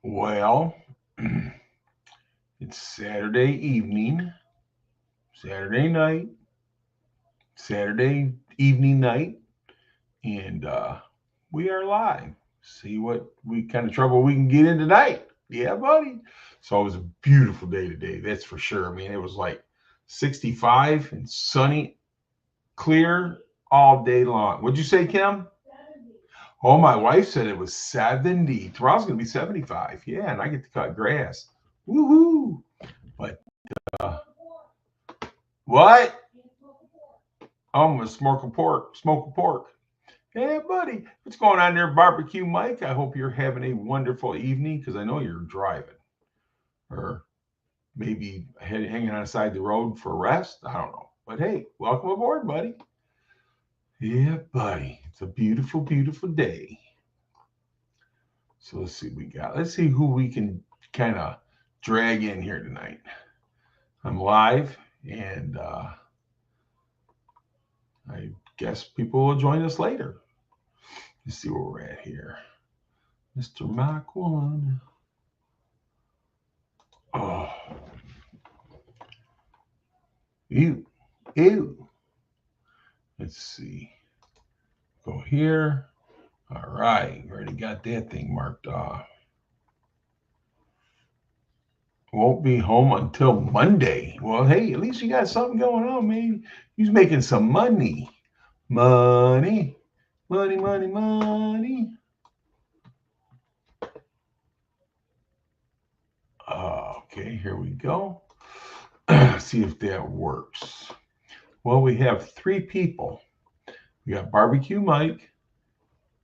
Well, it's Saturday evening, Saturday night, Saturday evening night, and we are live. See what we kind of trouble we can get in tonight. Yeah, buddy. So it was a beautiful day today, that's for sure. I mean, it was like 65 and sunny, clear all day long. What'd you say, Kim? Oh, my wife said it was 70. Tomorrow's going to be 75. Yeah, and I get to cut grass. Woohoo! But what? Oh, I'm gonna smoke a pork. Smoke a pork. Hey, buddy, what's going on there, Barbecue Mike? I hope you're having a wonderful evening because I know you're driving or maybe hanging on the side of the road for rest. I don't know. But hey, welcome aboard, buddy. Yeah, buddy. It's a beautiful, beautiful day. So let's see what we got. Let's see who we can kind of drag in here tonight. I'm live, and I guess people will join us later. Let's see where we're at here. Mr. Mach 1. Oh, ew, ew. Let's see. Go here. All right, already got that thing marked off. Won't be home until Monday. Well, hey, at least you got something going on, man. You're making some money. Money, money, money, money. Okay, here we go. See if that works. Well, we have three people. We got Barbecue Mike,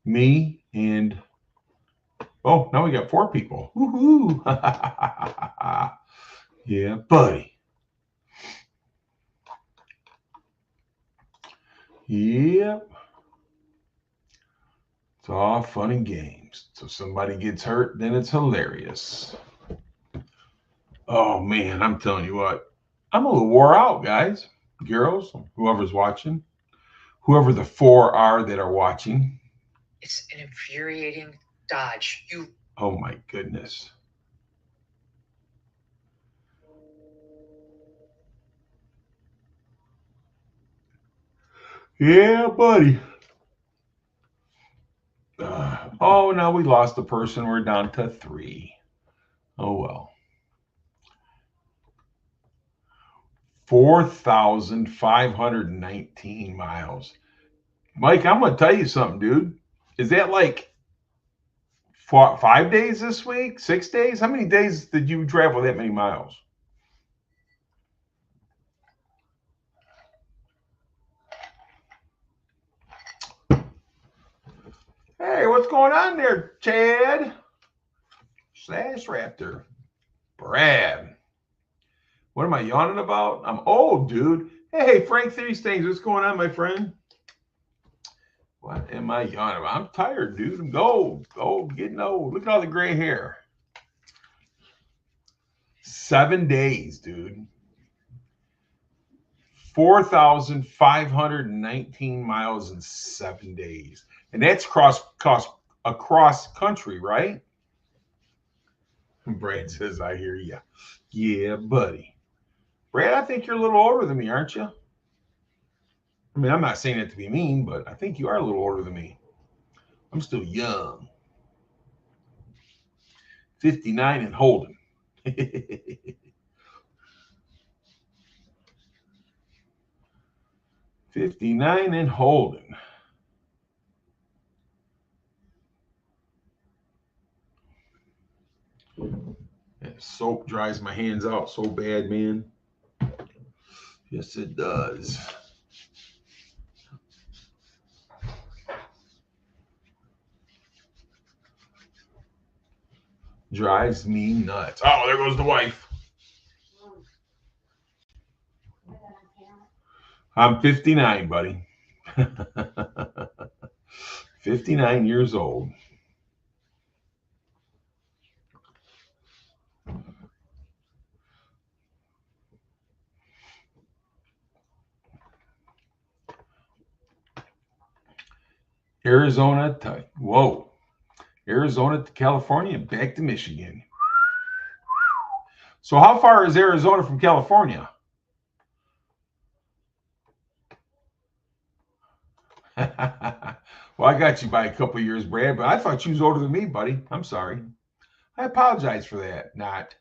me, and oh, now we got four people. Woohoo! Yeah, buddy. Yep. It's all fun and games. So somebody gets hurt, then it's hilarious. Oh man, I'm telling you what, I'm a little wore out, guys, girls, whoever's watching, whoever the four are that are watching. It's an infuriating dodge. You. Oh my goodness. Yeah, buddy. Oh, now we lost a person. We're down to three. Oh well. 4,519 miles. Mike, I'm going to tell you something, dude. Is that like 5 days this week? 6 days? How many days did you travel that many miles? Hey, what's going on there, Chad? Slash Raptor. Brad. What am I yawning about? I'm old, dude. Hey, Frank These Things. What's going on, my friend? What am I yawning about? I'm tired, dude. I'm old, getting old. Look at all the gray hair. 7 days, dude. 4,519 miles in 7 days. And that's across country, right? Brad says, I hear you. Yeah, buddy. Brad, I think you're a little older than me, aren't you? I mean, I'm not saying that to be mean, but I think you are a little older than me. I'm still young. 59 and holding. 59 and holding. That soap dries my hands out so bad, man. Yes, it does. Drives me nuts. Oh, there goes the wife. I'm 59, buddy. 59 years old. Arizona. Whoa. Arizona to California and back to Michigan. So how far is Arizona from California? Well, I got you by a couple years, Brad, but I thought you was older than me, buddy. I'm sorry. I apologize for that. Not.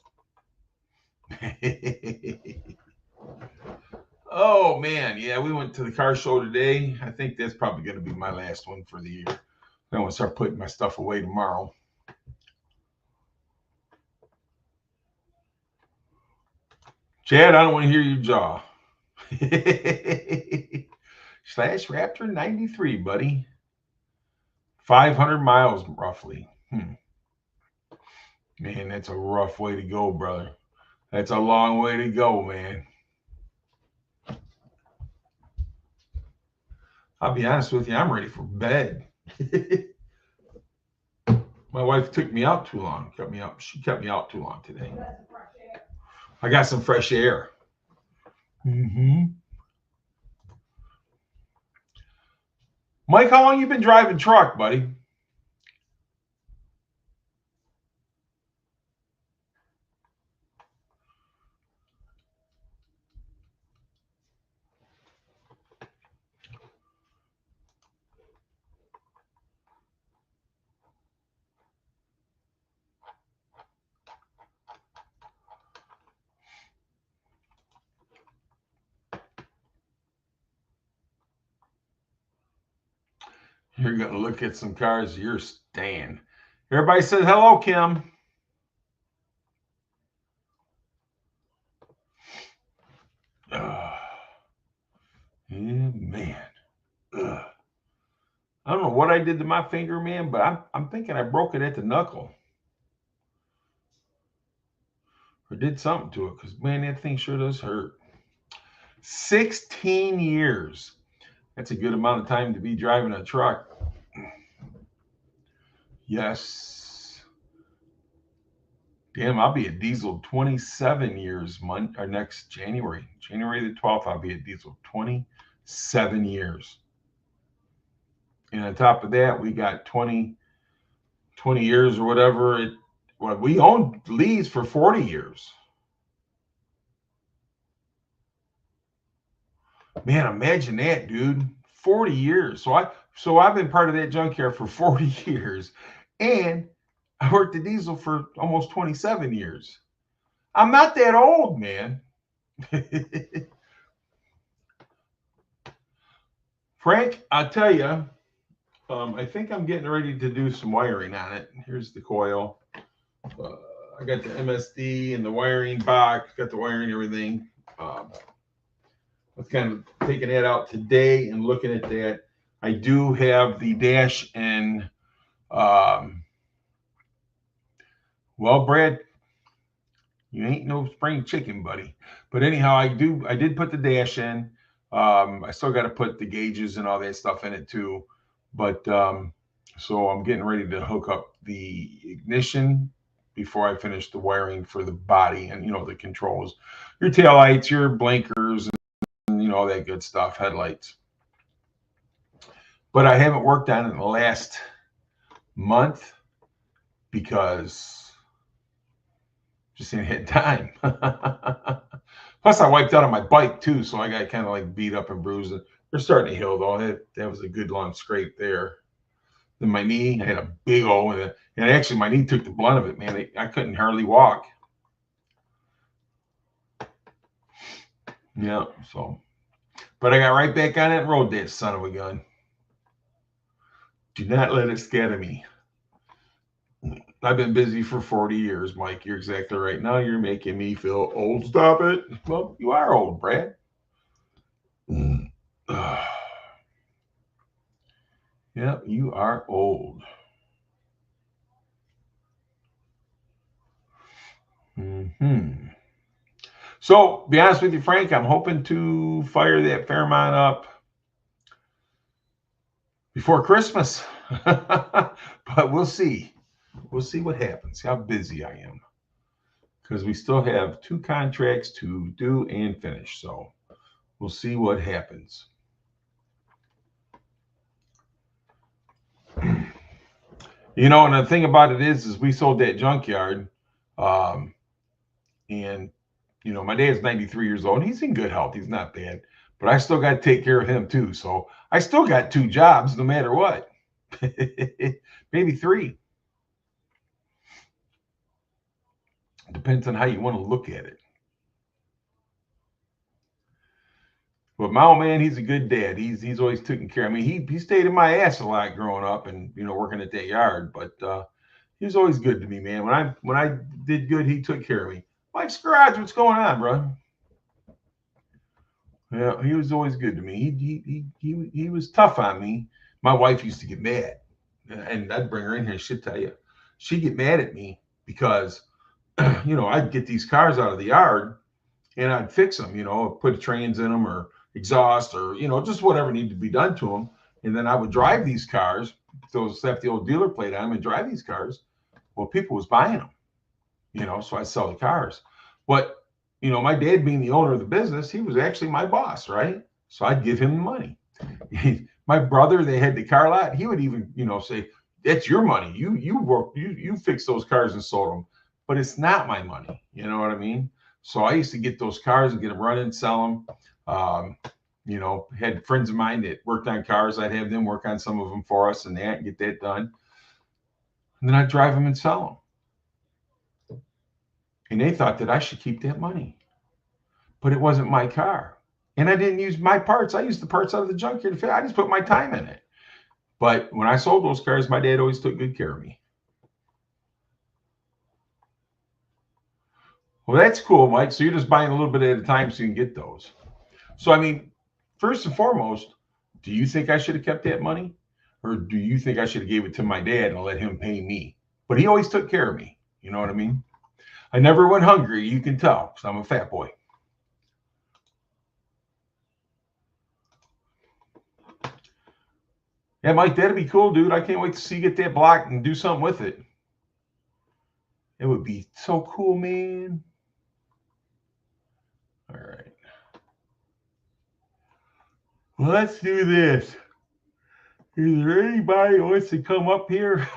Oh man, yeah, we went to the car show today. I think that's probably going to be my last one for the year. I want to start putting my stuff away tomorrow. Chad, I don't want to hear your jaw. Slash Raptor 93, buddy. 500 miles roughly. Man, that's a rough way to go, brother. That's a long way to go, man. I'll be honest with you, I'm ready for bed. My wife took me out too long. She kept me out too long today. I got some fresh air. Mike, how long you been driving truck, buddy? You're going to look at some cars you're staying. Everybody says hello, Kim. Yeah, man. I don't know what I did to my finger, man, but I'm thinking I broke it at the knuckle. Or did something to it, because, man, that thing sure does hurt. 16 years. That's a good amount of time to be driving a truck. Yes. Damn, I'll be at diesel 27 years or next January. January the 12th, I'll be at diesel 27 years. And on top of that, we got 20 years or whatever. We owned Lee's for 40 years. Man, imagine that, dude. 40 years. So I've been part of that junkyard for 40 years. And I worked at diesel for almost 27 years. I'm not that old, man. Frank, I'll tell you, I think I'm getting ready to do some wiring on it. Here's the coil. I got the MSD and the wiring box, got the wiring and everything. I was kind of taking that out today and looking at that. I do have the dash and, well, Brad, you ain't no spring chicken, buddy. But anyhow, I did put the dash in. I still got to put the gauges and all that stuff in it too. But so I'm getting ready to hook up the ignition before I finish the wiring for the body and, the controls, your taillights, your blinkers, and, all that good stuff, headlights. But I haven't worked on it in the last month because just ain't had time. Plus, I wiped out on my bike too, so I got kind of like beat up and bruised. They're starting to heal though. That was a good long scrape there. Then my knee, I had a big hole in it, and actually my knee took the blunt of it, man. I couldn't hardly walk. Yeah, so, but I got right back on that road, that son of a gun. Do not let it scatter me. I've been busy for 40 years, Mike. You're exactly right. Now you're making me feel old. Stop it. Well, you are old, Brad. Yeah, you are old. So, be honest with you, Frank, I'm hoping to fire that Fairmont up before Christmas. But we'll see. We'll see what happens, how busy I am. Because we still have 2 contracts to do and finish. So, we'll see what happens. You know, and the thing about it is we sold that junkyard, um, and you know, my dad's 93 years old. And he's in good health. He's not bad, but I still got to take care of him too. So I still got 2 jobs, no matter what. Maybe 3. Depends on how you want to look at it. But my old man, he's a good dad. He's always taking care of me. He stayed in my ass a lot growing up, and you know, working at that yard. But he was always good to me, man. When I did good, he took care of me. Mike's Garage, what's going on, bro? Yeah, he was always good to me. He was tough on me. My wife used to get mad, and I'd bring her in here. She'd tell you, she'd get mad at me because, you know, I'd get these cars out of the yard and I'd fix them. You know, put trains in them or exhaust or you know just whatever needed to be done to them. And then I would drive these cars, those slap the old dealer plate on them, and drive these cars. Well, people was buying them, you know, so I'd sell the cars. But you know, my dad being the owner of the business, he was actually my boss, right? So I'd give him the money. My brother, they had the car lot. He would even, you know, say, "That's your money. You work, you fix those cars and sold them." But it's not my money. You know what I mean? So I used to get those cars and get them running, sell them. You know, had friends of mine that worked on cars. I'd have them work on some of them for us and that, and get that done. And then I'd drive them and sell them. And they thought that I should keep that money, but it wasn't my car. And I didn't use my parts. I used the parts out of the junkyard. I just put my time in it. But when I sold those cars, my dad always took good care of me. Well, that's cool, Mike. So you're just buying a little bit at a time so you can get those. So, I mean, first and foremost, do you think I should have kept that money? Or do you think I should have gave it to my dad and let him pay me? But he always took care of me. You know what I mean? I never went hungry. You can tell because I'm a fat boy. Yeah, Mike, that'd be cool, dude. I can't wait to see you get that block and do something with it. It would be so cool, man. All right. Let's do this. Is there anybody who wants to come up here?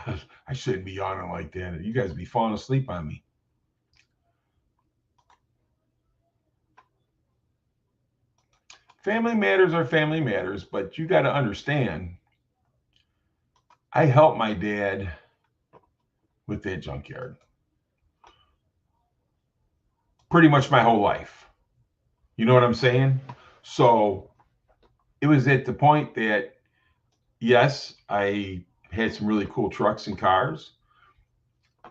I shouldn't be yawning like that. You guys be falling asleep on me. Family matters are family matters, but you got to understand, I helped my dad with that junkyard pretty much my whole life. You know what I'm saying? So it was at the point that, yes, I had some really cool trucks and cars,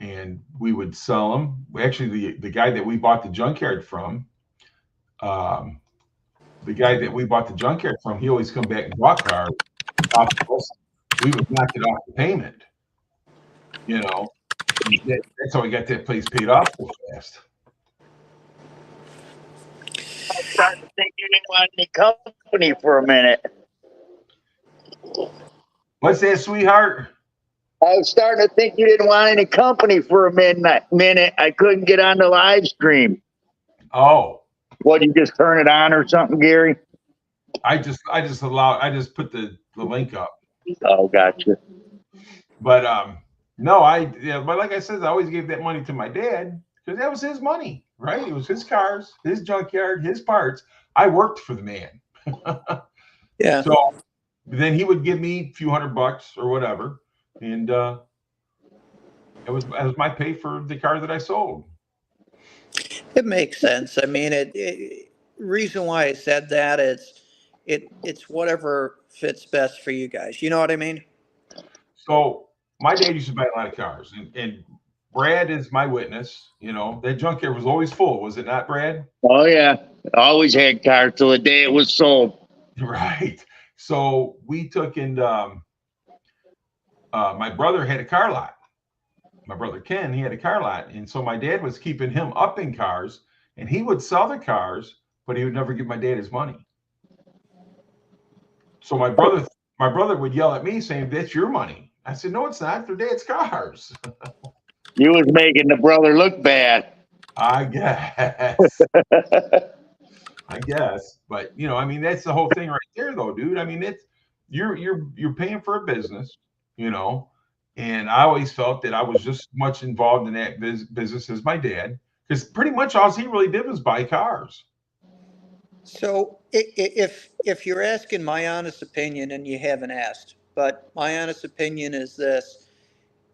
and we would sell them. Actually, the guy that we bought the junkyard from, he always come back and bought cars. We would knock it off the payment. You know, that's how we got that place paid off so fast. I'm starting to think you didn't want any company for a minute. What's that, sweetheart? I was starting to think you didn't want any company for a minute. I couldn't get on the live stream. Oh. What, you just turn it on or something, Gary? I just put the link up. Oh, gotcha. But no, but like I said, I always gave that money to my dad because that was his money, right? It was his cars, his junkyard, his parts. I worked for the man. Yeah. So then he would give me a few $100 or whatever, and it was my pay for the car that I sold. It makes sense. I mean, reason why I said that is it's whatever fits best for you guys. You know what I mean? So my dad used to buy a lot of cars, and Brad is my witness. You know, that junkyard was always full, was it not, Brad? Oh, yeah. Always had cars till the day it was sold. Right. So we took and my brother had a car lot. My brother Ken, he had a car lot. And so my dad was keeping him up in cars, and he would sell the cars, but he would never give my dad his money. So my brother would yell at me saying, "That's your money." I said, "No, it's not. They're dad's cars." You was making the brother look bad. I guess. I guess. But you know, I mean, that's the whole thing right there though, dude. I mean, it's you're paying for a business, you know, And I always felt that I was just as much involved in that business as my dad, because pretty much all he really did was buy cars. So if you're asking my honest opinion, and you haven't asked, but my honest opinion is this: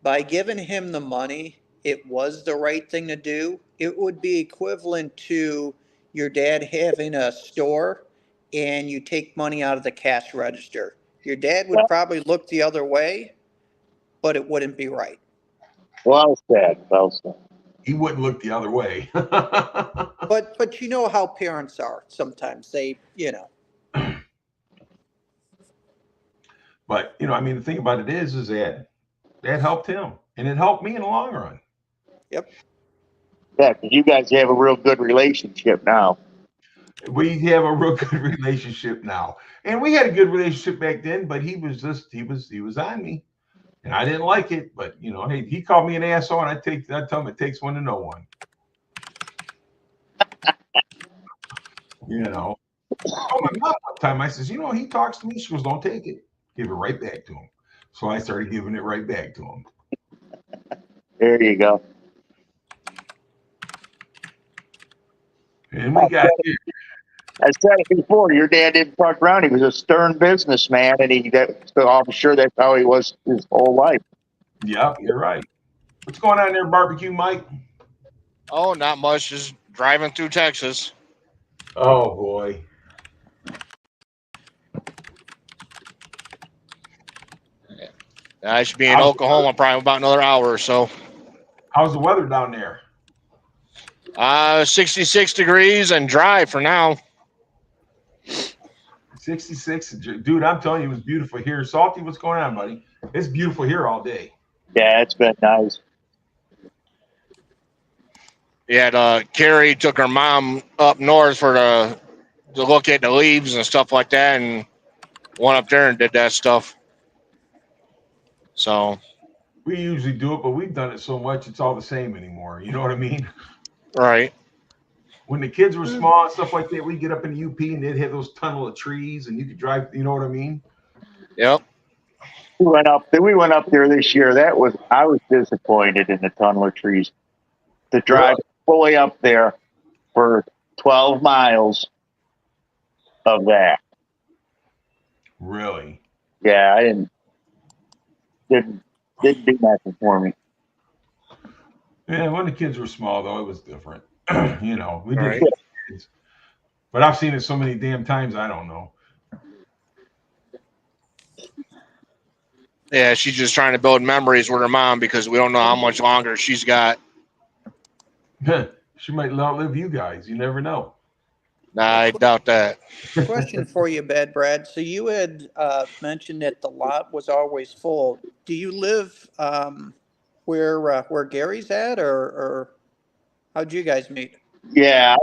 by giving him the money, it was the right thing to do. It would be equivalent to your dad having a store and you take money out of the cash register. Your dad would probably look the other way, but it wouldn't be right. Well said. Well said. He wouldn't look the other way. But you know how parents are sometimes. They, But I mean, the thing about it is that helped him, and it helped me in the long run. Yep. Yeah, 'cause you guys have a real good relationship now. We have a real good relationship now, and we had a good relationship back then. But he was on me, and I didn't like it. But hey, he called me an asshole, and I tell him it takes one to know one. I told my mom one time, I says, he talks to me. She goes, don't take it. Give it right back to him. So I started giving it right back to him. There you go. And we got here. I said it before. Your dad didn't fuck around. He was a stern businessman, and so I'm sure that's how he was his whole life. Yep, you're right. What's going on there, Barbecue Mike? Oh, not much. Just driving through Texas. Oh boy. I should be in Oklahoma probably about another hour or so. How's the weather down there? 66 degrees and dry for now. 66. Dude, I'm telling you, it was beautiful here. Salty, what's going on, buddy? It's beautiful here all day. Yeah, it's been nice. Yeah, Carrie took her mom up north to look at the leaves and stuff like that, and went up there and did that stuff. So we usually do it, but we've done it so much it's all the same anymore. You know what I mean? Right. When the kids were small and stuff like that, we get up in the UP and they'd have those tunnel of trees and you could drive, you know what I mean? Yep. We went up there this year. I was disappointed in the tunnel of trees. To drive fully up there for 12 miles of that. Really? Yeah, I didn't do nothing for me. Yeah, when the kids were small though, it was different. We did Right. kids. But I've seen it so many damn times, I don't know. Yeah, she's just trying to build memories with her mom because we don't know how much longer she's got. She might outlive you guys. You never know. Nah, I doubt that. Question for you, Bad Brad. So you had mentioned that the lot was always full. Do you live where Gary's at, or how'd you guys meet? Yeah,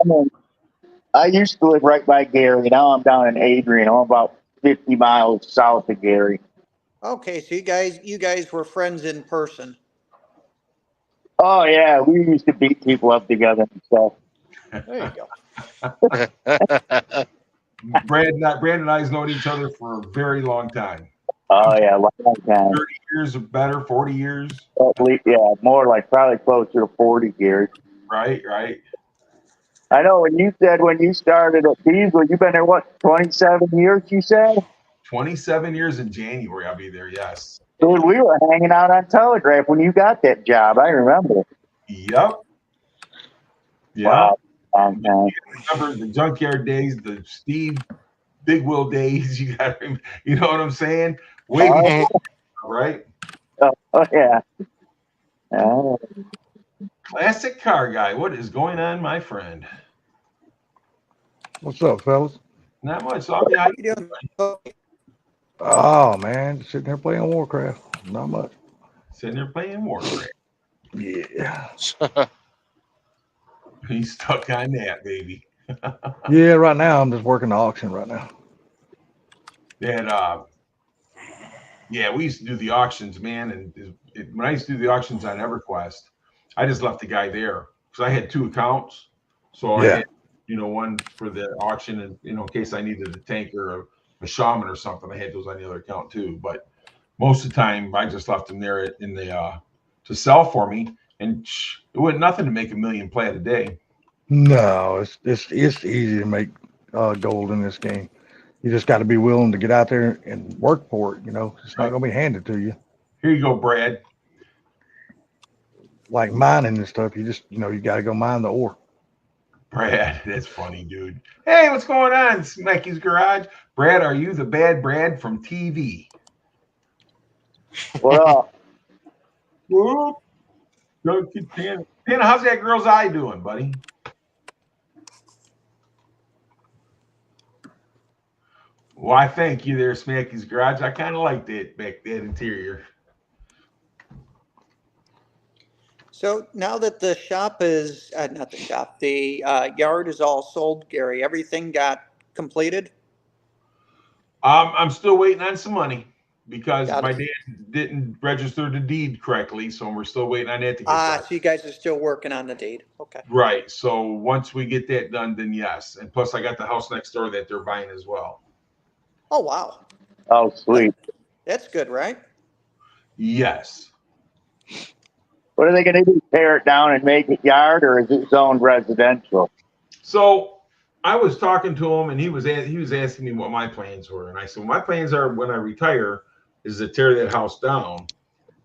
I used to live right by Gary. Now I'm down in Adrian. I'm about 50 miles south of Gary. Okay, so you guys were friends in person. Oh yeah, we used to beat people up together and stuff. There you go. Brandon and I's known each other for a very long time. Oh yeah, long time. 30 years or better, 40 years. Yeah, more like probably closer to 40, Gary. Right. I know when you started at Diesel, you've been there, what, 27 years, you said? 27 years in January, I'll be there, yes. Dude, we were hanging out on Telegraph when you got that job. I remember. Yep. Yeah. Wow. I remember the junkyard days, the Steve Big Wheel days. You got, you know what I'm saying? Way before, right? Oh yeah. Classic car guy. What is going on, my friend? What's up, fellas? Not much. How you doing? Oh man, sitting there playing Warcraft. Not much. Sitting there playing Warcraft. Yeah. He's stuck on that, baby. Yeah, right now I'm just working the auction right now. And yeah, we used to do the auctions, man. And when I used to do the auctions on EverQuest, I just left the guy there because I had 2 accounts. So I had, one for the auction, and in case I needed a tank or a shaman or something, I had those on the other account too. But Most of the time, I just left them there in the to sell for me, and it wasn't nothing to make a million play a day. No, it's easy to make gold in this game. You just got to be willing to get out there and work for it. You know, it's not going to be handed to you. Here you go, Brad. Like mining and stuff, you just, you got to go mine the ore. Brad, that's funny, dude. Hey, what's going on? Smaky's Garage. Brad, are you the bad Brad from TV? What up? Whoop. Tana, how's that girl's eye doing, buddy? Well, I thank you there, Smaky's Garage. I kind of like that interior. So now that the shop is, not the shop, the yard is all sold, Gary, everything got completed? I'm still waiting on some money because Got my it. dad didn't register the deed correctly, so we're still waiting on that to get done. So you guys are still working on the deed. Okay. Right. So once we get that done, then yes. And plus, I got the house next door that they're buying as well. Oh, wow. Oh, sweet. That's good, right? Yes. What are they going to do? Tear it down and make it yard, or is it zoned residential? So I was talking to him, and he was asking me what my plans were, and I said, my plans are when I retire is to tear that house down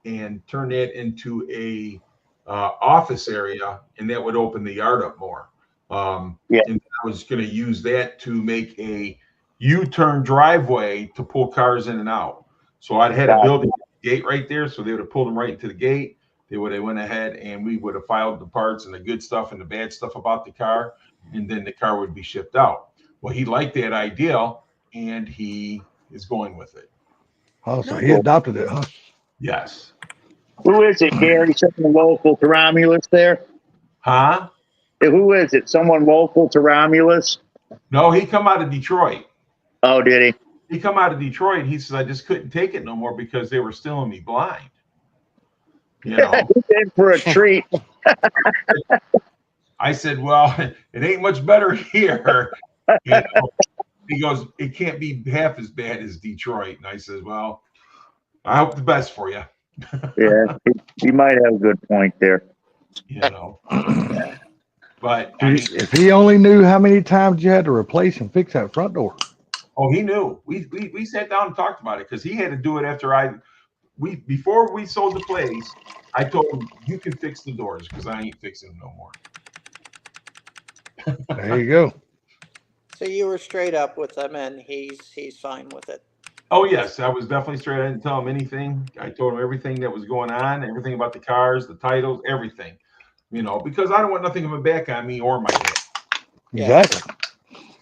and turn that into a office area, and that would open the yard up more. Yeah. And I was going to use that to make a U-turn driveway to pull cars in and out. So I'd had a building gate right there, so they would have pulled them right into the gate. They would have went ahead and we would have filed the parts and the good stuff and the bad stuff about the car, and then the car would be shipped out. Well, he liked that idea, and he is going with it. Oh, so he adopted it, huh? Yes. Who is it, Gary? Someone local to Romulus there? Huh? Who is it? Someone local to Romulus? No, he come out of Detroit. Oh, did he? He come out of Detroit. He says, I just couldn't take it no more because they were stealing me blind. You know, He's in for a treat. I said, well, it ain't much better here. You know? He goes, it can't be half as bad as Detroit. And I said, well, I hope the best for you. Yeah, he might have a good point there. You know, but I mean, If he only knew how many times you had to replace and fix that front door. oh, he knew. We sat down and talked about it because he had to do it after before we sold the place. I told him, you can fix the doors because I ain't fixing them no more. There you go. So you were straight up with him, and he's fine with it. Oh yes, I was definitely straight. I didn't tell him anything. I told him everything that was going on, everything about the cars, the titles, everything. You know, because I don't want nothing coming back on me or my dad. Exactly.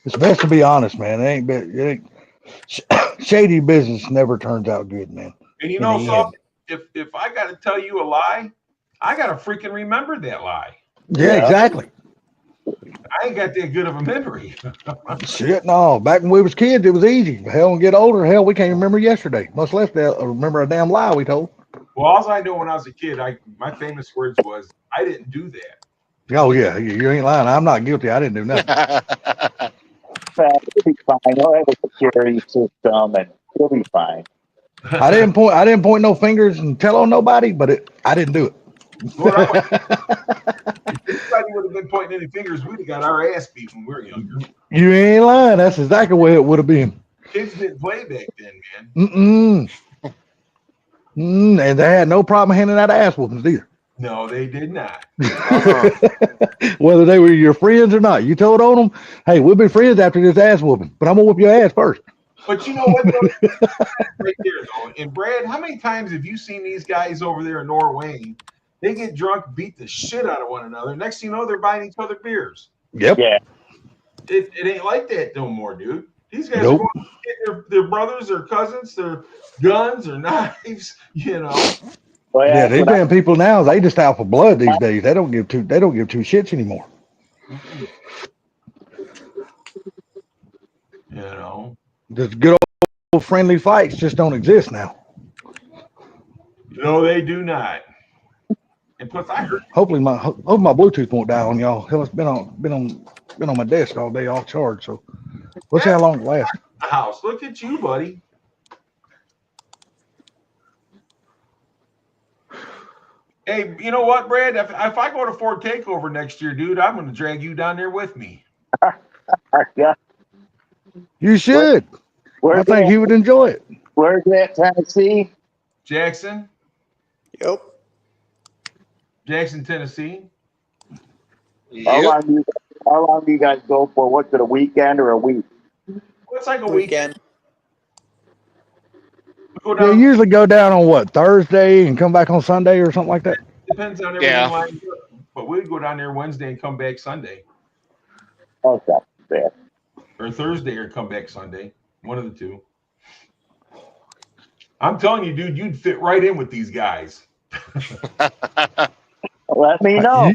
It's best to be honest, man. Shady business never turns out good, man. And you know, so if I got to tell you a lie, I got to freaking remember that lie. Yeah, exactly. I ain't got that good of a memory. Shit, no. Back when we was kids, it was easy. Hell, and get older, hell, we can't remember yesterday. Much less remember a damn lie we told. Well, all I know when I was a kid, my famous words was, I didn't do that. Oh, yeah, you ain't lying. I'm not guilty. I didn't do nothing. He'll be fine. He'll have a security system, and he'll be fine. I didn't point no fingers and tell on nobody, but I didn't do it. Well, if anybody would have been pointing any fingers, we'd have got our ass beat when we were younger. You ain't lying. That's exactly what it would have been. Kids didn't play back then, man. And they had no problem handing out ass whoopings either. No, they did not. Whether they were your friends or not. You told on them, hey, we'll be friends after this ass whooping, but I'm going to whoop your ass first. But you know what, though? Right there, though. And Brad, how many times have you seen these guys over there in Norway? They get drunk, beat the shit out of one another. Next thing you know, they're buying each other beers. Yep. Yeah. It ain't like that no more, dude. These guys are going to get their brothers or cousins, their guns or knives, you know. Well, Yeah, these damn people now, they just out for blood these days. They don't give two shits anymore. You know. Just good old friendly fights just don't exist now. No, they do not. And plus, I heard. Hopefully my Bluetooth won't die on y'all. Hell, it's been on my desk all day off charge. So let's see how long it lasts. The house. Look at you, buddy. Hey, you know what, Brad? If I go to Ford Takeover next year, dude, I'm going to drag you down there with me. Yeah. You should. I Where's think that? you would enjoy it. Where's that? Tennessee? Jackson, Yep. Jackson, Tennessee. How Yep. long do you, how long do you guys go for? What's it, a weekend or a week? Well, it's like a weekend. Weekend. We go Yeah, down. usually go down on what, Thursday and come back on Sunday or something like that. Depends on everything Yeah. lined up. But we'd go down there Wednesday and come back Sunday, Oh, that's not bad. or Thursday or come back Sunday. One of the two. I'm telling you, dude, you'd fit right in with these guys. Let me Hey, know.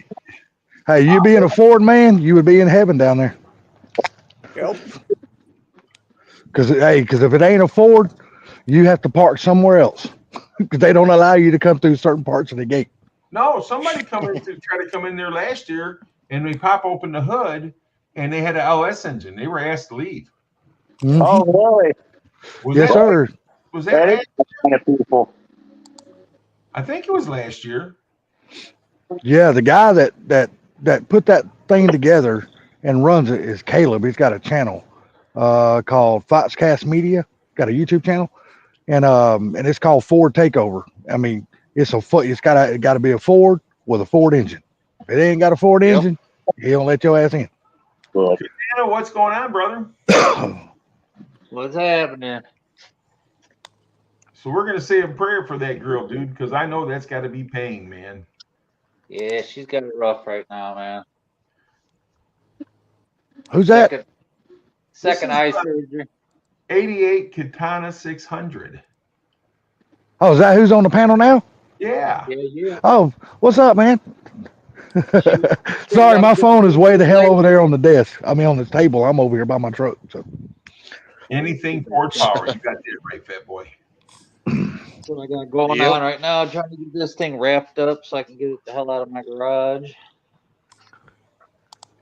you being a Ford man, you would be in heaven down there. Yep. Because if it ain't a Ford, you have to park somewhere else because they don't allow you to come through certain parts of the gate. No, somebody try to come in there last year, and we pop open the hood, and they had an LS engine. They were asked to leave. Mhm. Oh, really? Was Yes, that sir. was that That is last? the kind of people. I think it was last year. Yeah, the guy that put that thing together and runs it is Caleb. He's got a channel called Foxcast Media. Got a YouTube channel, and it's called Ford Takeover. I mean, it's got to be a Ford with a Ford engine. If it ain't got a Ford Yep. engine, he don't let your ass in. Good. Anna, what's going on, brother? What's happening? So we're gonna say a prayer for that girl, dude, because I know that's got to be pain, man. Yeah, she's got it rough right now, man. Who's that? This Second is eye surgery. 88 Katana 600. Oh, is that who's on the panel now? Yeah. Yeah. Oh, what's up, man? She Sorry, my phone is way the hell over there on the desk. I mean, on this table. I'm over here by my truck. So. Anything Ford power. You got that right, fat boy. That's what I got going Yep. on right now. Trying to get this thing wrapped up so I can get it the hell out of my garage.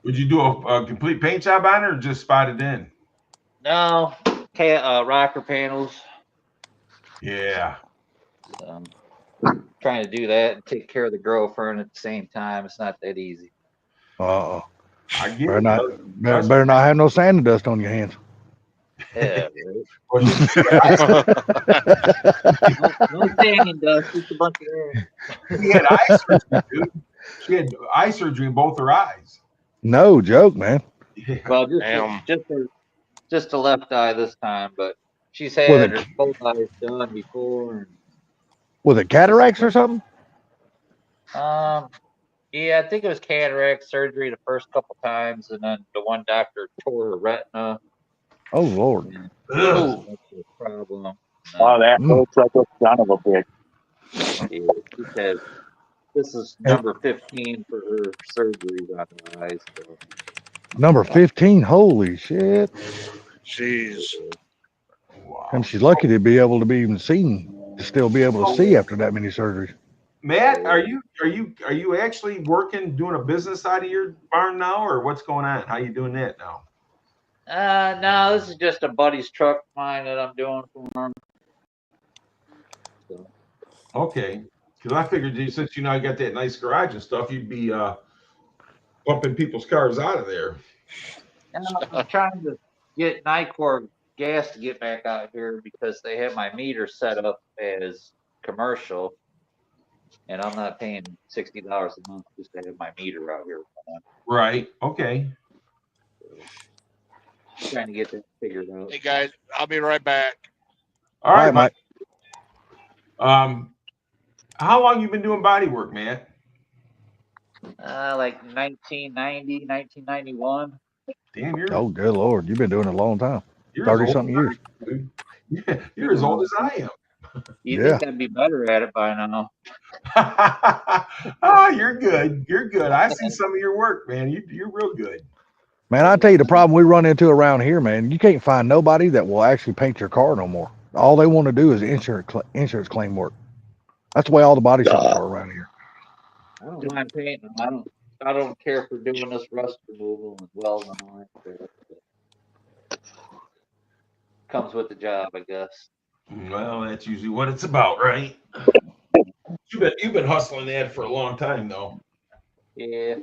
Would you do a complete paint job on it or just spot it in? No, rocker panels. Yeah. Trying to do that and take care of the girlfriend at the same time. It's not that easy. Uh-oh. I get Better it. not, brother. better not have no sand and dust on your hands. Yeah, right. Well, No sanding dust, just a bunch of air. she had eye surgery, dude. She had eye surgery in both her eyes. No joke, man. Yeah. Well, Damn. just the left eye this time, but she's Was had it- her both eyes done before. Was it cataracts or something? Yeah, I think it was cataract surgery the first couple times, and then the one doctor tore her retina. Oh, Lord. And Ugh. that's the problem. Oh, that Mm. looks like a son of a bitch. Yeah, she said this is number 15 for her surgeries on her eyes. So. Number 15. Holy shit. Jeez. Wow. And she's lucky to be able to be even seen, to still be able to see after that many surgeries. Matt, are you actually working, doing a business out of your barn now, or what's going on? How you doing that now? No, this is just a buddy's truck of mine that I'm doing for him. So. Okay, because I figured since you know I got that nice garage and stuff, you'd be pumping people's cars out of there. And I'm trying to get Nicor Gas to get back out here because they have my meter set up as commercial, and I'm not paying $60 a month just to have my meter out here. Right. Okay. Trying to get that figured out. Hey guys, I'll be right back. All right, Mike. How long you been doing body work, Matt? Like 1990, 1991. Damn, you're Oh, good Lord. You've been doing it a long time. you're as old 30-something as I years. am, dude. Yeah, you're as old as I am. You Yeah. think I'd be better at it by now? Oh, you're good. You're good. I see some of your work, man. You're real good. Man, I tell you the problem we run into around here, man. You can't find nobody that will actually paint your car no more. All they want to do is insurance claim work. That's the way all the body shops are around here. I don't mind painting them. I don't care for doing this rust removal and welding and all that crap. Comes with the job, I guess. Well, that's usually what it's about, right? You've been hustling that for a long time, though. Yeah.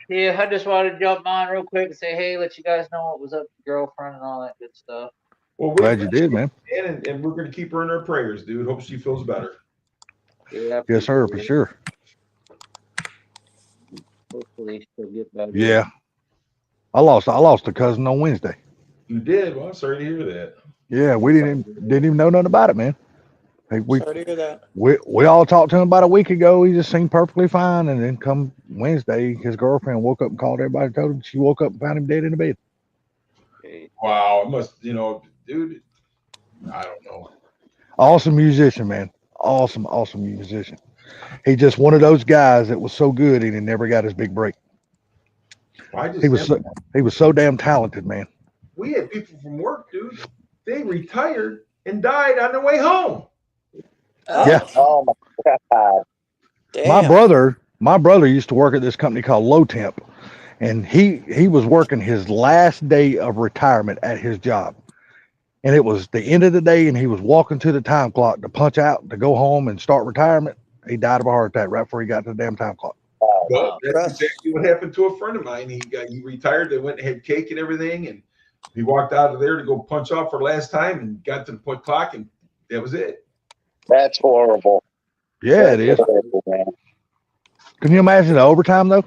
Yeah, I just wanted to jump on real quick and say, hey, let you guys know what was up with your girlfriend and all that good stuff. Well, we Glad you did, man. and we're going to keep her in our prayers, dude. Hope she feels better. Yeah. Yes, sir, for appreciate it. sure. Hopefully she'll get better. Yeah. I lost a cousin on Wednesday. You did. Well, I'm sorry to hear that. Yeah, we didn't even know nothing about it, man. Hey, Sorry to hear that. we all talked to him about a week ago. He just seemed perfectly fine, and then come Wednesday, his girlfriend woke up and called everybody. And told him she woke up and found him dead in the bed. Wow, it must, dude. I don't know. Awesome musician, man. Awesome musician. He just one of those guys that was so good and he never got his big break. He was so damn talented, man. We had people from work, dude. They retired and died on their way home. Yeah. Oh my God. Damn. My brother used to work at this company called Low Temp, and he was working his last day of retirement at his job. And it was the end of the day, and he was walking to the time clock to punch out to go home and start retirement. He died of a heart attack right before he got to the damn time clock. Well, that's exactly what happened to a friend of mine. He retired. They went and had cake and everything, and he walked out of there to go punch off for last time and got to the point clock, and that was it. That's horrible. Yeah, it is. Horrible, man. Can you imagine the overtime though?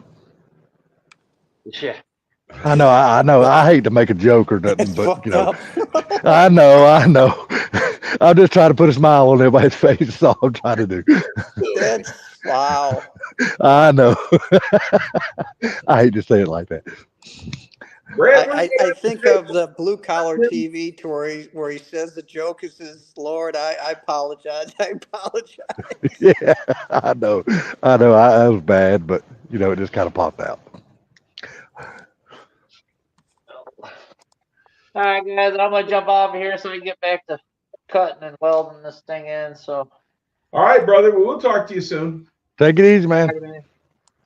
Yeah. I know. I hate to make a joke or nothing, It's but fucked you know, up. I know. I'm just trying to put a smile on everybody's face. That's all I'm trying to do. That's wow. I know. I hate to say it like that. Brad, I think of the blue collar TV to where he says the joke is his Lord. I apologize. I apologize. Yeah, I know. I was bad, but you know, it just kind of popped out. All right, guys, I'm gonna jump off here so we can get back to cutting and welding this thing in. So, all right, brother. Well, we'll talk to you soon. Take it easy, man.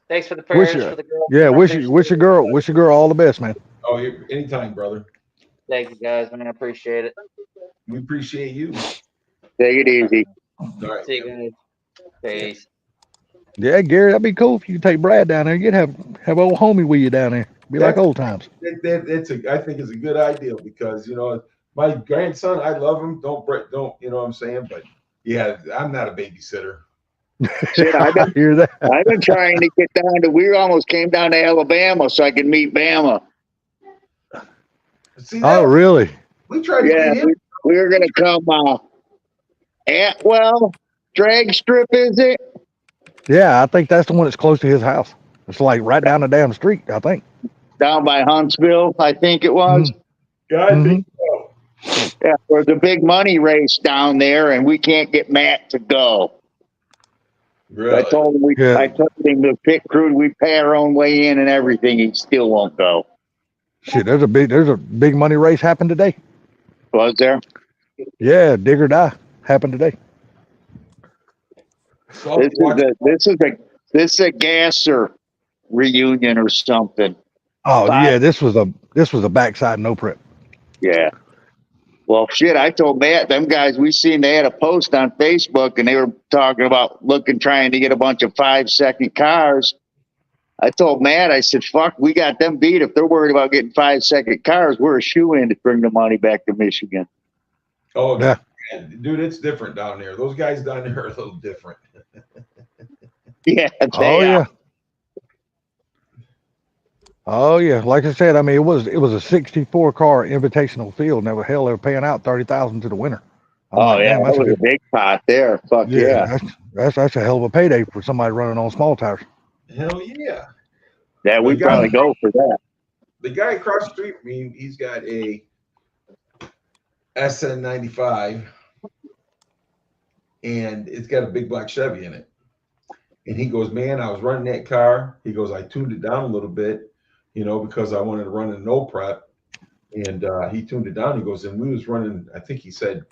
thanks for the prayers for the girl. Yeah, wish your girl all the best, man. Oh, anytime, brother. Thank you, guys, man. I appreciate it. We appreciate you. Take it easy. All right. See you guys. Peace. Yeah, Gary, that'd be cool if you could take Brad down there. You'd have old homie with you down there. Be like old times. I think it's a good idea because my grandson, I love him. Don't you know what I'm saying? But yeah, I'm not a babysitter. Shit, I hear that. I've been trying to get down to. We almost came down to Alabama so I could meet Bama. See, Oh, really? we tried to Yeah, get him. we were gonna come. Drag strip, is it? Yeah, I think that's the one that's close to his house. It's like right down the damn street, I think. Down by Huntsville, I think it was. Yeah, I think so. Yeah, there's a big money race down there, and we can't get Matt to go. Really? I told him I told him the pit crew, we pay our own way in and everything. He still won't go. Shit, there's a big money race happened today. Was there? Yeah, dig or die happened today. So This is a gasser reunion or something. Oh yeah, this was a backside no prep. Yeah. Well, shit, I told Matt, them guys, they had a post on Facebook and they were talking about trying to get a bunch of 5-second cars. I told Matt, I said, fuck, we got them beat. If they're worried about getting 5-second cars, we're a shoe-in to bring the money back to Michigan. Oh, yeah. Dude, it's different down there. Those guys down there are a little different. Yeah. Oh yeah. Oh yeah. Like I said, I mean, it was a 64 car invitational field, and they were paying out 30,000 to the winner. That was a big pot there. Fuck yeah. That's a hell of a payday for somebody running on small tires. Hell yeah. Yeah, we'd probably go for that. The guy across the street from me, he's got a SN95, and it's got a big black Chevy in it. And he goes, man, I was running that car. He goes, I tuned it down a little bit, because I wanted to run a no prep. And he tuned it down. He goes, and we was running, I think he said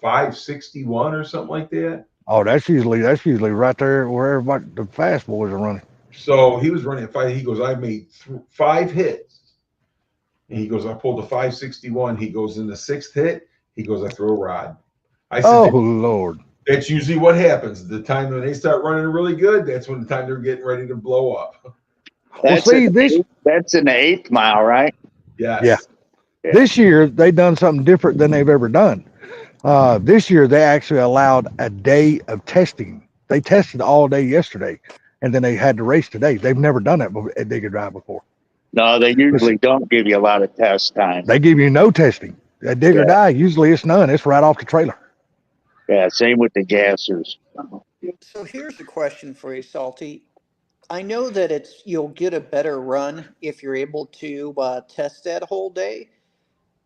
561 or something like that. Oh, that's usually right there where everybody, the fast boys are running. So he was running at 5. He goes, I made 5 hits. And he goes, I pulled a 561. He goes, in the 6th hit, he goes, I threw a rod. I said, Oh Lord. that's usually what happens. The time when they start running really good, that's when the time they're getting ready to blow up. That's see, in this- that's in the 8th mile, right? Yes. Yeah. This year they done something different than they've ever done. This year they actually allowed a day of testing. They tested all day yesterday, and then they had to race today. They've never done that at Dig or Drive before. No, they usually don't give you a lot of test time. They give you no testing. At Dig or Yeah. Die, usually it's none. It's right off the trailer. Yeah, same with the gassers. So here's a question for you, Salty. I know that you'll get a better run if you're able to test that whole day,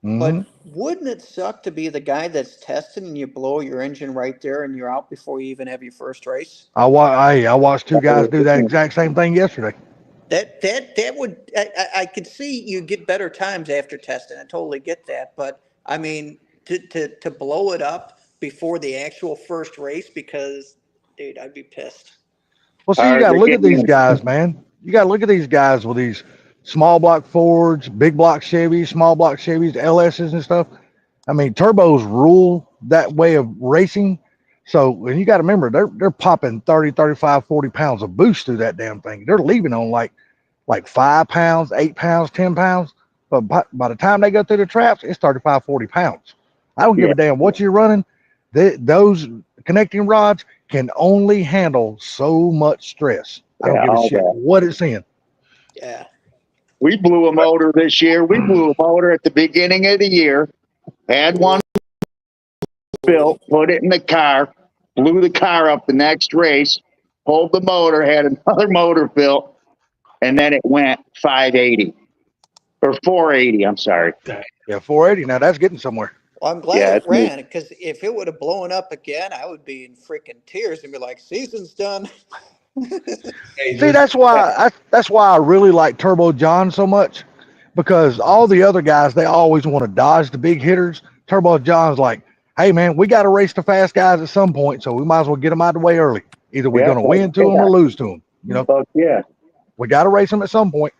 Mhm. but wouldn't it suck to be the guy that's testing and you blow your engine right there and you're out before you even have your first race? I watched two guys do that exact same thing yesterday. That would I could see you get better times after testing. I totally get that, but I mean to blow it up before the actual first race, because dude, I'd be pissed. Well, see, you got to look at these guys, man. You got to look at these guys with these small block Fords, big block Chevys, small block Chevys, LSs and stuff. I mean, turbos rule that way of racing. So, and you got to remember, they're popping 30, 35, 40 pounds of boost through that damn thing. They're leaving on like 5 pounds, 8 pounds, 10 pounds. But by the time they go through the traps, it's 35, 40 pounds. I don't give a damn what you're running. Those connecting rods can only handle so much stress. I don't give a shit what it's in. Yeah. We blew a motor this year. We blew a motor at the beginning of the year. Had one built, put it in the car, blew the car up the next race, pulled the motor, had another motor built, and then it went 580 or 480. I'm sorry. Yeah, 480. Now that's getting somewhere. Well, I'm glad Yeah, it it's me. ran, because if it would have blown up again, I would be in freaking tears and be like, season's done. Hey, See, that's why I really like Turbo John so much, because all the other guys, they always want to dodge the big hitters. Turbo John's like, hey man, we got to race the fast guys at some point, so we might as well get them out of the way early. Either we're going to win to them or lose to them. You know, Fuck yeah. we got to race them at some point.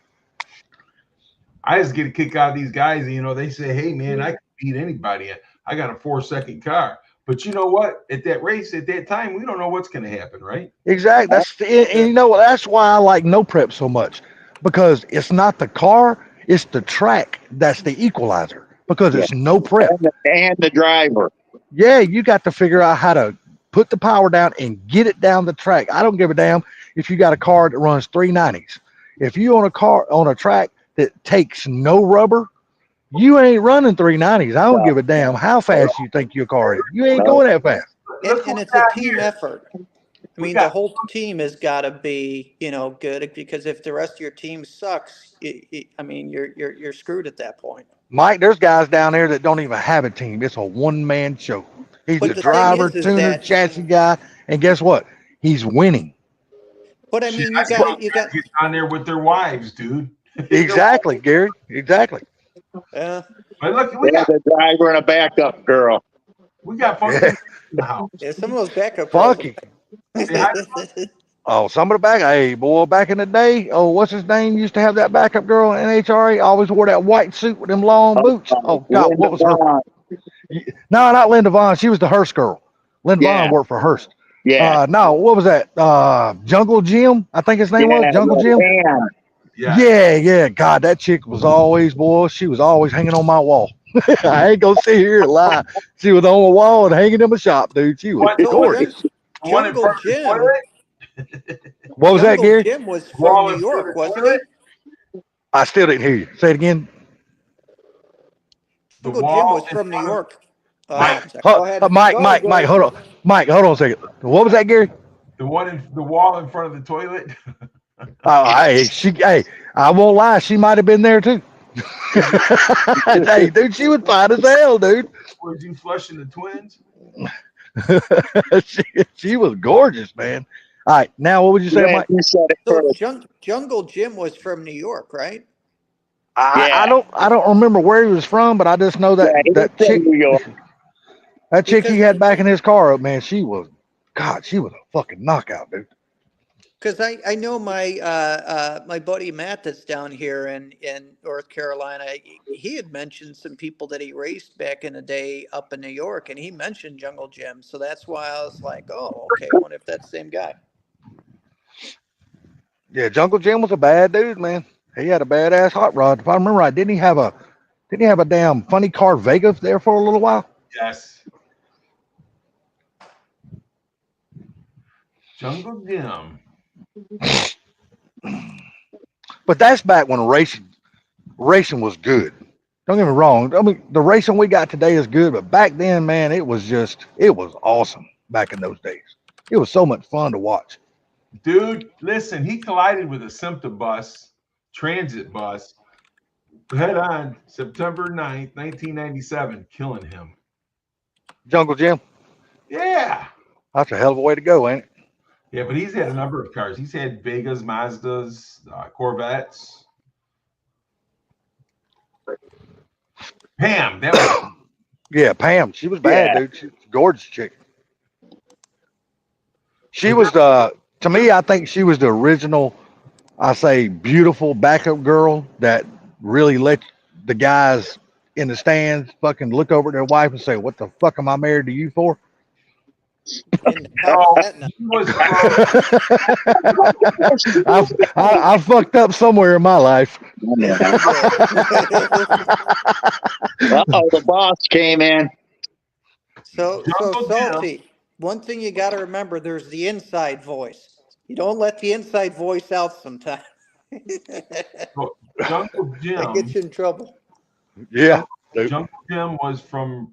I just get a kick out of these guys. You know, they say, hey, man, I can beat anybody. I got a 4-second car. But you know what? At that race, at that time, we don't know what's going to happen, right? Exactly. And you know what? That's why I like no prep so much, because it's not the car, it's the track that's the equalizer, because it's no prep. And the driver. Yeah, you got to figure out how to put the power down and get it down the track. I don't give a damn if you got a car that runs 390s. If you own a car on a track that takes no rubber, you ain't running 390s. I don't give a damn how fast you think your car is. You ain't going that fast. And it's a team effort. I mean, the whole team has got to be, good, because if the rest of your team sucks, I mean, you're screwed at that point. Mike, there's guys down there that don't even have a team. It's a one-man show. He's But the the driver, thing is tuner, that- chassis guy, and guess what? He's winning. But I mean, That's why guys get on there with their wives, dude. Exactly, Gary. Exactly. Yeah. But look, We got a driver and a backup girl. we got funky in the house. Yeah, some of those backup. Funky. girls- Oh, some of the back. Hey, boy, back in the day, what's his name? Used to have that backup girl in NHRA. Always wore that white suit with them long boots. Oh, God, what was her? No, not Linda Vaughn. She was the Hearst girl. Linda Vaughn worked for Hearst. Yeah. No, what was that? Jungle Jim, I think his name was Jungle Jim. Yeah. God, that chick was always, boy, she was always hanging on my wall. I ain't gonna sit here and lie. She was on the wall and hanging in my shop, dude. She was gorgeous. Jungle Jim. What was that, Gary? Jim was from New York, wasn't he? I still didn't hear you. Say it again. Jungle Jim was from New York. Go ahead. Mike, hold on. Mike, hold on a second. What was that, Gary? The one in the wall in front of the toilet. Hey, I won't lie. She might have been there too. Hey, dude, she was fine as hell, dude. Were you flushing the twins? she was gorgeous, man. All right, now what would you say, Mike? So Jungle Jim was from New York, right? I don't remember where he was from, but I just know that chick he had back in his car up, man, she was a fucking knockout, dude. Because I know my my buddy Matt that's down here in North Carolina. He had mentioned some people that he raced back in the day up in New York, and he mentioned Jungle Jim. So that's why I was like, oh, okay. I wonder if that's the same guy. Yeah, Jungle Jim was a bad dude, man. He had a badass hot rod. If I remember right, didn't he have a damn funny car Vega there for a little while? Yes. Jungle Jim. But that's back when racing was good. Don't get me wrong. I mean, the racing we got today is good, but back then, man, it was awesome back in those days. It was so much fun to watch. Dude, listen, he collided with a SMPTA bus, transit bus, head on September 9th, 1997, killing him. Jungle Jim, Yeah. that's a hell of a way to go, ain't it? Yeah, but he's had a number of cars. He's had Vegas, Mazdas, Corvettes. Pam, that was Yeah, Pam, she was bad, Yeah. dude. She was a gorgeous chick. She was to me, I think she was the original, I say, beautiful backup girl that really let the guys in the stands fucking look over at their wife and say, "What the fuck am I married to you for?" And how that he was from, I fucked up somewhere in my life. Uh-oh, the boss came in. So Jungle Jim. Salty. One thing you got to remember: there's the inside voice. You don't let the inside voice out sometimes. Jungle That Jim. gets you in trouble. Yeah, dude. Jungle Jim was from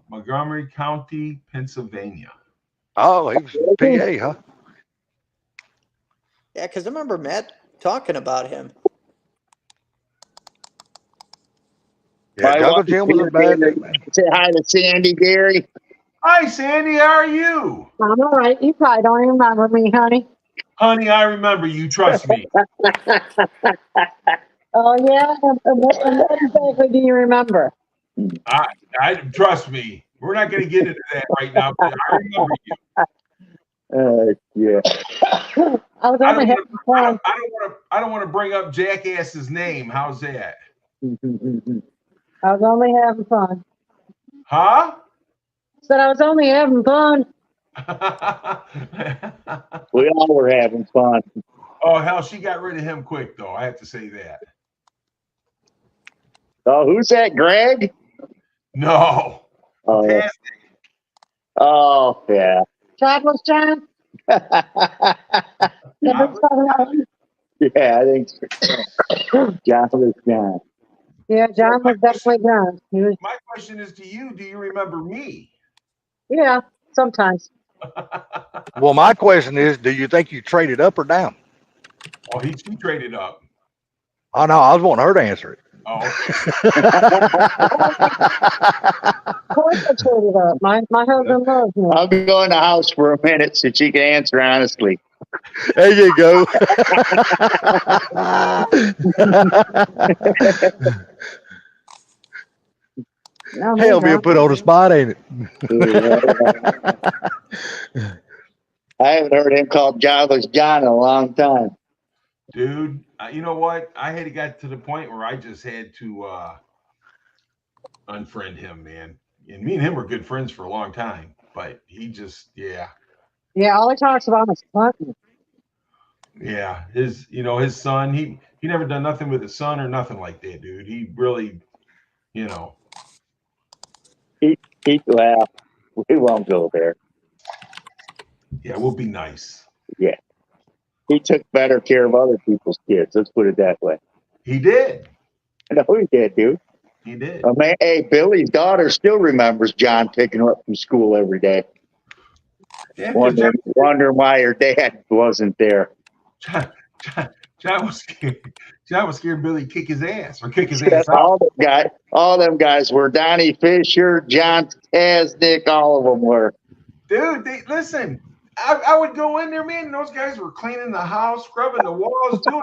Montgomery County, Pennsylvania. Oh, he was PA, huh? Yeah, because I remember Matt talking about him. Yeah, My Jungle wife Jim was a bad dude, man. Say hi to Sandy, Gary. Hi, Sandy. How are you? I'm all right. You probably don't even remember me, honey. Honey, I remember you. Trust me. Oh, yeah? And what exactly do you remember? I trust me. We're not going to get into that right now, but I remember you. Yeah. I was I only don't having fun. I don't want to bring up Jackass's name. How's that? I was only having fun. Huh? Said I was only having fun. We all were having fun. Oh hell, she got rid of him quick though. I have to say that. Oh, who's that, Greg? No. Oh, Fantastic. oh yeah. Childless John? Yeah, I think so. John was John. Yeah, John was definitely John. He was, My question is to you, do you remember me? yeah, sometimes. Well, my question is, do you think you traded up or down? Oh, she traded up. Oh no, I was wanting her to answer it. Oh, Of course I traded up. My husband loves me. I'll go in the house for a minute so she can answer honestly. There you go. No, Hell, being put on the spot, ain't it? I haven't heard him called Jobless John in a long time. dude, you know what? I had to get to the point where I just had to unfriend him, man. And me and him were good friends for a long time, but he just, yeah. Yeah, all he talks about is hunting. Yeah, his son, he never done nothing with his son or nothing like that, dude. He really, Well, we won't go there. yeah, we'll be nice. Yeah. He took better care of other people's kids. Let's put it that way. He did. No, he did, dude. He did. Oh, man, hey, Billy's daughter still remembers John picking her up from school every day. Yeah, 'cause Wondering why her dad wasn't there. John was scared. John was scared Billy kick his ass or kick his ass out. All them guys were Donnie Fisher, John Tasnick, all of them were. Dude, listen. I would go in there, man. And those guys were cleaning the house, scrubbing the walls, doing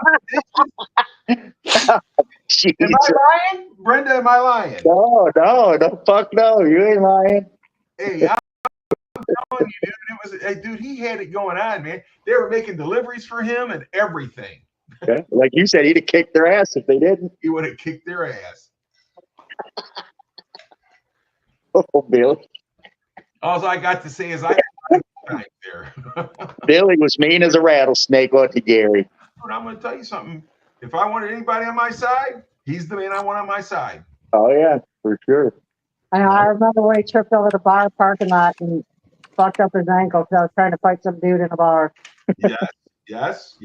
dishes. Am I lying, Brenda? Am I lying? No, fuck no, you ain't lying. Hey, telling you, dude, it was, hey, dude, he had it going on, man. They were making deliveries for him and everything. Okay. Like you said, he'd have kicked their ass if they didn't. He would have kicked their ass. Oh, Billy. All I got to say is I right there. Billy was mean as a rattlesnake, wasn't he, Gary? But I'm going to tell you something. If I wanted anybody on my side, he's the man I want on my side. Oh, yeah, for sure. I remember when he tripped over the bar parking lot and fucked up his ankle because I was trying to fight some dude in a bar. Yes.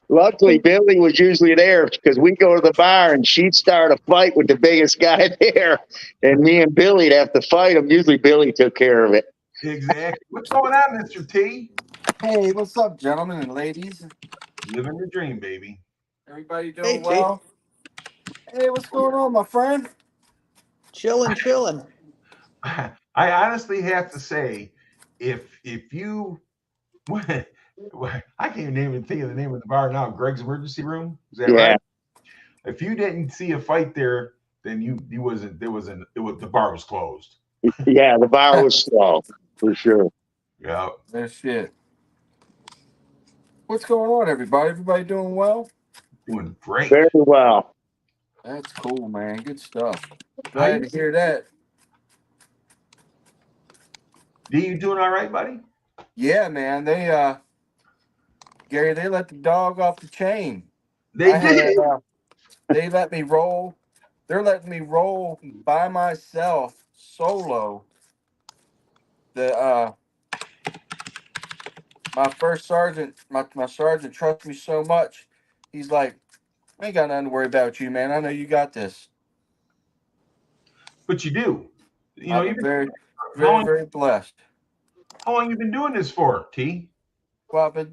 Luckily, Billy was usually there because we go to the bar and she'd start a fight with the biggest guy there. And me and Billy'd have to fight him. Usually, Billy took care of it. Exactly. What's going on, Mr. T? Hey, what's up, gentlemen and ladies? Living the dream, baby. Everybody Hey, doing well? Hey, what's going on, my friend? Chilling. I honestly have to say, if you, I can't even think of the name of the bar now. Greg's Emergency Room. Is that right? If you didn't see a fight there, then you wasn't. The bar was closed. Yeah, the bar was slow for sure. Yeah. That shit. What's going on, everybody? Everybody doing well? Doing great. Very well. That's cool, man. Good stuff. Glad to hear that. D, you doing all right, buddy? Yeah, man. Gary, they let the dog off the chain. They did. They let me roll. They're letting me roll by myself, solo. My first sergeant, my sergeant trusts me so much. He's like, I ain't got nothing to worry about you, man. I know you got this. But you do. You know, I'm you've been very, very, very blessed. How long you been doing this for, T? Well, but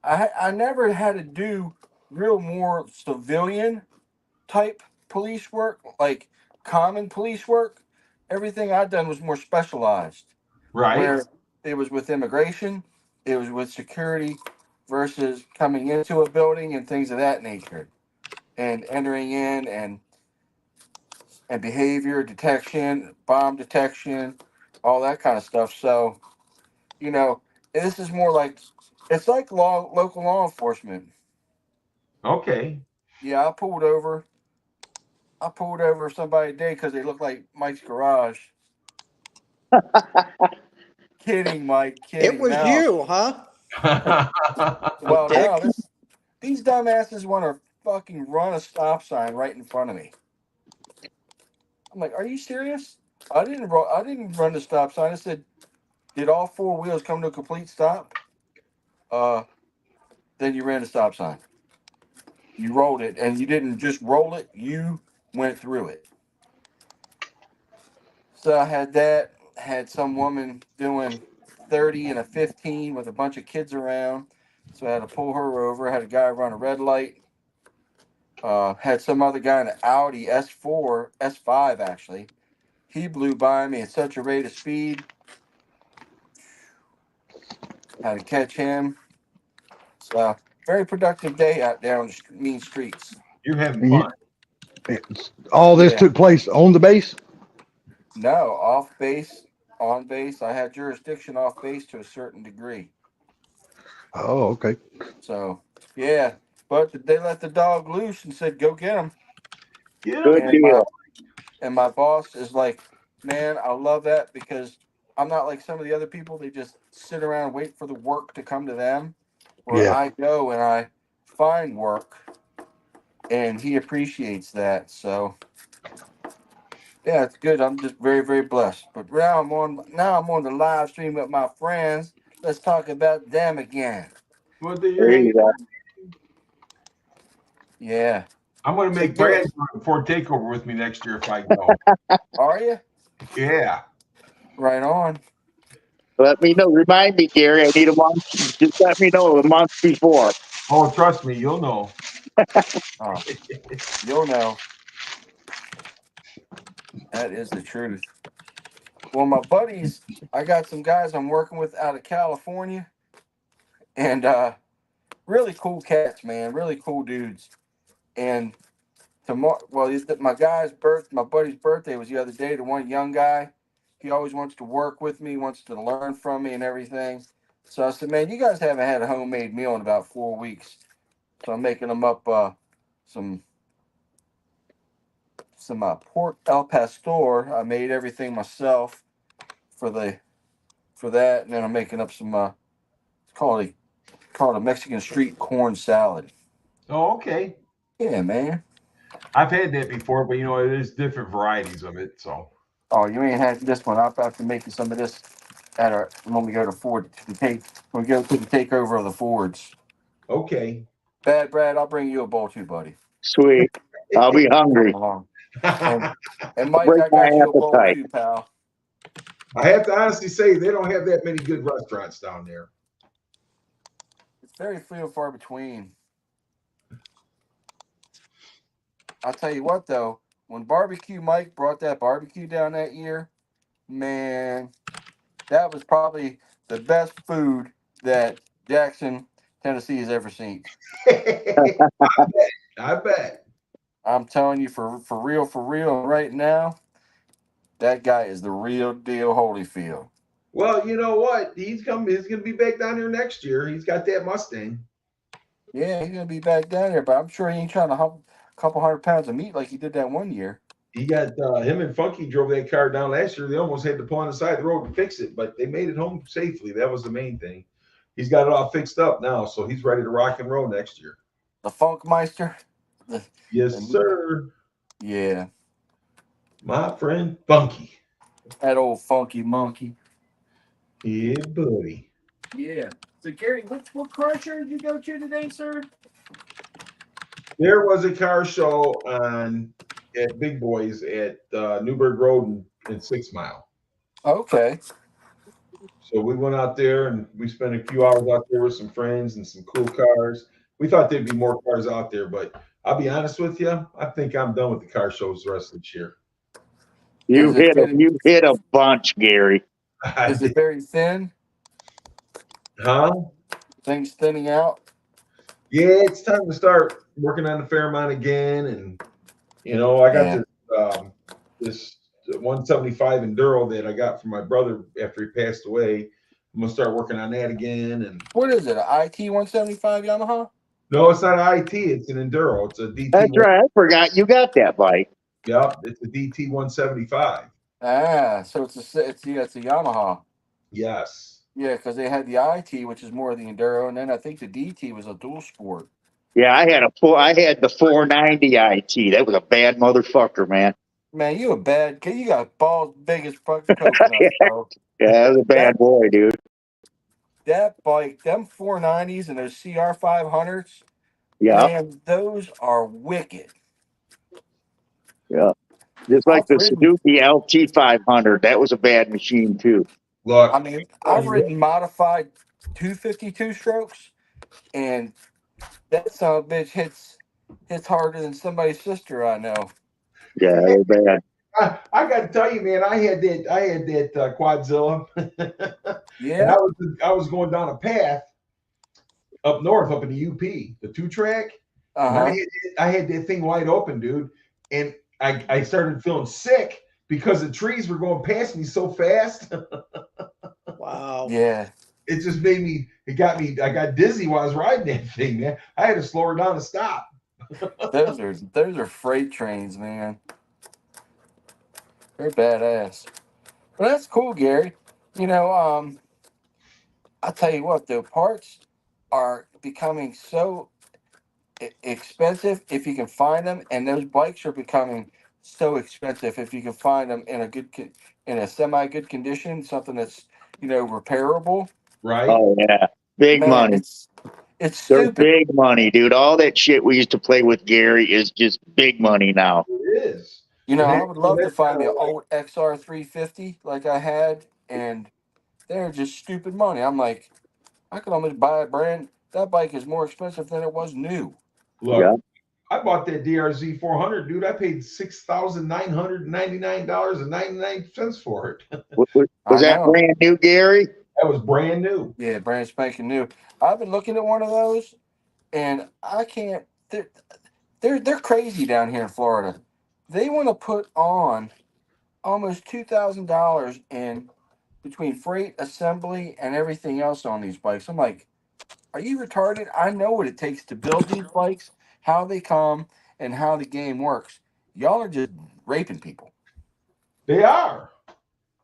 I never had to do real more civilian type police work, like common police work. Everything I've done was more specialized. Right. Where it was with immigration, it was with security versus coming into a building and things of that nature. And entering in and behavior detection, bomb detection, all that kind of stuff. So, you know, this is more like it's like local law enforcement. Okay. Yeah, I pulled over somebody today because they looked like Mike's garage. Kidding, Mike. Kidding. It was you, huh? Well, Dick. no, these dumbasses want to fucking run a stop sign right in front of me. I'm like, are you serious? I didn't run the stop sign. I said, did all four wheels come to a complete stop? Then you ran the stop sign. You rolled it, and you didn't just roll it. You went through it. So I had some woman doing 30 and a 15 with a bunch of kids around. So I had to pull her over. I had a guy run a red light. Had some other guy in an Audi S4, S5 actually. He blew by me at such a rate of speed. Had to catch him. So very productive day out there on the mean streets. You're having fun. All this took place on the base? No, off base, on base. I had jurisdiction off base to a certain degree. Oh, okay. So, yeah. But they let the dog loose and said, go get him. Yeah. Good deal. And my boss is like, man, I love that because I'm not like some of the other people. They just sit around and wait for the work to come to them. Where I go and I find work. And he appreciates that. So, yeah, it's good. I'm just very, very blessed. But now I'm on the live stream with my friends. Let's talk about them again. Well, there you go. Yeah. I'm going to make Brad go to Fort Takeover with me next year if I go. Are you? Yeah. Right on. Let me know. Remind me, Gary. I need a month. Just let me know a month before. Oh, trust me, you'll know. Oh, you'll know. That is the truth. Well, my buddies, I got some guys I'm working with out of California, and really cool cats, man. Really cool dudes. And tomorrow, well, my buddy's birthday was the other day. The one young guy, He always wants to work with me, wants to learn from me and everything. So I said, man, you guys haven't had a homemade meal in about 4 weeks. So I'm making them up some pork al pastor. I made everything myself for that, and then I'm making up some it's called a Mexican street corn salad. Oh, okay. Yeah, man. I've had that before, but there's different varieties of it. So Oh, you ain't had this one. I'll have to make you some of this when we go to Ford when we go to the takeover of the Fords. okay. Bad Brad, I'll bring you a bowl too, buddy. Sweet. I'll be hungry. And Mike, Break I got my you a bowl appetite. too, pal. I have to honestly say they don't have that many good restaurants down there. It's very few and far between. I'll tell you what though, when Barbecue Mike brought that barbecue down that year, man, that was probably the best food that Jackson, Tennessee has ever seen. I bet. I'm telling you, for real, right now, that guy is the real deal, Holyfield. Well, you know what? He's going to be back down here next year. He's got that Mustang. Yeah, he's gonna be back down there, but I'm sure he ain't trying to hump a couple 100 pounds of meat like he did that one year. He got him and Funky drove that car down last year. They almost had to pull on the side of the road to fix it, but they made it home safely. That was the main thing. He's got it all fixed up now, so he's ready to rock and roll next year. The Funkmeister. Yes, sir. Yeah. My friend Funky. That old funky monkey. Yeah, buddy. Yeah. So Gary, what car show did you go to today, sir? There was a car show at Big Boys at Newburgh Road and 6 Mile. Okay. So we went out there and we spent a few hours out there with some friends and some cool cars. We thought there'd be more cars out there, but I'll be honest with you, I think I'm done with the car shows the rest of this year. You hit a bunch, Gary. Is it very thin? Huh? Things thinning out? Yeah, it's time to start working on the Fairmont again. And, I got this 175 Enduro that I got from my brother after he passed away. I'm going to start working on that again. And what is it, an IT 175 Yamaha? No, it's not an IT. It's an Enduro. It's a DT. That's right. I forgot you got that bike. Yep, it's a DT 175. Ah, so it's a Yamaha. Yes. Yeah, because they had the IT, which is more of the Enduro, and then I think the DT was a dual sport. Yeah, I had the 490 IT. That was a bad motherfucker, man. Man, you a bad kid. You got balls big as fucking coconuts, bro. Yeah, that was a bad boy, dude. That bike, them 490s and those CR 500s, yeah, man, those are wicked. Yeah, just like the Suzuki LT 500. That was a bad machine too. Look, I mean, I've ridden modified 252 strokes, and that son of a bitch hits harder than somebody's sister I know. Yeah, they're bad. I got to tell you, man, I had that Quadzilla. Yeah, and I was going down a path up north, up in the UP, the 2-track. Uh-huh. I had that thing wide open, dude, and I started feeling sick because the trees were going past me so fast. Wow. Yeah. It just I got dizzy while I was riding that thing, man. I had to slow her down and stop. those are freight trains, man. They're badass. Well, that's cool, Gary. I'll tell you what, the parts are becoming so expensive if you can find them, and those bikes are becoming so expensive if you can find them in a semi good condition, something that's repairable. Right? Oh yeah, big money. It's They're stupid. big money, dude. All that shit we used to play with Gary is just big money now. It is. I would love to find the old XR 350 like I had, and they're just stupid money. I'm like, I could almost buy a brand. That bike is more expensive than it was new. Look, Yeah. I bought that DRZ 400, dude. I paid $6,999.99 for it. Was that brand new, Gary? That was brand new. Yeah, brand spanking new. I've been looking at one of those, and I can't. They're crazy down here in Florida. They want to put on almost $2,000 in between freight, assembly, and everything else on these bikes. I'm like, are you retarded? I know what it takes to build these bikes, how they come, and how the game works. Y'all are just raping people. They are.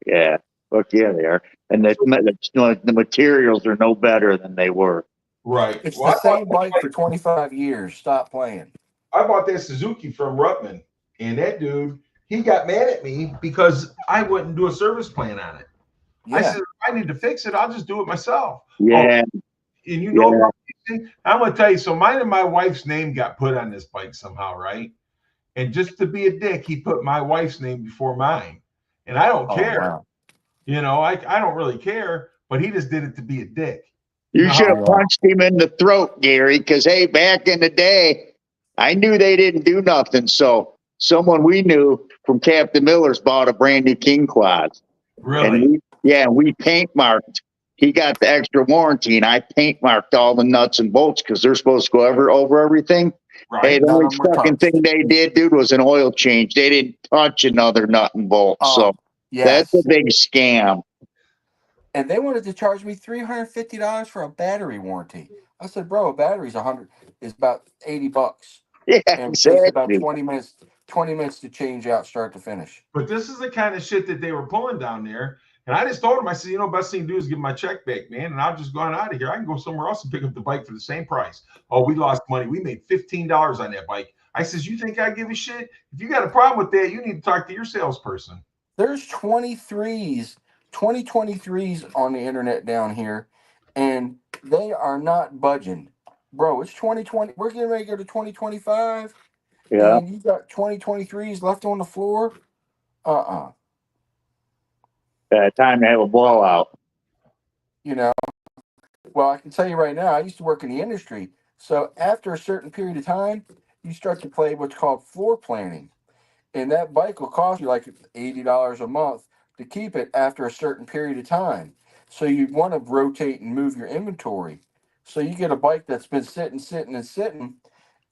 Yeah. Fuck yeah, they are. And the materials are no better than they were. Right. It's Well, the same bike for 25 years. Stop playing. I bought that Suzuki from Rutman, and that dude, he got mad at me because I wouldn't do a service plan on it. I Yeah. said, if I need to fix it, I'll just do it myself. Yeah. Oh, and you know, I'm going to tell you, so mine and my wife's name got put on this bike somehow, right? And just to be a dick, he put my wife's name before mine. And I don't Oh, care. wow. You know, I don't really care, but he just did it to be a dick. You know should how- have punched him in the throat, Gary, because, hey, back in the day, I knew they didn't do nothing. So someone we knew from Captain Miller's bought a brand new King Quad. Really? And we paint marked. He got the extra warranty, and I paint marked all the nuts and bolts because they're supposed to go over everything. Right. Hey, the None only of them were fucking touched. thing they did, dude, was an oil change. They didn't touch another nut and bolt. Oh, So yes. that's a big scam. And they wanted to charge me $350 for a battery warranty. I said, bro, a battery's is about $80. Yeah, And it takes about exactly. 20 minutes to change out start to finish. But this is the kind of shit that they were pulling down there. And I just told him, I said, you know, best thing to do is give my check back, man. And I'll just go on out of here. I can go somewhere else and pick up the bike for the same price. Oh, we lost money. We made $15 on that bike. I says, you think I give a shit? If you got a problem with that, you need to talk to your salesperson. There's 2023s on the internet down here, and they are not budging. Bro, it's 2020. We're getting ready to go to 2025. Yeah. And you got 2023s left on the floor. Time to have a blowout. You know, well, I can tell you right now, I used to work in the industry. So after a certain period of time, you start to play what's called floor planning. And that bike will cost you like $80 a month to keep it after a certain period of time. So you want to rotate and move your inventory. So you get a bike that's been sitting.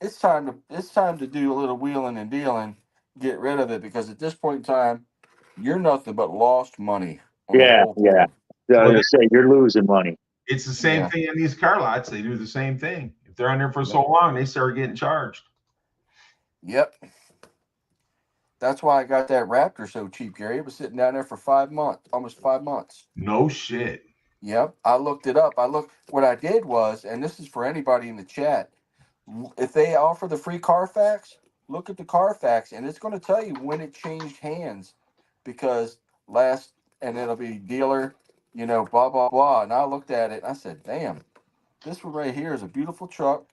It's time to do a little wheeling and dealing, get rid of it, because at this point in time, you're nothing but lost money. on the Yeah, whole yeah. thing. I was gonna say you're losing money. It's the same Yeah. thing in these car lots. They do the same thing. If they're on there for so long, they start getting charged. Yep. That's why I got that Raptor so cheap, Gary. It was sitting down there for 5 months, almost 5 months. No shit. Yep. I looked it up. What I did was, and this is for anybody in the chat, if they offer the free Carfax, look at the Carfax, and it's going to tell you when it changed hands, because and it'll be dealer, blah, blah, blah. And I looked at it and I said, damn, this one right here is a beautiful truck,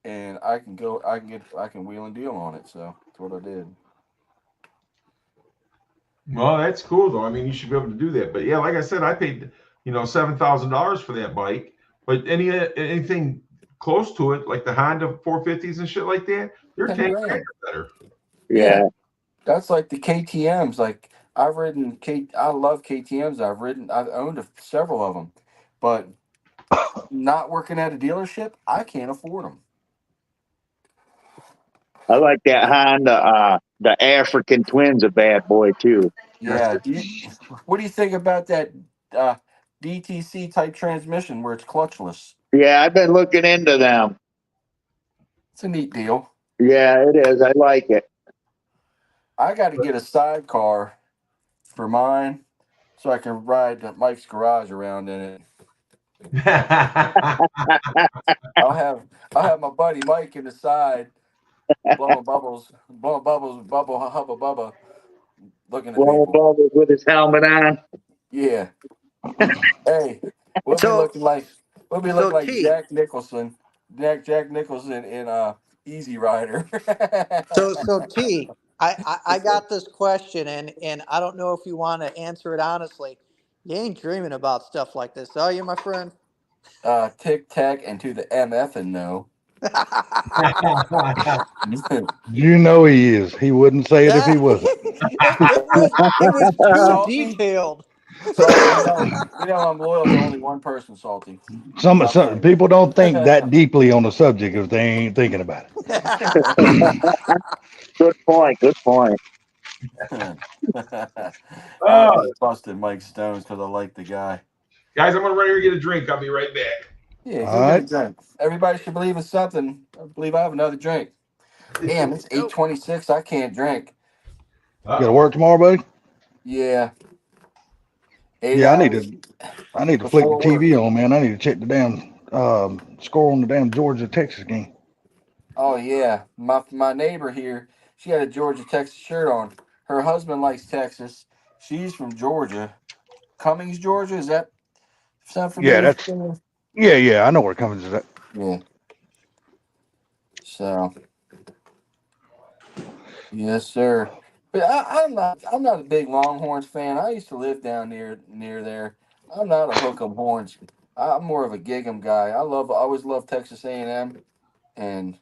and I can wheel and deal on it. So that's what I did. Well, that's cool though. I mean, you should be able to do that. But yeah, like I said, I paid, $7,000 for that bike. But anything close to it, like the Honda 450s and shit like that, they're 10 grand or better. Yeah. That's like the KTM's. Like I love KTM's. I've owned several of them, but not working at a dealership, I can't afford them. I like that Honda. The African Twin's a bad boy too. Yeah. What do you think about that DTC type transmission where it's clutchless? Yeah, I've been looking into them. It's a neat deal. Yeah, it is. I like it. I got to get a sidecar for mine so I can ride Mike's garage around in it. I'll have my buddy Mike in the side blowing bubbles, bubble hubba bubba, looking at Blowing people. bubbles with his helmet on. Yeah. Hey, we'll be looking like T. Jack Nicholson in Easy Rider. So T, I got this question, and I don't know if you want to answer it honestly. You ain't dreaming about stuff like this, are you, my friend? Tic Tac and to the MF and no. You know he is. He wouldn't say it if he wasn't. it was too Salty? detailed. Salty, I'm loyal to only one person, Salty. Some people don't think that deeply on the subject if they ain't thinking about it. Good point. Good point. I just busted Mike Stones because I like the guy. Guys, I'm gonna run here and get a drink. I'll be right back. Yeah, All go get a right. drink. Everybody should believe in something. I believe I have another drink. Damn, it's 8:26. I can't drink. You got to work tomorrow, buddy? Yeah. 8 Yeah, hours I need to flick the before work. TV on, man. I need to check the damn score on the damn Georgia Texas game. Oh yeah, my neighbor here, she had a Georgia Texas shirt on. Her husband likes Texas. She's from Georgia, Cummings, Georgia. Is that sound familiar? Yeah, that's yeah. I know where Cummings is at. Yeah. So, yes, sir. But I'm not a big Longhorns fan. I used to live down near there. I'm not a hook 'em horns. I'm more of a gig 'em guy. I always love Texas A&M and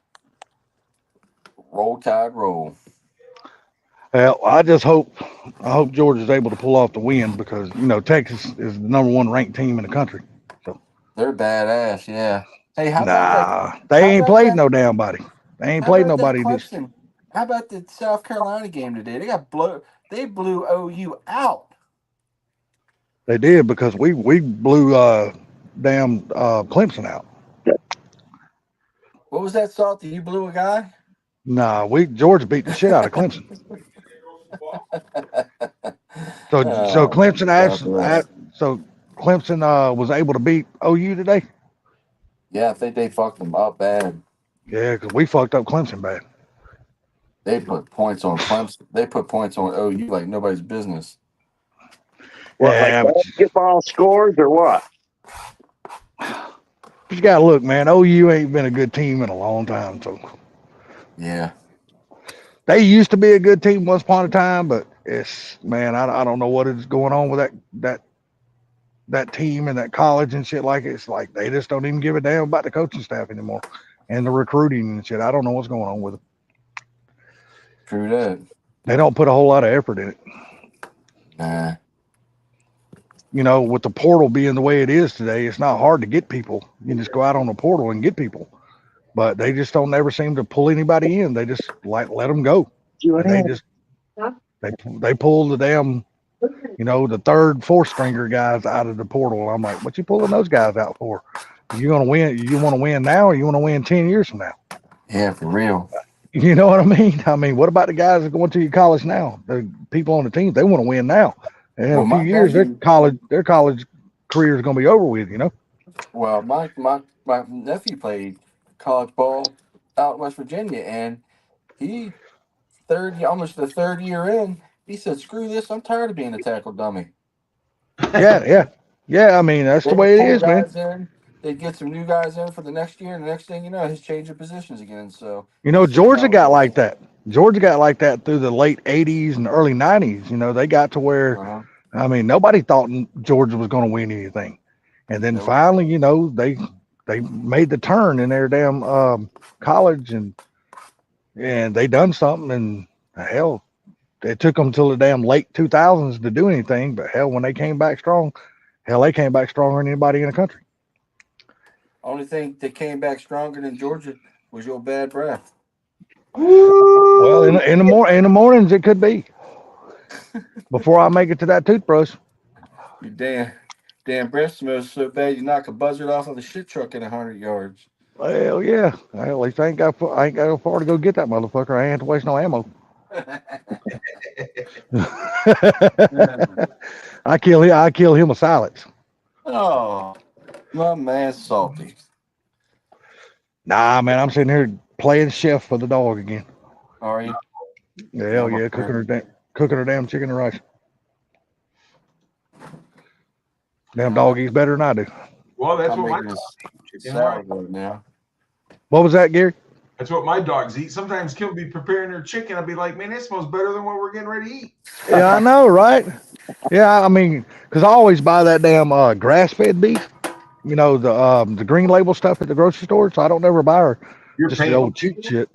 Roll Tide Roll. Well, I hope Georgia's able to pull off the win because Texas is the #1 ranked team in the country. They're badass, yeah. Hey, how about that? They how ain't about played that- no damn body. They ain't How played about that nobody this. question? How about the South Carolina game today? They blew OU out. They did because we blew damn Clemson out. What was that, Salty? You blew a guy? Nah, Georgia beat the shit out of Clemson. So Clemson Clemson was able to beat OU today. Yeah, I think they fucked them up bad. Yeah, because we fucked up Clemson bad. They put points on Clemson. They put points on OU like nobody's business. What, Yeah, like basketball scores or what? you gotta look, man. OU ain't been a good team in a long time. So Yeah. they used to be a good team once upon a time, but I don't know what is going on with that team and that college and shit like it. It's like they just don't even give a damn about the coaching staff anymore and the recruiting and shit. I don't know what's going on with it. True that. They don't put a whole lot of effort in it. Nah. With the portal being the way it is today, it's not hard to get people. You can just go out on the portal and get people, but they just don't ever seem to pull anybody in. They just let them go. And they just they pull the damn the third, fourth stringer guys out of the portal. I'm like, what you pulling those guys out for? You gonna win? You want to win now, or you want to win 10 years from now? Yeah, for real. You know what I mean? I mean, what about the guys that are going to your college now? The people on the team, they want to win now. And in a few years, their college career is going to be over with. Well, my nephew played college ball out in West Virginia, and he almost the third year in, he said, "Screw this! I'm tired of being a tackle dummy." Yeah. I mean, that's the way it is, man. They get some new guys in for the next year, and the next thing you know, he's changing positions again. So Georgia got like that. Georgia got like that through the late 80s and early 90s. They got to where, I mean, nobody thought Georgia was going to win anything. And then finally, they made the turn in their damn college and they done something. And hell, it took them till the damn late 2000s to do anything. But hell, when they came back strong, they came back stronger than anybody in the country. Only thing that came back stronger than Georgia was your bad breath. Well, in the mornings it could be. Before I make it to that toothbrush. Your damn breath smells so bad you knock a buzzard off of a shit truck at 100 yards. Well, yeah. At least I ain't got to go far to go get that motherfucker. I ain't have to waste no ammo. I kill him with silence. Oh, my man, Salty. Nah, man, I'm sitting here playing chef for the dog again. Are you? Hell yeah, cooking her damn chicken and rice. Damn dog eats better than I do. Well, that's what my making dog this salad right now. What was that, Gary? That's what my dogs eat. Sometimes Kim will be preparing her chicken. I'll be like, man, it smells better than what we're getting ready to eat. Yeah, I know, right? Yeah, I mean, because I always buy that damn grass-fed beef. The green label stuff at the grocery store. So I don't ever buy her just the old cheap shit.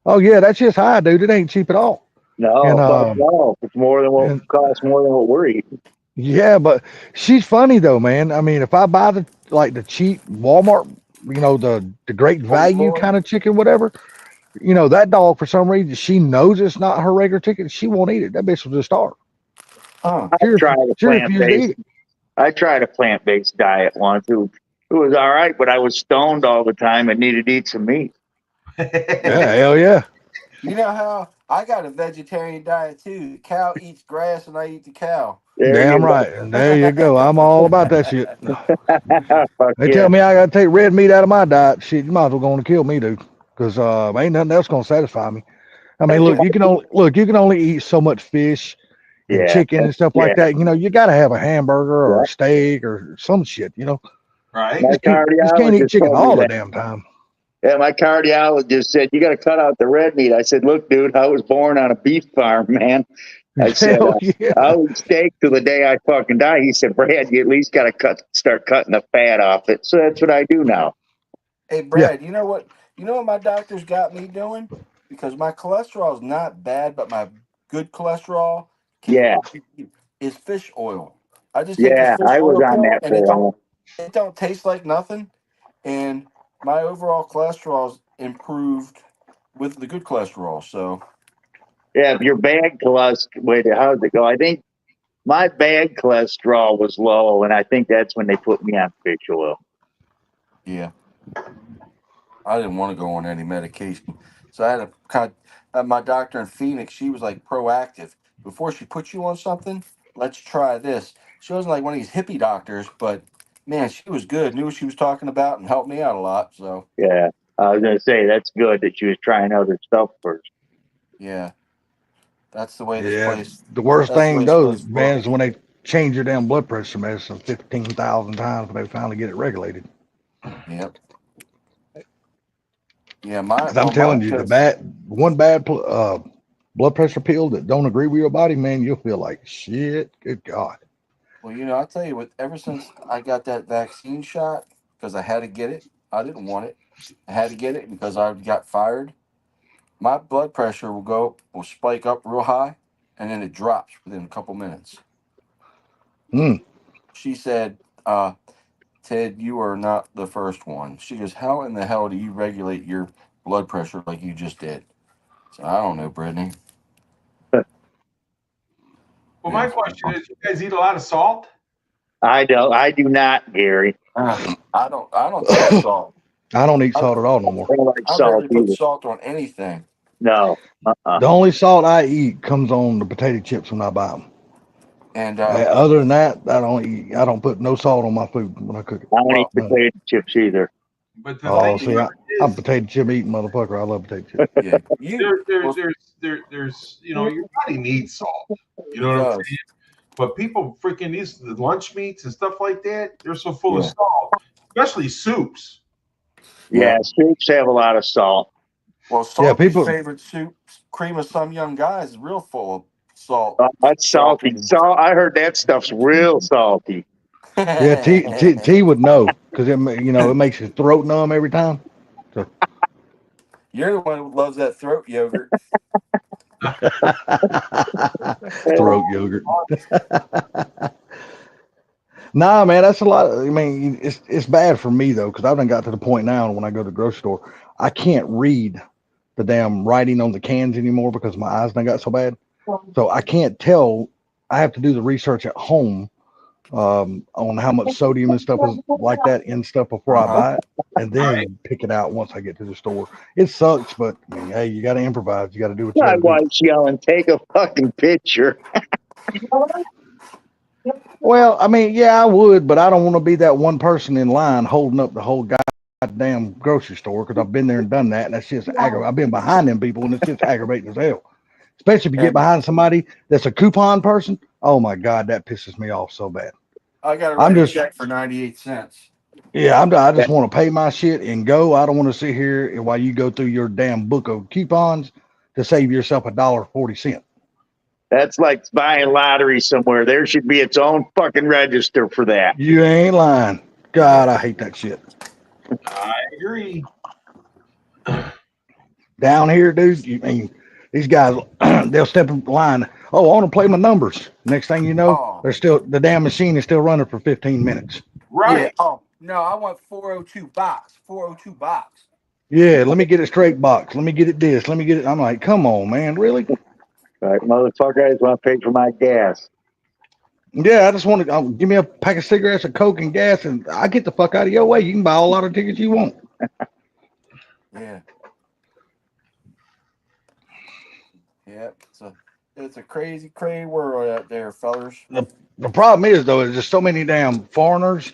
Oh yeah, that's just high, dude. It ain't cheap at all. No, no, it's more than what costs more than what we're eating. Yeah, but she's funny though, man. I mean, if I buy the cheap Walmart, the great value kind of chicken, whatever, you know, that dog, for some reason, she knows it's not her regular chicken. She won't eat it. That bitch will just starve. Oh, I tried a She refused to eat plant-based. it. I tried a plant-based diet once. It was all right, but I was stoned all the time and needed to eat some meat. Yeah, hell yeah. you know how I got a vegetarian diet too. The cow eats grass and I eat the cow. There Damn you right. And there you go. I'm all about that shit. go. Fuck They yeah. tell me I got to take red meat out of my diet. Shit, you might as well going to kill me, dude. Because ain't nothing else going to satisfy me. I mean, look, you can only eat so much fish and Yeah. chicken and stuff like that. You know, you got to have a hamburger or Yeah. a steak or some shit. You know, Right? My just can't eat cardiologist chicken told me all the that. damn time. Yeah, my cardiologist said, you got to cut out the red meat. I said, look, dude, I was born on a beef farm, man. I said, Hell yeah. I'll eat steak till the day I fucking die. He said, Brad, you at least got to start cutting the fat off it. So that's what I do now. Hey Brad, you know what? You know what my doctor's got me doing? Because my cholesterol is not bad, but my good cholesterol Yeah. is fish oil. I just take this Yeah, fish I was oil on pill, that and for a while. it don't taste like nothing. And my overall cholesterol's improved with the good cholesterol. So Yeah, if your bad cholesterol, wait, how's it go? I think my bad cholesterol was low, and I think that's when they put me on fish oil. yeah, I didn't want to go on any medication. So I had a my doctor in Phoenix. She was like proactive. Before she puts you on something, let's try this. She wasn't like one of these hippie doctors, but man, she was good. Knew what she was talking about and helped me out a lot. So Yeah, I was gonna say that's good that she was trying other stuff first. yeah, that's the way this Yeah. place. The worst That's the thing, way this though, place man, works. is when they change your damn blood pressure medicine 15,000 times when they finally get it regulated. Yep. Yeah, my Because I'm well, telling mine you, says one bad blood pressure pill that don't agree with your body, man, you'll feel like shit. Good God. well, you know, I'll tell you what. Ever since I got that vaccine shot, because I had to get it, I didn't want it. I had to get it because I got fired. My blood pressure will spike up real high, and then it drops within a couple minutes. Mm. She said, "Ted, you are not the first one." She goes, "How in the hell do you regulate your blood pressure like you just did?" So I don't know, Brittany. Well, Yeah. my question is, you guys eat a lot of salt? I do not, Gary. I don't take salt. I don't eat salt at all no more. I don't like I salt rarely put either. salt on anything. No. The only salt I eat comes on the potato chips when I buy them. And Other than that, I don't eat. I don't put no salt on my food when I cook it. I don't eat None. potato chips either. But the Oh, thing see, I'm a is, potato chip eating motherfucker. I love potato chips. yeah, you well, there's, you know, your body needs salt. You know it what I'm does. saying? But people freaking the lunch meats and stuff like that, they're so full of Yeah. salt, especially soups. Yeah, soups have a lot of salt. Well, Yeah, Salty's people. favorite soup, cream of some young guys, is real full of salt. That's salty. Salty. Salt. I heard that stuff's real salty. Yeah, T would know because it makes his throat numb every time. So. You're the one who loves that throat yogurt. Throat yogurt. Nah, man, that's a lot. I mean, it's bad for me though because I've done got to the point now when I go to the grocery store, I can't read the damn writing on the cans anymore because my eyes done got so bad. So I can't tell. I have to do the research at home on how much sodium and stuff is like that in stuff before I buy it, and then pick it out once I get to the store. It sucks, but I mean, hey, you got to improvise. You got to do what you got My to do. wife's yelling, "Take a fucking picture." Well, I mean, yeah, I would, but I don't want to be that one person in line holding up the whole goddamn grocery store because I've been there and done that, and that's just aggravating. I've been behind them people, and it's just aggravating as hell. Especially if you get behind somebody that's a coupon person. Oh my God, that pisses me off so bad. I got to write a check for 98 cents. Yeah, I just want to pay my shit and go. I don't want to sit here while you go through your damn book of coupons to save yourself $1.40. That's like buying lottery somewhere. There should be its own fucking register for that. You ain't lying. God, I hate that shit. I agree. Down here, dude, I mean, these guys, they'll step in line. Oh, I want to play my numbers. Next thing you know, the damn machine is still running for 15 minutes. Right. Yeah. Oh, no, I want 402 box. 402 box. Yeah, let me get it straight box. Let me get it this. Let me get it. I'm like, come on, man, really? Like, motherfucker, I just want to pay for my gas. Yeah, I just want to give me a pack of cigarettes, a Coke, and gas, and I get the fuck out of your way. You can buy a lot of tickets you want. Yeah. Yeah. It's a crazy, crazy world out there, fellers. The problem is though, is there's so many damn foreigners,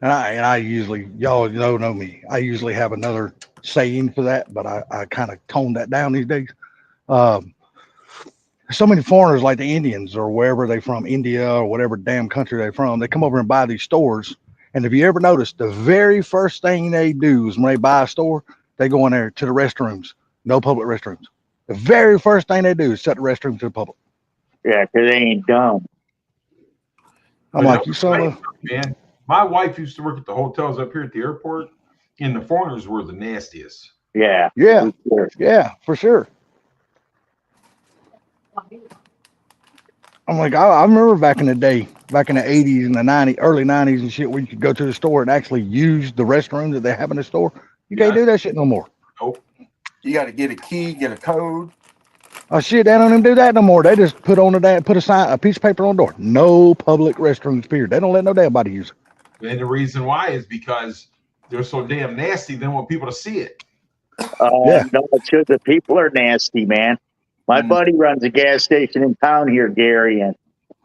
and I usually, y'all know me. I usually have another saying for that, but I kind of toned that down these days. So many foreigners like the Indians or wherever they from, India or whatever damn country they're from, they come over and buy these stores. And if you ever notice, the very first thing they do is when they buy a store, they go in there to the restrooms. No public restrooms. The very first thing they do is set the restroom to the public. Yeah, because they ain't dumb. I'm like, you saw the man. My wife used to work at the hotels up here at the airport, and the foreigners were the nastiest. Yeah. Yeah. For sure. Yeah, for sure. I'm like, I remember back in the day, back in the 80s and the 90s, early 90s and shit, where you could go to the store and actually use the restroom that they have in the store. You can't do that shit no more. Nope. You got to get a key, get a code. Oh shit, they don't even do that no more. They just put on a piece of paper on the door. No public restrooms, period. They don't let no damn body use it. And the reason why is because they're so damn nasty, they don't want people to see it. Yeah. No, it's because the people are nasty, man. My buddy runs a gas station in town here, Gary, and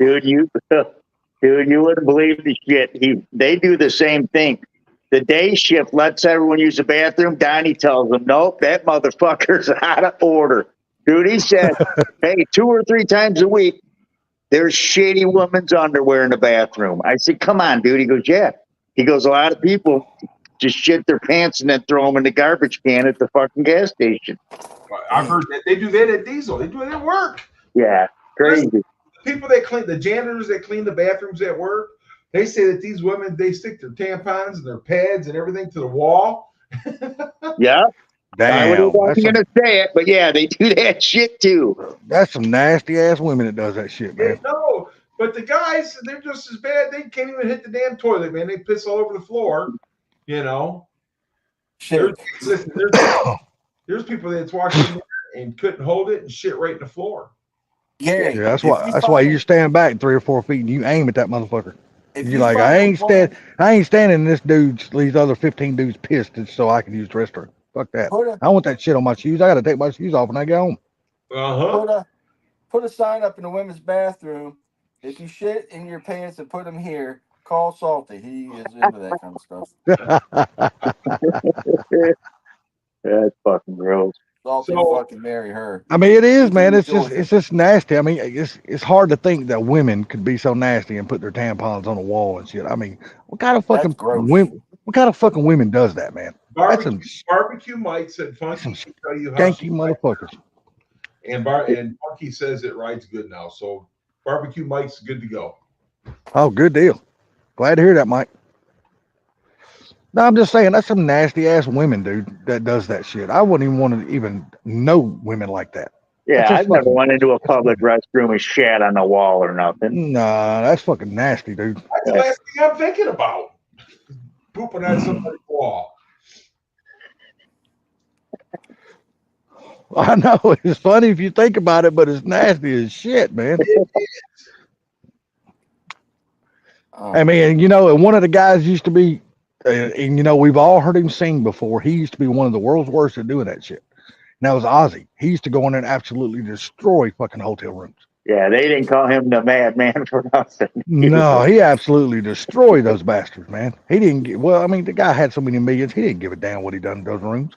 dude, you wouldn't believe the shit. They do the same thing. The day shift lets everyone use the bathroom. Donnie tells them, nope, that motherfucker's out of order. Dude, he said, hey, 2 or 3 times a week, there's shady woman's underwear in the bathroom. I said, come on, dude. He goes, yeah. He goes, a lot of people just shit their pants and then throw them in the garbage can at the fucking gas station. I've heard that they do that at Diesel. They do it at work. Yeah, crazy. The people that clean, the janitors that clean the bathrooms at work, they say that these women, they stick their tampons and their pads and everything to the wall. Yeah. Damn. I wasn't going to say it, but yeah, they do that shit too. That's some nasty ass women that does that shit, man. No, but the guys, they're just as bad. They can't even hit the damn toilet, man. They piss all over the floor, you know. Shit. There's people that's walking in there and couldn't hold it and shit right in the floor. Yeah, that's why you stand back 3 or 4 feet and you aim at that motherfucker. You're like, I ain't standing in these other 15 dudes pissed so I can use the restroom. Fuck that. I want that shit on my shoes. I gotta take my shoes off when I get home. Put a sign up in the women's bathroom. If you shit in your pants and put them here, call Salty. He is into that kind of stuff. That's fucking gross. Salty fucking marry her. I mean, it is, man. It's just nasty. I mean, it's hard to think that women could be so nasty and put their tampons on the wall and shit. I mean, what kind of fucking women? What kind of fucking women does that, man? Barbecue Mike said, "Funky, tell you how skanky motherfuckers." And Funky says it rides good now. So Barbecue Mike's good to go. Oh, good deal. Glad to hear that, Mike. No, I'm just saying that's some nasty ass women, dude, that does that shit. I wouldn't even want to even know women like that. Yeah, I've never went into a public restroom and shat on the wall or nothing. Nah, that's fucking nasty, dude. That's the last thing I'm thinking about. Pooping on somebody's wall. I know it's funny if you think about it, but it's nasty as shit, man. I mean, you know, and one of the guys used to be, and you know, we've all heard him sing before. He used to be one of the world's worst at doing that shit. And that was Ozzy. He used to go in there and absolutely destroy fucking hotel rooms. Yeah, they didn't call him the madman for nothing. No, he absolutely destroyed those bastards, man. He didn't get, well, I mean, the guy had so many millions, he didn't give a damn what he done in those rooms.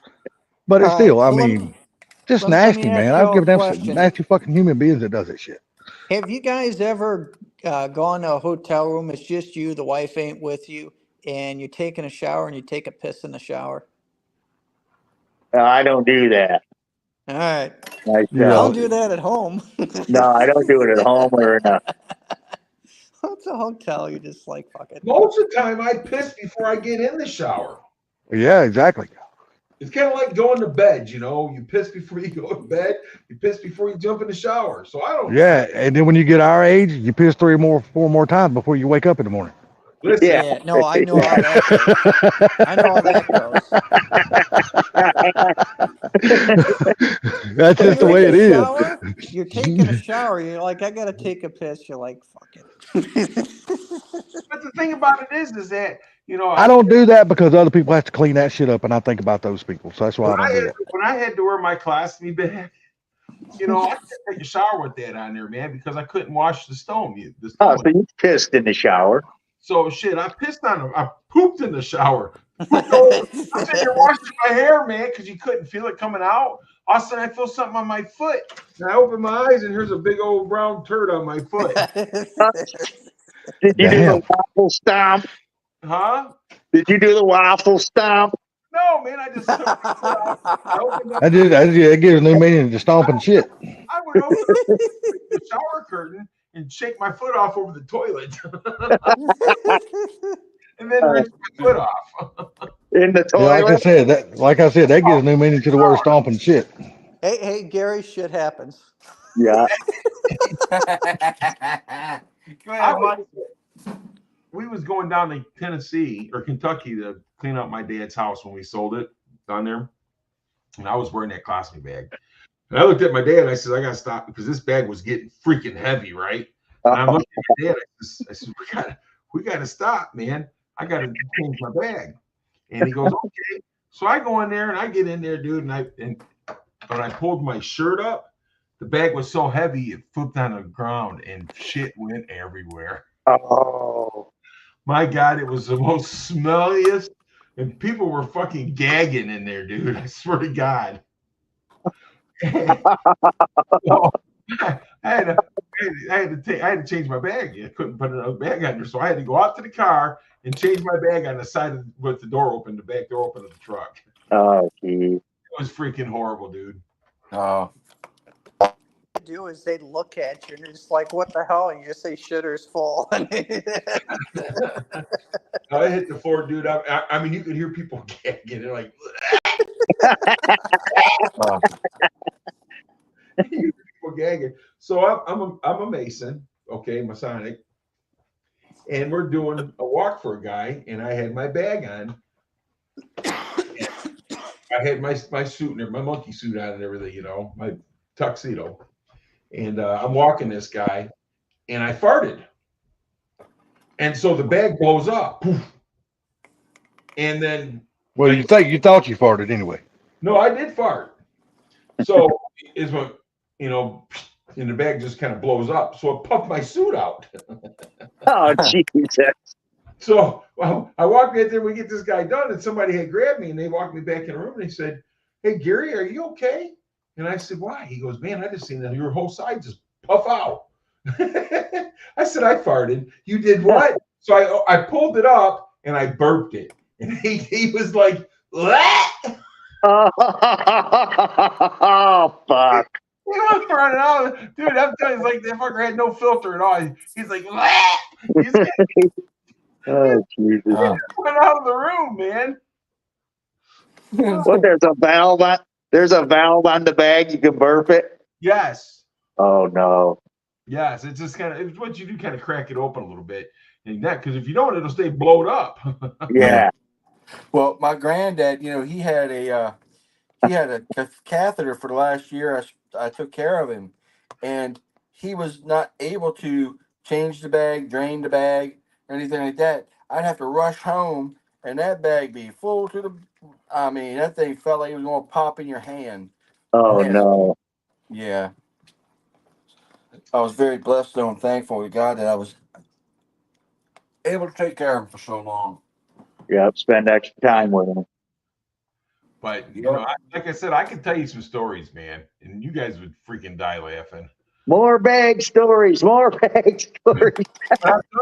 But it's still, I mean, just nasty, man. I've given them some nasty fucking human beings that does that shit. Have you guys ever gone to a hotel room? It's just you, the wife ain't with you, and you're taking a shower and you take a piss in the shower? I don't do that. All right. I'll do that at home. No, I don't do it at home or enough. It's a hotel. You just like, fuck it. Most of the time, I piss before I get in the shower. Yeah, exactly. It's kind of like going to bed, you know. You piss before you go to bed. You piss before you jump in the shower. So I don't. Yeah, and then when you get our age, you piss 4 more times before you wake up in the morning. Listen, yeah, no, I know how that goes. I know how that goes. That's just the way it is. Shower? You're taking a shower. You're like, I gotta take a piss. You're like, fuck it. But the thing about it is that I don't do that because other people have to clean that shit up, and I think about those people. So that's why I don't do it. when I had to wear my colostomy bag, I couldn't take a shower with that on there, man, because I couldn't wash the stone. Oh, so you pissed in the shower. So shit, I pissed on him. I pooped in the shower. I'm sitting here washing my hair, man, because you couldn't feel it coming out. All of a sudden, I feel something on my foot. And I open my eyes, and here's a big old brown turd on my foot. Did you do the waffle stomp? Huh? Did you do the waffle stomp? No, man, I just took That gives new meaning to stomping shit. I went over the shower curtain and shake my foot off over the toilet. And then rinse my foot off. In the toilet? Yeah, like I said, that gives new meaning to the word stomping shit. Hey, Gary, shit happens. Yeah. Go ahead, Mike. We was going down to Tennessee or Kentucky to clean up my dad's house when we sold it down there. And I was wearing that colostomy bag. And I looked at my dad and I said, I got to stop because this bag was getting freaking heavy, right? And I'm looking at my dad. I said, we got to stop, man. I got to change my bag. And he goes, okay. So I go in there and I get in there, dude. And when I pulled my shirt up, the bag was so heavy, it flipped on the ground and shit went everywhere. Oh. My God, it was the most smelliest. And people were fucking gagging in there, dude. I swear to God. So, I had to change my bag. I couldn't put another bag on there. So I had to go out to the car and change my bag on the side of with the door open, the back door open of the truck. Oh, geez. It was freaking horrible, dude. Oh. Do is they look at you and it's like, what the hell? And you just say shitter's full. I hit the floor, dude. I mean, you could hear people gagging. They're like, people gagging. So I'm a Mason, okay, Masonic, and we're doing a walk for a guy, and I had my bag on. I had my suit and my monkey suit on and everything, my tuxedo. And I'm walking this guy, and I farted. And so the bag blows up. Poof. And then... Well, you thought you farted anyway. No, I did fart. So is when, and the bag just kind of blows up. So it puffed my suit out. Oh, Jesus. So I walked right there, we get this guy done, and somebody had grabbed me, and they walked me back in the room, and they said, hey, Gary, are you okay? And I said, why? He goes, man, I just seen that your whole side just puff out. I said, I farted. You did what? So I pulled it up and I burped it. And he was like, what? Oh, fuck. He was running out. Dude, I'm telling you, that fucker had no filter at all. He's like, what? Oh, Jesus. He went out of the room, man. Well, there's a valve on the bag. You can burp it. Yes. Oh no. Yes, it's just it's what you do, kind of crack it open a little bit, and that because if you don't, it'll stay blowed up. Yeah. Well, my granddad, he had a catheter for the last year. I took care of him, and he was not able to change the bag, drain the bag, or anything like that. I'd have to rush home, and that bag be full to the. I mean, that thing felt like it was going to pop in your hand. Oh Man. no. Yeah. I was very blessed though and thankful to God that I was able to take care of him for so long. Yeah, spend extra time with him. But like I said, I can tell you some stories, man, and you guys would freaking die laughing. More bag stories. I'm telling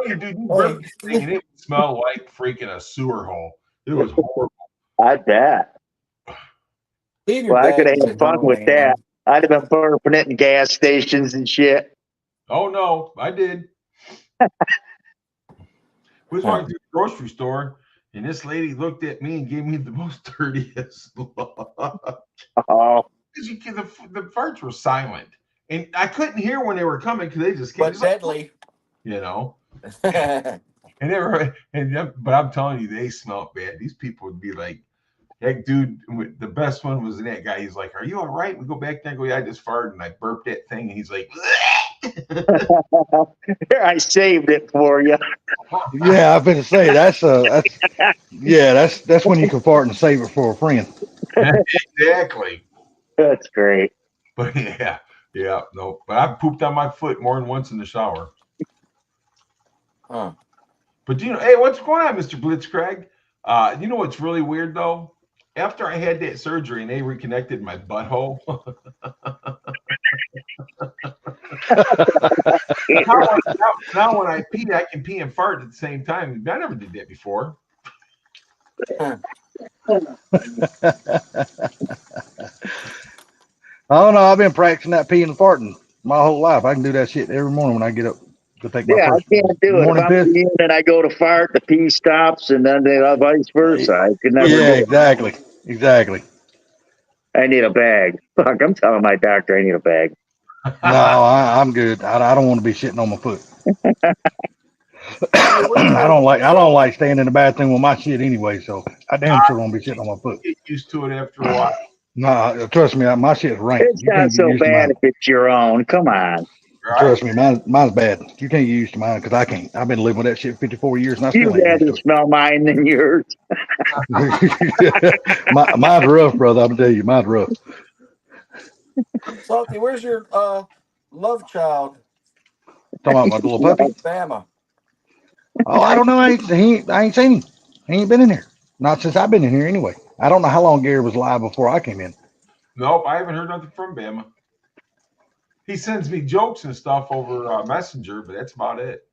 you, dude, you burped this thing and it would smell like freaking a sewer hole. It was horrible. I bet. Well, I could have had fun with that. I'd have been burping it in gas stations and shit. Oh no, I did. We was walking through the grocery store, and this lady looked at me and gave me the most dirtiest look. Oh. The farts were silent, and I couldn't hear when they were coming because they just came. But deadly. And they were, but I'm telling you, they smelled bad. These people would be like That dude, the best one was that guy. He's like, "Are you all right?" We go back there and go, "Yeah, I just farted and I burped that thing." And he's like, Here, I saved it for you. Yeah, I've been to say that's when you can fart and save it for a friend. "Exactly." That's great. But yeah, no. But I've pooped on my foot more than once in the shower. Huh. But hey, what's going on, Mr. Blitzcraig? You know what's really weird though? After I had that surgery and they reconnected my butthole, now when I pee, I can pee and fart at the same time. I never did that before. I don't know. I've been practicing that peeing and farting my whole life. I can do that shit every morning when I get up to take my Yeah, I first can't do it. If morning I'm piss. peeing and I go to fart, the pee stops, and then vice versa. I could never Yeah, do it. exactly. I need a bag. Fuck, I'm telling my doctor I need a bag. No, I'm good. I don't want to be shitting on my foot. I don't like staying in the bathroom with my shit anyway. So I damn sure won't be shitting on my foot. Get used to it after a while. Nah, trust me, my shit's rank. It's You not can't get so used to bad mine. if it's your own. Come on. Right? Trust me, mine's bad. You can't get used to mine because I can't. I've been living with that shit 54 years and I still You'd ain't rather used smell mine than yours. to it. Mine's rough, brother. I'm telling you, mine's rough. Salty, where's your love child? Talking about my little puppy. Bama. Oh, I don't know. I ain't seen him. He ain't been in here. Not since I've been in here anyway. I don't know how long Gary was live before I came in. Nope, I haven't heard nothing from Bama. He sends me jokes and stuff over Messenger, but that's about it.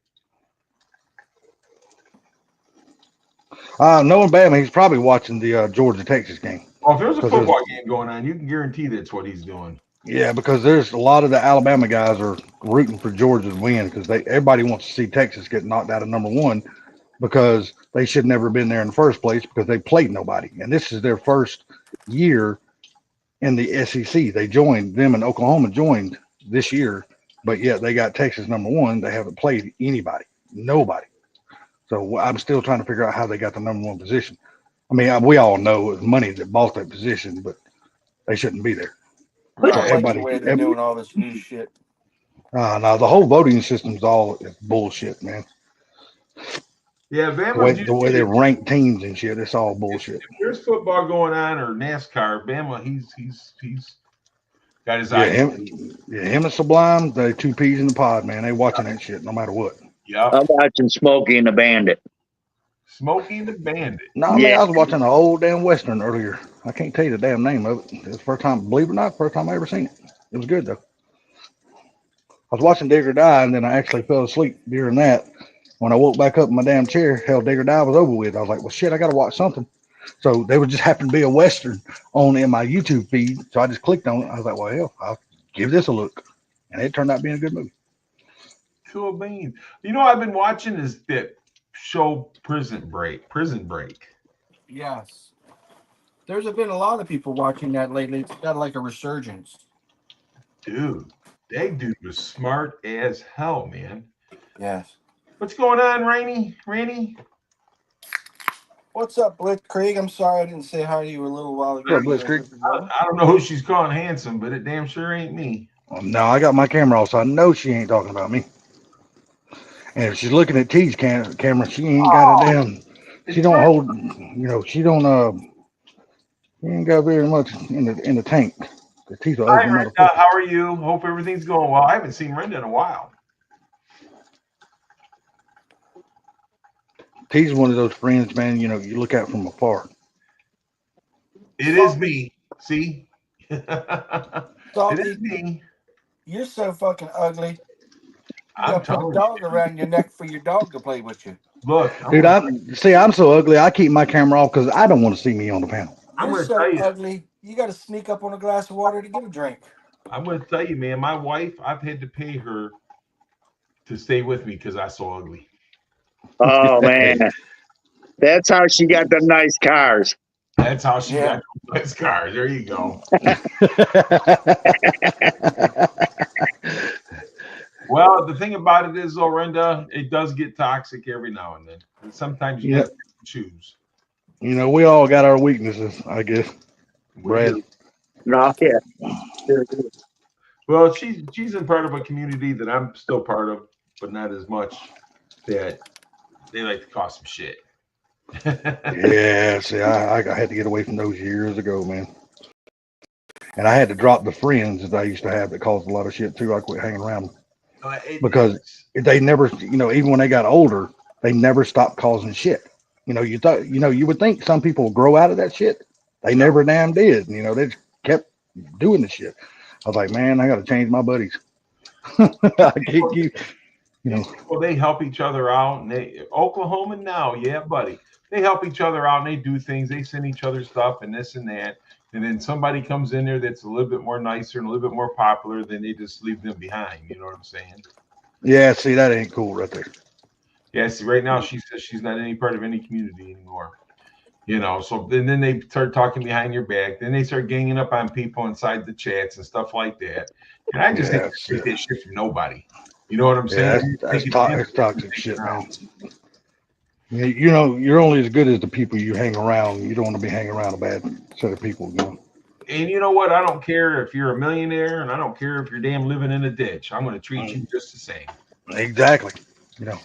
Knowing Bama, he's probably watching the Georgia-Texas game. Well, if there's a football game going on, you can guarantee that's what he's doing. Yeah, because there's a lot of the Alabama guys are rooting for Georgia to win because everybody wants to see Texas get knocked out of number one because they should never have been there in the first place because they played nobody. And this is their first year in the SEC. Them and Oklahoma joined this year, but yet they got Texas number one. They haven't played anybody, nobody. So I'm still trying to figure out how they got the number one position. I mean, we all know it was money that bought that position, but they shouldn't be there. I don't like Everybody, the way they're doing all this new shit. no, the whole voting system's all bullshit, man. Yeah, Bama. The way they rank teams and shit, it's all bullshit. If there's football going on or NASCAR, Bama, he's got his Yeah, eye. him and Sublime, they two peas in the pod, man. They watching that shit no matter what. Yeah, I'm watching Smokey and the Bandit. Smokey the Bandit. No, I mean, I was watching an old damn Western earlier. I can't tell you the damn name of it. It was the first time, believe it or not, first time I ever seen it. It was good, though. I was watching Digger Die, and then I actually fell asleep during that. When I woke back up in my damn chair, hell, Digger Die was over with. I was like, well, shit, I got to watch something. So there would just happen to be a Western on in my YouTube feed. So I just clicked on it. I was like, well, hell, I'll give this a look. And it turned out being a good movie. Cool beans. You know, I've been watching is that show Prison Break. Yes. There's been a lot of people watching that lately. It's got like a resurgence. Dude, that dude was smart as hell, man. Yes. What's going on, Rainey? What's up, Blitzkrieg? I'm sorry I didn't say hi to you a little while ago. What's up, Blitzkrieg? I don't know who she's calling handsome, but it damn sure ain't me. No, I got my camera off, so I know she ain't talking about me. And if she's looking at T's camera, she ain't got a damn. She don't hold. She don't. She ain't got very much in the tank. The teeth are Hi, ugly Brenda. motherfuckers. How are you? Hope everything's going well. I haven't seen Brenda in a while. T's one of those friends, man. You look at from afar. It is me. See? Salty, It is me. you're so fucking ugly. You I'm gotta put a telling dog around your neck for your dog to play with you. Look, Dude, I'm so ugly. I keep my camera off because I don't want to see me on the panel. I'm You're gonna so tell you. ugly. You gotta sneak up on a glass of water to get a drink. I'm going to tell you, man. My wife, I've had to pay her to stay with me because I'm so ugly. Oh, man. That's how she got the nice cars. That's how she got nice cars. There you go. Well, the thing about it is, Lorinda, it does get toxic every now and then. And sometimes you have to choose. You know, we all got our weaknesses, I guess. Brad. No, yeah. Well, she's in part of a community that I'm still part of, but not as much. That they like to cause some shit. Yeah, see, I had to get away from those years ago, man. And I had to drop the friends that I used to have that caused a lot of shit too. I quit hanging around because they never, you know, even when they got older, they never stopped causing shit. You know, you thought, you know, you would think some people would grow out of that shit. They never damn did. You know, they just kept doing the shit. I was like, man, I got to change my buddies. I can't keep, you know. Well, they help each other out, and Oklahoma now, yeah, buddy, they help each other out and they do things. They send each other stuff and this and that. And then somebody comes in there that's a little bit more nicer and a little bit more popular, then they just leave them behind. You know what I'm saying? Yeah, see, that ain't cool right there. Yeah, see, right now she says she's not any part of any community anymore. You know, so then they start talking behind your back. Then they start ganging up on people inside the chats and stuff like that. And I just think that shit from nobody. You know what I'm saying? Yeah, that's toxic shit, man. You know, you're only as good as the people you hang around. You don't want to be hanging around a bad set of people, you know. And you know what? I don't care if you're a millionaire, and I don't care if you're damn living in a ditch. I'm going to treat you just the same. Exactly. You know,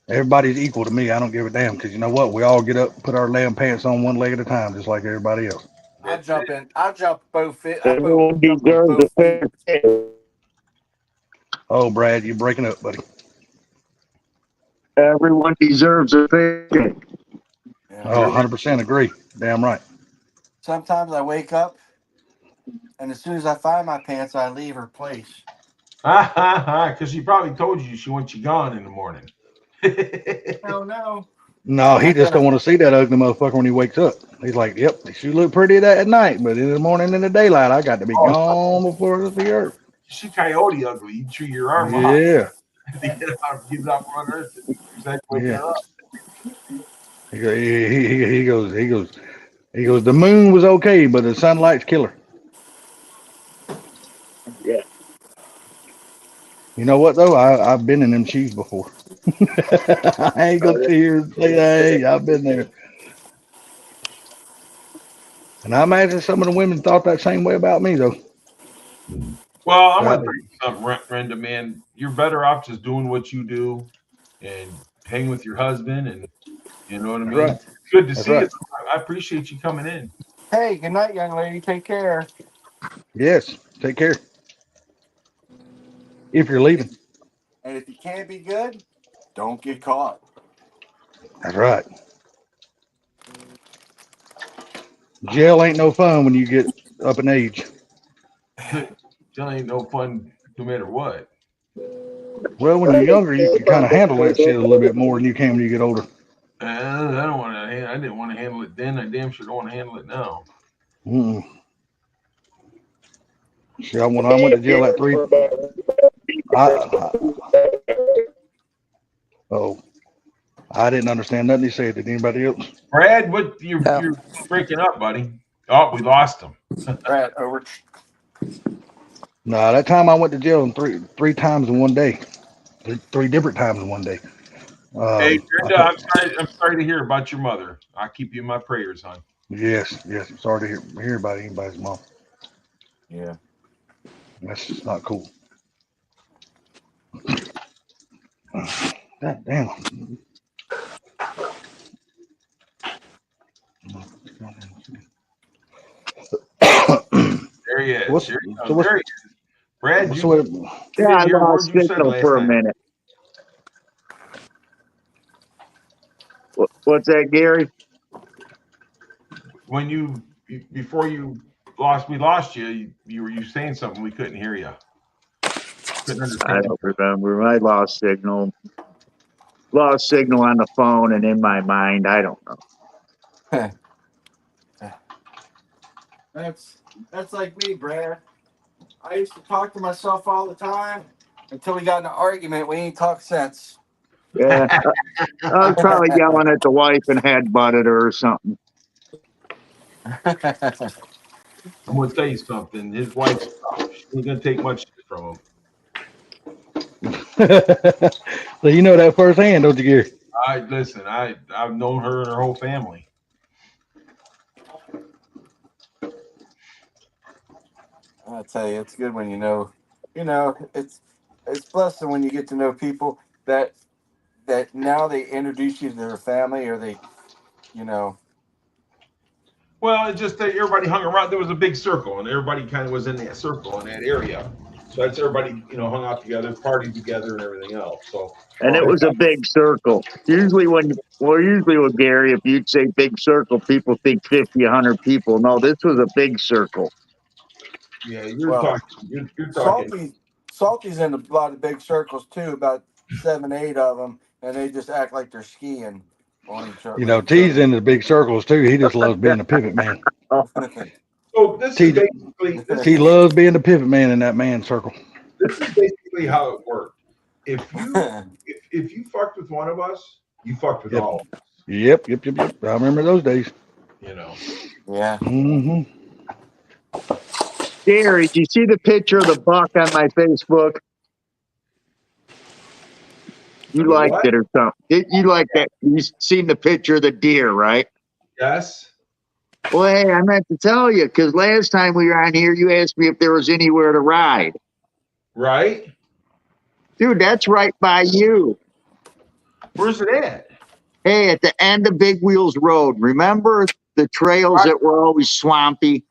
everybody's equal to me. I don't give a damn because you know what? We all get up, put our lamb pants on one leg at a time, just like everybody else. I jump in. I jump both feet. Everyone deserves a fair shake. Oh, Brad, you're breaking up, buddy. Everyone deserves a fair shake. Yeah. Oh, 100% agree. Damn right. Sometimes I wake up, and as soon as I find my pants, I leave her place. Because she probably told you she wants you gone in the morning. Oh, no. No, he just don't want to see that ugly motherfucker when he wakes up. He's like, yep, she look pretty at night, but in the morning in the daylight, I got to be gone before the earth. She coyote ugly. You chew your arm off. Yeah. Get it off on earth. Yeah. He goes, the moon was okay, but the sunlight's killer. Yeah. You know what though? I've been in them shoes before. I ain't gonna sit here and say that. I've been there. And I imagine some of the women thought that same way about me though. Well, I'm gonna tell you something, Brenda, man. You're better off just doing what you do and hang with your husband, and you know what I mean. Right. It's good to That's see right. you. I appreciate you coming in. Hey, good night, young lady. Take care. Yes. Take care. If you're leaving. And if you can't be good, don't get caught. That's right. Jail ain't no fun when you get up in age. Jail ain't no fun no matter what. Well, when you're younger, you can kind of handle that shit a little bit more than you can when you get older. I don't want to. I didn't want to handle it then. I damn sure don't want to handle it now. See, when I went to jail at 3. I didn't understand nothing he said. Did anybody else? Brad, what you're breaking up, buddy? Oh, we lost him. Brad, over. No, that time I went to jail three times in one day. Three different times in one day. Hey, Brenda, I'm sorry to hear about your mother. I'll keep you in my prayers, hon. Yes. I'm sorry to hear about anybody's mom. Yeah. That's just not cool. God damn. There he is. What's- There he so what's- is. Brad, So you what- Yeah, I hear a lost word you said signal last for a time. minute. What's that, Gary? When before we lost you. You were saying something. We couldn't hear you. Couldn't I understand. don't remember. I lost signal. Lost signal on the phone and in my mind. I don't know. That's like me, Brad. I used to talk to myself all the time until we got in an argument. We ain't talk sense. Yeah, I was probably yelling at the wife and had butted her or something. I'm going to tell you something. His wife's tough. She ain't going to take much shit from him. So you know that firsthand, don't you, Gary? I've known her and her whole family. I tell you, it's good when you know, it's blessing when you get to know people that now they introduce you to their family or they, you know. Well, it's just that everybody hung around. There was a big circle, and everybody kind of was in that circle in that area. So that's everybody, hung out together, partied together, and everything else. So, And it was a big circle. Usually usually with Gary, if you'd say big circle, people think 50, 100 people. No, this was a big circle. yeah, you're Well, talking. You're talking. Salty's in a lot of big circles too, about 7, 8 of them, and they just act like they're skiing on each other. You know, T's in the big circles too. He just loves being a pivot man. So this T, is basically T loves being the pivot man in that man circle. this is basically how it worked. If you fucked with one of us, you fucked with Yep. all of us. Yep. I remember those days. Yeah. Mm-hmm. Gary, did you see the picture of the buck on my Facebook? You liked What? it or something. You like that? You seen the picture of the deer, right? Yes. Well, hey, I meant to tell you, because last time we were on here, you asked me if there was anywhere to ride. Right. Dude, that's right by you. Where's it at? Hey, at the end of Big Wheels Road. Remember the trails that were always swampy?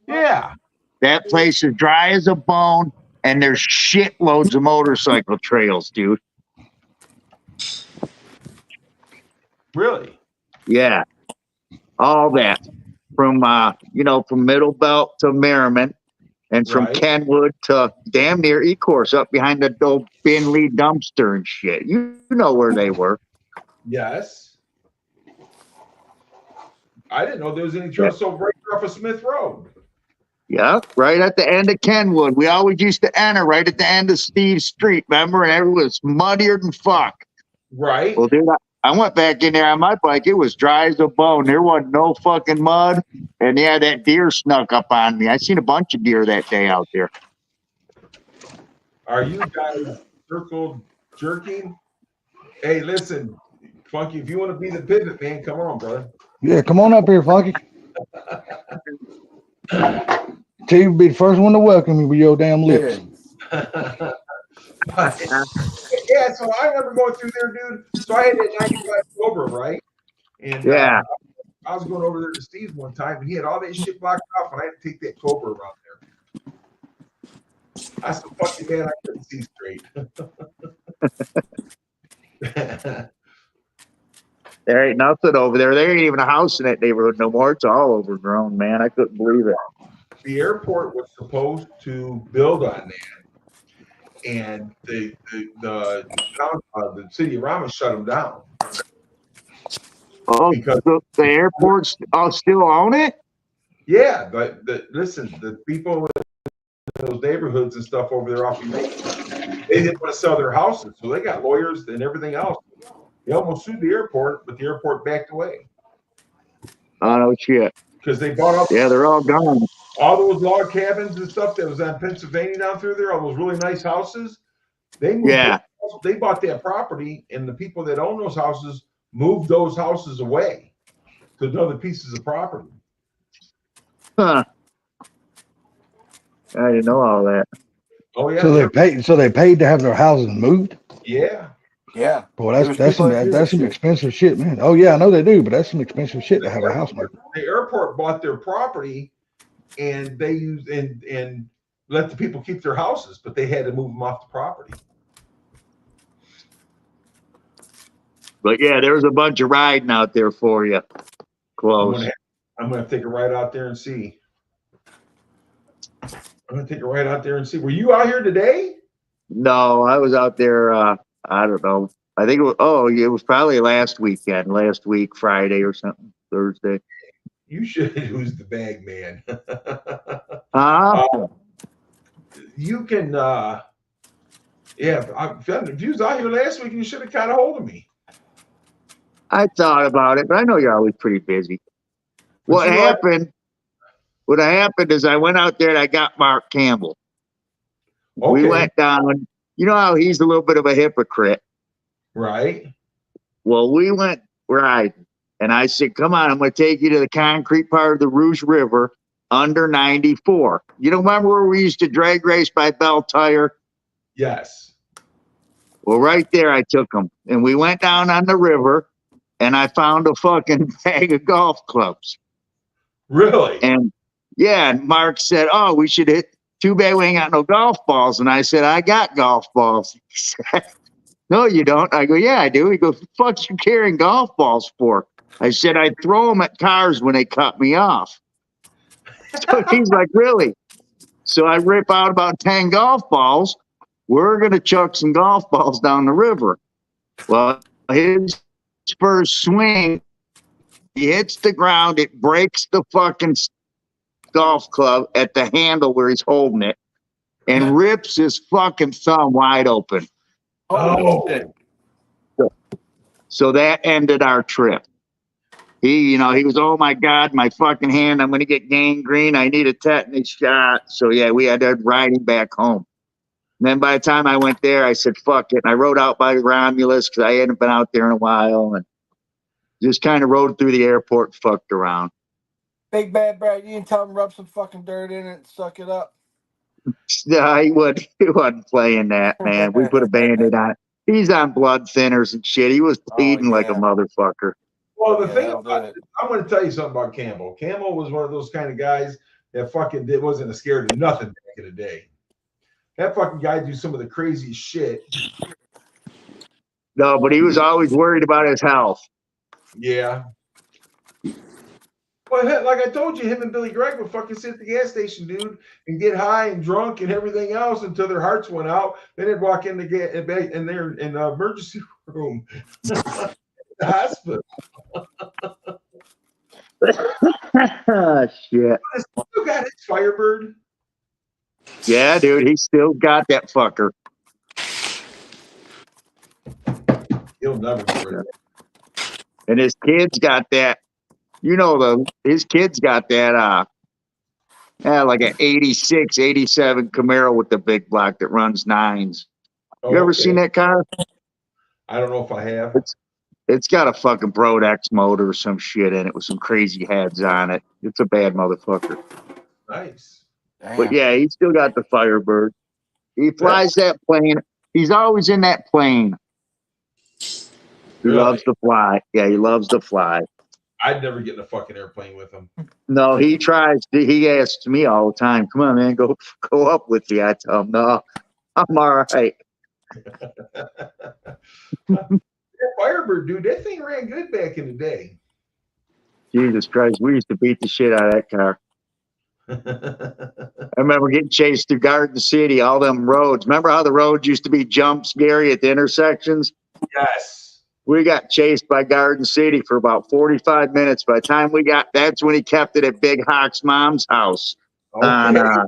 Yeah. That place is dry as a bone, and there's shitloads of motorcycle trails, dude. Really? Yeah. All that. From from Middle Belt to Merriman, and from Right. Kenwood to damn near Ecorse up behind the old Binley dumpster and shit. You know where they were. Yes. I didn't know there was any trails so right off of Smith Road. Yeah, right at the end of Kenwood. We always used to enter right at the end of Steve Street, remember? And everyone was muddier than fuck. Right. Well, dude, I went back in there on my bike. It was dry as a bone. There wasn't no fucking mud. And yeah, that deer snuck up on me. I seen a bunch of deer that day out there. Are you guys circle jerking? Hey, listen, Funky, if you want to be the pivot man, come on, brother. Yeah, come on up here, Funky. T will be the first one to welcome you with your damn lips. Yeah, so I remember going through there, dude. So I had that 95 Cobra, right? And Yeah. I was going over there to Steve's one time, and he had all that shit blocked off, and I had to take that Cobra around there. I said, fuck you, man, I couldn't see straight. There ain't nothing over there. There ain't even a house in that neighborhood no more. It's all overgrown, man. I couldn't believe it. The airport was supposed to build on that, and the city of Rama shut them down. Oh, Because- the airports still own it? Yeah, but listen, the people in those neighborhoods and stuff over there off the main, they didn't want to sell their houses, so they got lawyers and everything else. They almost sued the airport, but the airport backed away Oh, no shit. because they bought up Yeah, they're all gone. all those log cabins and stuff that was on Pennsylvania down through there, all those really nice houses. They moved. Yeah. They bought that property, and the people that own those houses moved those houses away to other pieces of property. Huh. I didn't know all that. Oh yeah. So they paid to have their houses moved. Yeah. Yeah. Boy, There's that's people that do that some shit. expensive shit, man. Oh yeah, I know they do, but that's some expensive shit to have a house moved. The airport bought their property, and they used and let the people keep their houses, but they had to move them off the property. But yeah, there was a bunch of riding out there for you. Close. I'm gonna take a ride out there and see. I'm gonna take a ride out there and see. Were you out here today? No, I was out there, I don't know. I think it was probably last week, Friday or something, Thursday. You should. Who's the bag man? Huh? You can. If you was out here last week, you should have got a hold of me. I thought about it, but I know you're always pretty busy. But What you happened is I went out there and I got Mark Campbell. Okay. We went down. You know how he's a little bit of a hypocrite. Right. Well, we went riding, and I said, "Come on, I'm going to take you to the concrete part of the Rouge River, under 94. You don't remember where we used to drag race by Bell Tire? Yes. Well, right there, I took them. And we went down on the river, and I found a fucking bag of golf clubs. Really? And yeah, and Mark said, oh, we should hit. Too bad we ain't got no golf balls. And I said, I got golf balls. He said, no, you don't. I go, yeah, I do. He goes, what the fuck you carrying golf balls for? I said, I'd throw them at cars when they cut me off. So he's like, really? So I rip out about 10 golf balls. We're going to chuck some golf balls down the river. Well, his first swing, he hits the ground. It breaks the fucking golf club at the handle where he's holding it and rips his fucking thumb wide open. Oh. So that ended our trip. He was, oh my God, my fucking hand, I'm going to get gangrene. I need a tetanus shot. So yeah, we had to ride him back home. And then by the time I went there, I said, fuck it. And I rode out by Romulus because I hadn't been out there in a while and just kind of rode through the airport and fucked around. Big Bad Brad, you didn't tell him to rub some fucking dirt in it and suck it up. No, he wasn't playing that, man. We put a Band-Aid on it. He's on blood thinners and shit. He was bleeding like a motherfucker. Well, the thing about it, I'm going to tell you something about Campbell. Campbell was one of those kind of guys that fucking wasn't scared of nothing back in the day. That fucking guy do some of the craziest shit. No, but he was always worried about his health. Yeah. Well, like I told you, him and Billy Greg would fucking sit at the gas station, dude, and get high and drunk and everything else until their hearts went out. Then they'd walk in in the emergency room, the hospital. Shit. Still got his Firebird. Yeah, dude, he still got that fucker. He'll never get rid of it. And his kids got that. His kids got that, like an 86, 87 Camaro with the big block that runs 9s. You ever seen that car? I don't know if I have. It's got a fucking Brodex motor or some shit in it with some crazy heads on it. It's a bad motherfucker. Nice. Damn. But yeah, he's still got the Firebird. He flies that plane. He's always in that plane. He loves to fly. Yeah, he loves to fly. I'd never get in a fucking airplane with him. No, he tries. He asks me all the time, come on, man, go up with me. I tell him, no, I'm all right. That Firebird, dude, that thing ran good back in the day. Jesus Christ, we used to beat the shit out of that car. I remember getting chased through Garden City, all them roads. Remember how the roads used to be jumps, Gary, at the intersections? Yes. We got chased by Garden City for about 45 minutes. By the time that's when he kept it at Big Hawk's mom's house on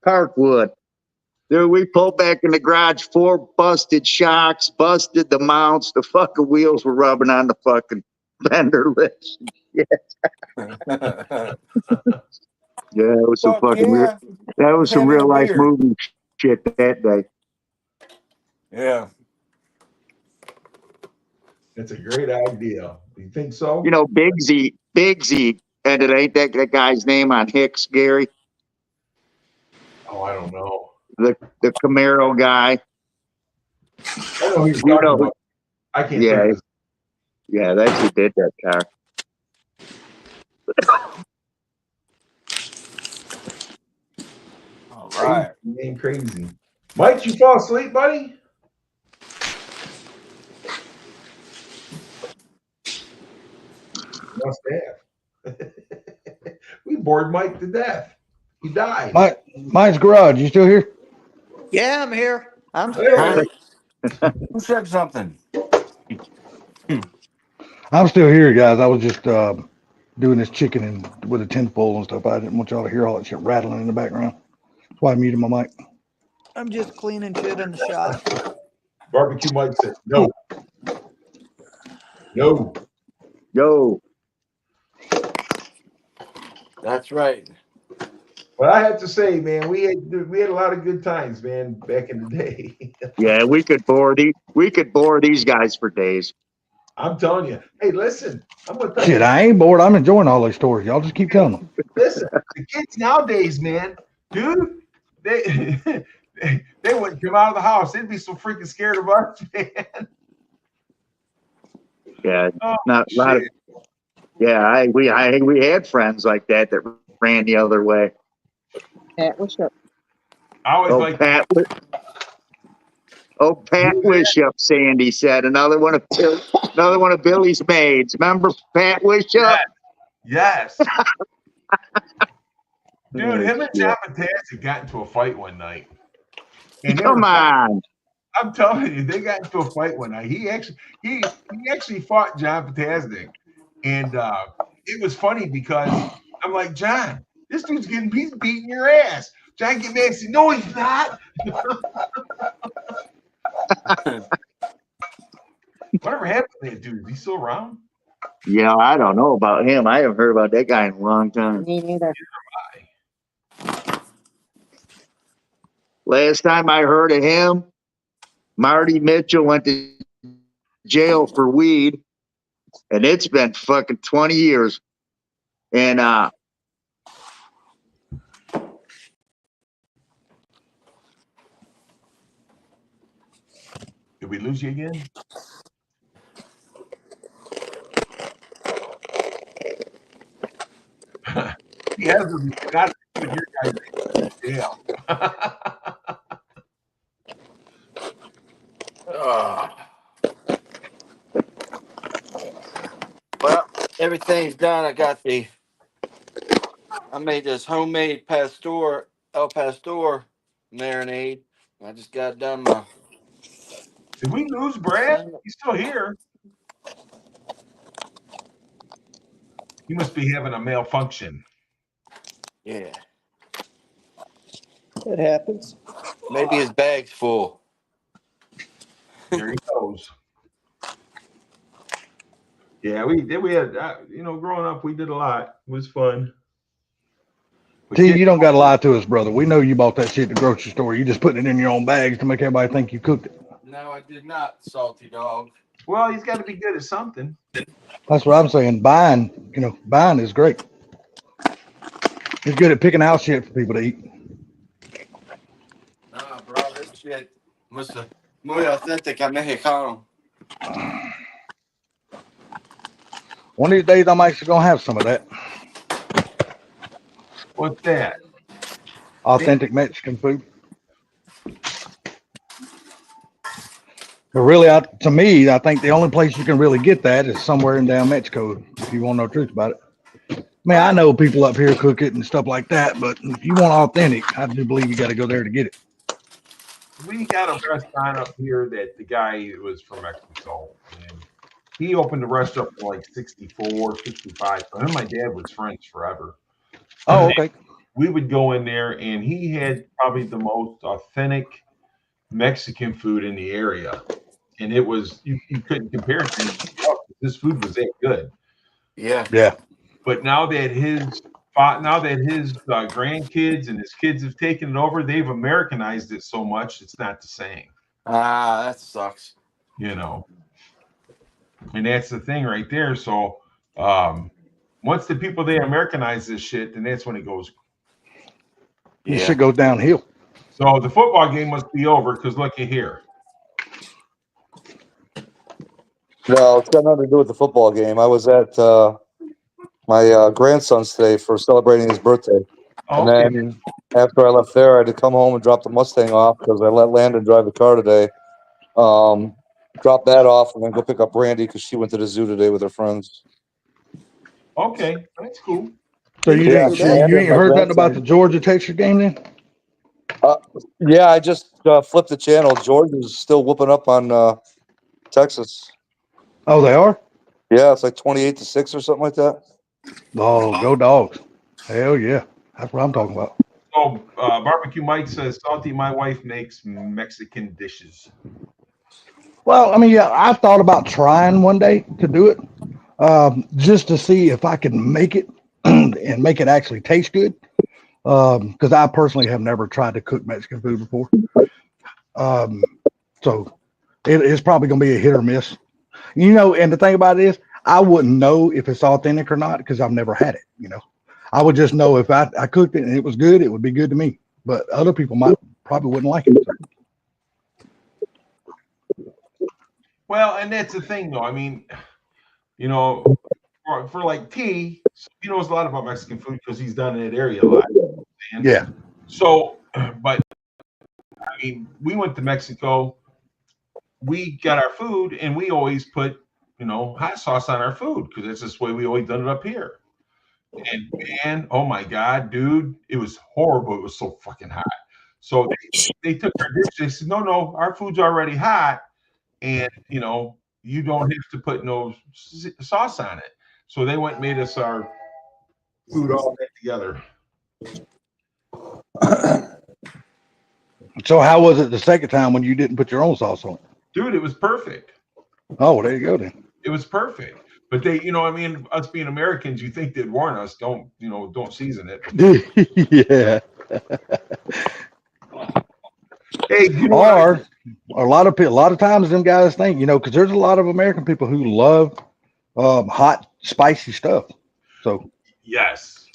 Parkwood. Dude, we pulled back in the garage, 4 busted shocks, busted the mounts. The fucking wheels were rubbing on the fucking fender lips. Yeah, it was some fucking real. That was some real life movie shit that day. Yeah. It's a great idea. You think so? Big Z, and it ain't that guy's name on Hicks, Gary? Oh, I don't know. The Camaro guy. I know who you're talking about. I can't think of his. Yeah, that's who did that car. All right. Ain't crazy. Mike, you fall asleep, buddy? Must have. We bored Mike to death. He died. Mine's garage. You still here? Yeah, I'm here. I'm still here. Who said something? I'm still here, guys. I was just doing this chicken and with a tinfoil and stuff. I didn't want y'all to hear all that shit rattling in the background. That's why I muted my mic. I'm just cleaning shit in the shop. Barbecue Mike said, no. No. Yo. That's right. But I have to say, man, we had a lot of good times, man, back in the day. Yeah, we could bore these guys for days. I'm telling you. Hey, listen, I'm gonna tell Shit, you. I ain't bored. I'm enjoying all these stories. Y'all just keep telling them. Listen, the kids nowadays, man, dude, they they wouldn't come out of the house. They'd be so freaking scared of us, man. Yeah, Oh, not a lot of. shit. Yeah, we had friends like that ran the other way. Pat, what's up? I always Oh, like Pat Wishup, Sandy said. Another one of Billy's maids. Remember Pat Wishup? yes. Dude, Oh, him and shit. John Fantastic got into a fight one night. And they Come were fighting. on. I'm telling you, they got into a fight one night. He actually fought John Fantastic. And it was funny because I'm like, John, this dude's he's beating your ass. John get mad and said, no, he's not. Whatever happened to that dude? Is he still around? Yeah, I don't know about him. I haven't heard about that guy in a long time. Me neither. Last time I heard of him, Marty Mitchell went to jail for weed, and it's been fucking 20 years. And Did we lose you again? He hasn't got to put your guys in jail. Well, everything's done. I made this homemade El Pastor marinade. I just got done my. Did we lose Brad? He's still here. He must be having a malfunction. Yeah. It happens. Maybe his bag's full. There he goes. Yeah, we had growing up, we did a lot. It was fun. But T, you don't got to lie to us, brother. We know you bought that shit at the grocery store. You just putting it in your own bags to make everybody think you cooked it. No, I did not, salty dog. Well, he's got to be good at something. That's what I'm saying. Buying is great. He's good at picking out shit for people to eat. Nah, bro, this shit muy authentic a Mexicano. One of these days, I'm actually going to have some of that. What's that? Authentic Mexican food. But really, to me, I think the only place you can really get that is somewhere in down Mexico, if you want to know the truth about it. I mean, I know people up here cook it and stuff like that, but if you want authentic, I do believe you got to go there to get it. We got a restaurant up here that the guy was from Mexico, and he opened the restaurant for like 64, 65. So him and my dad was friends forever. Oh, okay. We would go in there, and he had probably the most authentic Mexican food in the area. And it was, you couldn't compare it to anything else. This food was that good. Yeah. Yeah. But now that his grandkids and his kids have taken it over, they've Americanized it so much, it's not the same. Ah, that sucks. And that's the thing right there. So once the people, they Americanize this shit, then that's when it goes. This shit goes downhill. So the football game must be over because looky here. No, it's got nothing to do with the football game. I was at my grandson's today for celebrating his birthday. And then after I left there, I had to come home and drop the Mustang off because I let Landon drive the car today. Drop that off and then go pick up Brandy because she went to the zoo today with her friends. Okay, that's cool. So you ain't heard nothing about the Georgia-Texas game then? Yeah, I just flipped the channel. Georgia's still whooping up on Texas. Oh, they are? Yeah, it's like 28-6 or something like that. Oh, go Dogs. Hell yeah. That's what I'm talking about. So Barbecue Mike says, Salty, my wife makes Mexican dishes. Well, I mean, yeah, I thought about trying one day to do it just to see if I can make it and make it actually taste good. Because I personally have never tried to cook Mexican food before. So it's probably going to be a hit or miss. You know, and the thing about it is, I wouldn't know if it's authentic or not because I've never had it. You know, I would just know if I cooked it and it was good, it would be good to me. But other people probably wouldn't like it. Well, and that's the thing, though. I mean, you know, for like T, he knows a lot about Mexican food because he's done in that area a lot. Yeah. So, but I mean, we went to Mexico. We got our food, and we always put, you know, hot sauce on our food because that's just the way we always done it up here. And man, oh my God, dude, it was horrible. It was so fucking hot. So they took our dish. They said, no, our food's already hot, and you know, you don't have to put no sauce on it. So they went and made us our food all together. So how was it the second time when you didn't put your own sauce on it? Dude, it was perfect. Oh, well, there you go then. It was perfect. But they, you know, I mean, us being Americans, you think they'd warn us, don't season it. Yeah. Hey, you know or a lot of times them guys think, you know, because there's a lot of American people who love hot, spicy stuff. So yes.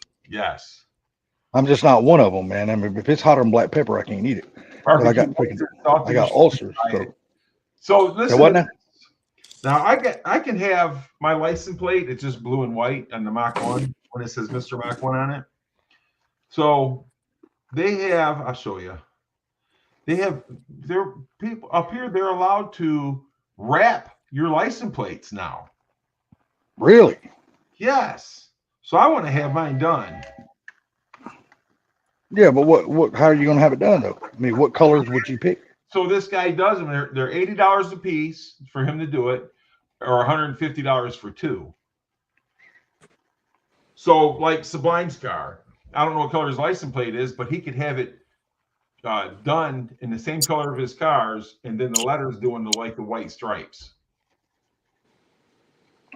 I'm just not one of them, man. I mean, if it's hotter than black pepper, I can't eat it. But I got ulcers. So listen. What now? Now I can have my license plate. It's just blue and white on the Mach 1 when it says Mr. Mach 1 on it. So they have. I'll show you. They have their people up here. They're allowed to wrap your license plates now. Really? Yes. So I want to have mine done. Yeah, but what? How are you going to have it done though? I mean, what colors would you pick? So this guy does them. They're $80 a piece for him to do it, or $150 for two. So like Sublime's car, I don't know what color his license plate is, but he could have it done in the same color of his cars, and then the letters doing the white stripes.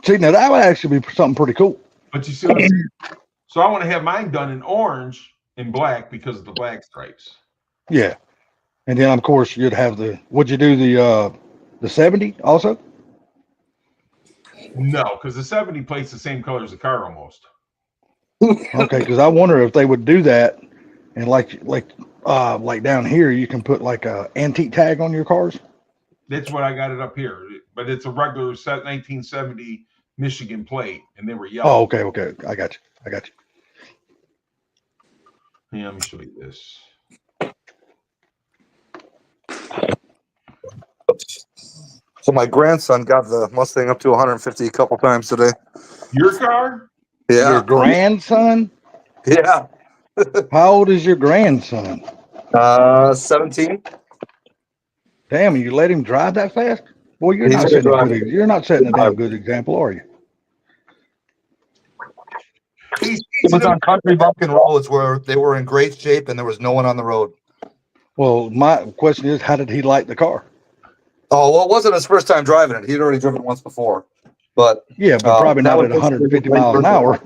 See, now that would actually be something pretty cool. But you see what I'm saying? So I want to have mine done in orange and black because of the black stripes. Yeah. And then of course you'd have would you do the 70 also? No, because the 70 plate's the same color as the car almost. Okay, because I wonder if they would do that, and like down here you can put like a antique tag on your cars. That's what I got it up here, but it's a regular 1970 Michigan plate, and they were yellow. Oh, okay, I got you. Yeah, let me show you this. So my grandson got the Mustang up to 150 a couple times today. Your car? Yeah. Your grandson? Yeah. How old is your grandson? 17. Damn, you let him drive that fast? Boy, you're not setting a damn good example, are you? It was on country bumpkin roads where they were in great shape and there was no one on the road. Well, my question is, how did he like the car? Oh, well, it wasn't his first time driving it. He'd already driven it once before. But yeah, but probably not at 150 miles an hour.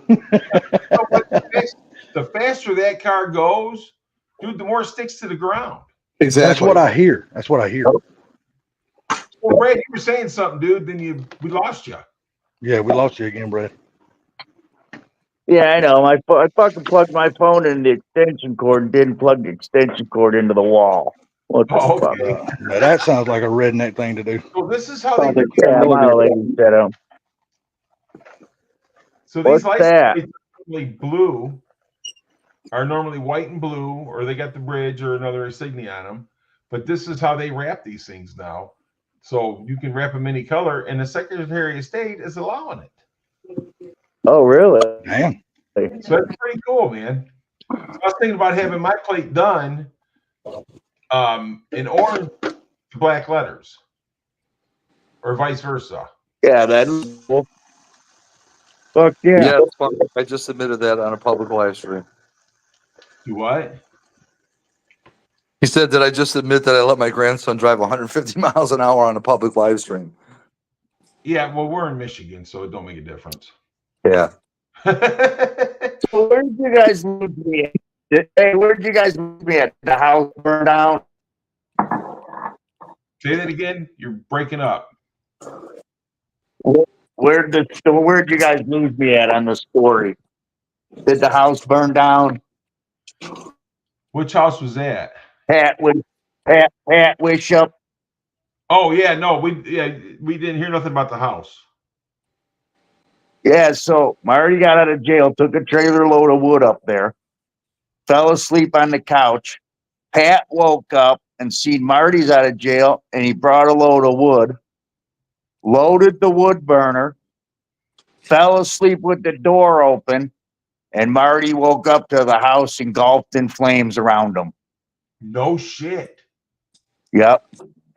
The faster that car goes, dude, the more it sticks to the ground. Exactly. That's what I hear. Well, Brad, you were saying something, dude. Then we lost you. Yeah, we lost you again, Brad. Yeah, I know. I fucking plugged my phone in the extension cord and didn't plug the extension cord into the wall. What the fuck? Now that sounds like a redneck thing to do. Well, this is how they do it. So these license plates are normally blue, are normally white and blue, or they got the bridge or another insignia on them. But this is how they wrap these things now. So you can wrap them any color, and the Secretary of State is allowing it. Oh, really? Damn. So that's pretty cool, man. So I was thinking about having my plate done in orange, black letters, or vice versa. Yeah, that's cool. Fuck yeah. Yeah, it's fun. I just submitted that on a public live stream. Do what? He said that I just admit that I let my grandson drive 150 miles an hour on a public live stream. Yeah, well, we're in Michigan, so it don't make a difference. Yeah. So where did you guys move me at? Hey, where did you guys move me at? The house burned down? Say that again. You're breaking up. Where'd you guys lose me at on the story? Did the house burn down? Which house was that? Pat Wishop. Oh yeah, no, we didn't hear nothing about the house. Yeah, so Marty got out of jail, took a trailer load of wood up there, fell asleep on the couch. Pat woke up and seen Marty's out of jail, and he brought a load of wood, loaded the wood burner, fell asleep with the door open, and Marty woke up to the house engulfed in flames around him. No shit. Yep.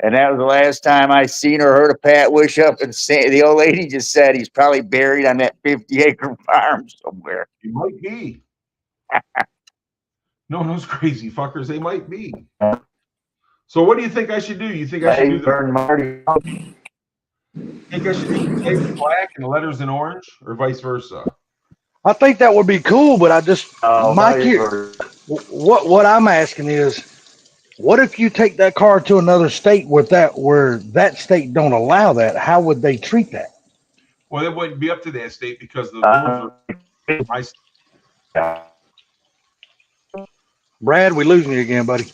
And that was the last time I seen or heard of Pat Wishop. And the old lady just said he's probably buried on that 50-acre farm somewhere. He might be. No, those crazy fuckers, they might be. So what do you think I should do? You think I should do burn Marty out? Think I should do the tape in black and the letters in orange, or vice versa? I think that would be cool, but I just Mike, no, what I'm asking is, what if you take that car to another state where that state don't allow that? How would they treat that? Well, it wouldn't be up to that state because the rules are my state. Brad, we losing you again, buddy.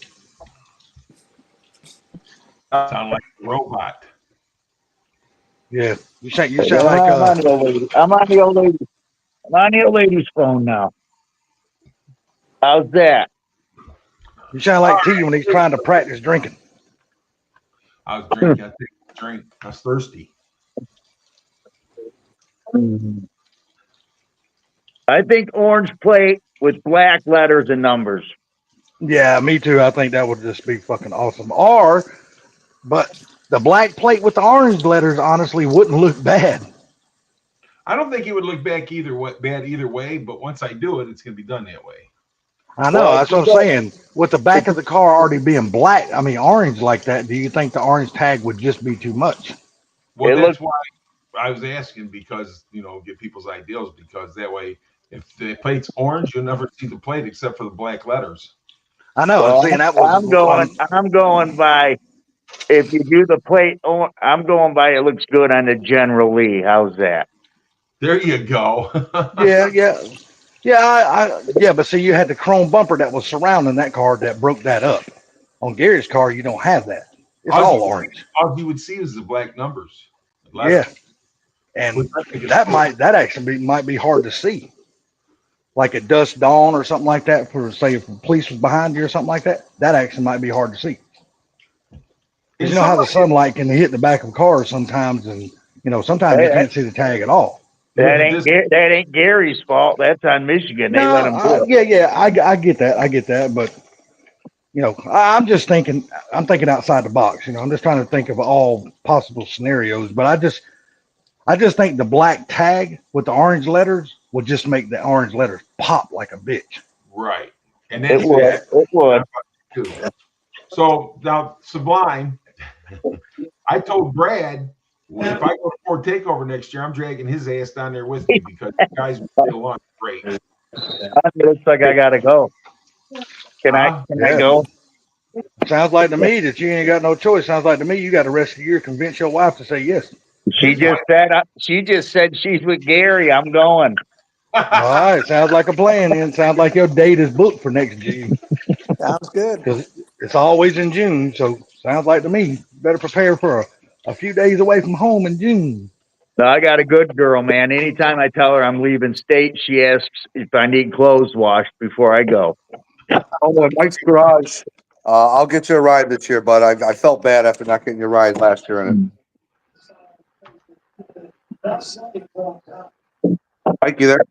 Sound like a robot. Yeah, you sound like I'm on the old lady's phone now. How's that? you sound like T when he's trying to practice drinking. I was drinking. I think drink. I was thirsty. I think orange plate with black letters and numbers. Yeah, me too. I think that would just be fucking awesome. But the black plate with the orange letters honestly wouldn't look bad. I don't think it would look bad either way, but once I do it, it's going to be done that way. I know, that's what I'm saying. With the back of the car already being black, I mean orange like that, do you think the orange tag would just be too much? Well, that's why I was asking, because, get people's ideas, because that way, if the plate's orange, you'll never see the plate except for the black letters. I know. Well, I'm going by, if you do the plate, I'm going by it looks good on the General Lee. How's that? There you go. Yeah, but see, you had the chrome bumper that was surrounding that car that broke that up. On Gary's car, you don't have that. It's all orange. All you would see is the black numbers. Yeah, and that actually might be hard to see. Like at dusk dawn or something like that, for say if the police was behind you or something like that, that actually might be hard to see. Because you know how the sunlight can hit the back of cars sometimes, and sometimes you can't see the tag at all. That ain't Gary's fault. That's on Michigan. They let him do it. I get that, but I'm just thinking. I'm thinking outside the box. I'm just trying to think of all possible scenarios. But I just think the black tag with the orange letters would just make the orange letters pop like a bitch. Right, and then it would. So now, Sublime, I told Brad, if I go to Ford Takeover next year, I'm dragging his ass down there with me because you guys will get along great. It looks like I gotta go. Can I go? Sounds like to me that you ain't got no choice. Sounds like to me you got the rest of the year to convince your wife to say yes. She just said she's with Gary. I'm going. All right, sounds like a plan. Then sounds like your date is booked for next June. Sounds good. Because it's always in June, so sounds like to me you better prepare for a few days away from home in June. No, I got a good girl, man. Anytime I tell her I'm leaving state, she asks if I need clothes washed before I go. Oh, Mike's Garage. I'll get you a ride this year, but I felt bad after not getting your ride last year in it. Mike, you there?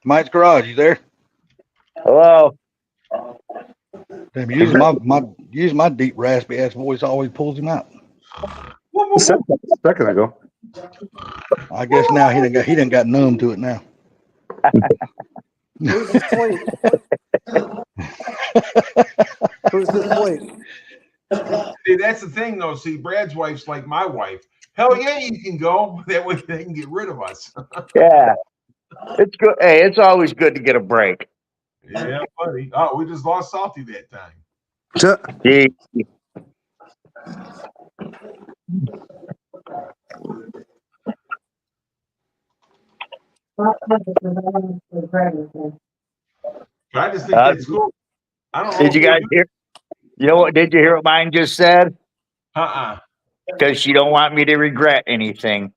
Mike's Garage, you there? Hello. Damn, using my deep raspy ass voice always pulls him out. A second ago. I guess now he done got numb to it now. Who's asleep? Who's asleep? See, that's the thing, though. See, Brad's wife's like my wife. Hell yeah, you can go. That way they can get rid of us. Yeah. It's good. Hey, it's always good to get a break. Yeah, buddy. Oh, we just lost Salty that time. I just think that's cool. I don't know. Did you guys hear? You know what? Did you hear what mine just said? Uh-uh. Because she don't want me to regret anything.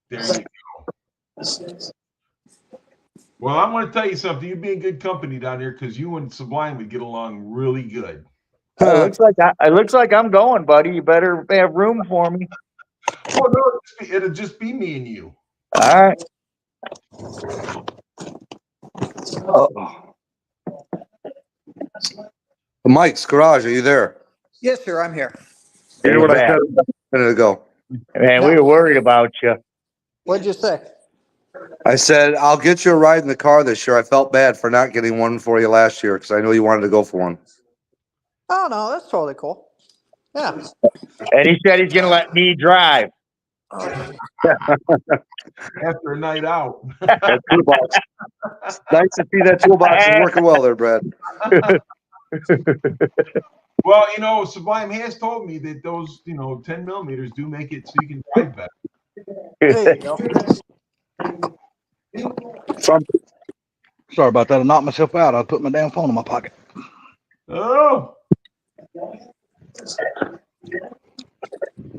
There you go. Well, I'm going to tell you something. You'd be in good company down there because you and Sublime would get along really good. It looks like I'm going, buddy. You better have room for me. Oh no, it'll just be me and you. All right. Mike's garage. Are you there? Yes, sir, I'm here. You hear what I said a minute ago? Man, we were worried about you. What'd you say? I said I'll get you a ride in the car this year. I felt bad for not getting one for you last year because I know you wanted to go for one. Oh, no, that's totally cool. Yeah. And he said he's going to let me drive. After a night out. Toolbox. Nice to see that toolbox is working well there, Brad. Well, you know, Sublime has told me that those, 10 millimeters do make it so you can drive better. There you go. Sorry about that. I knocked myself out. I put my damn phone in my pocket. Oh.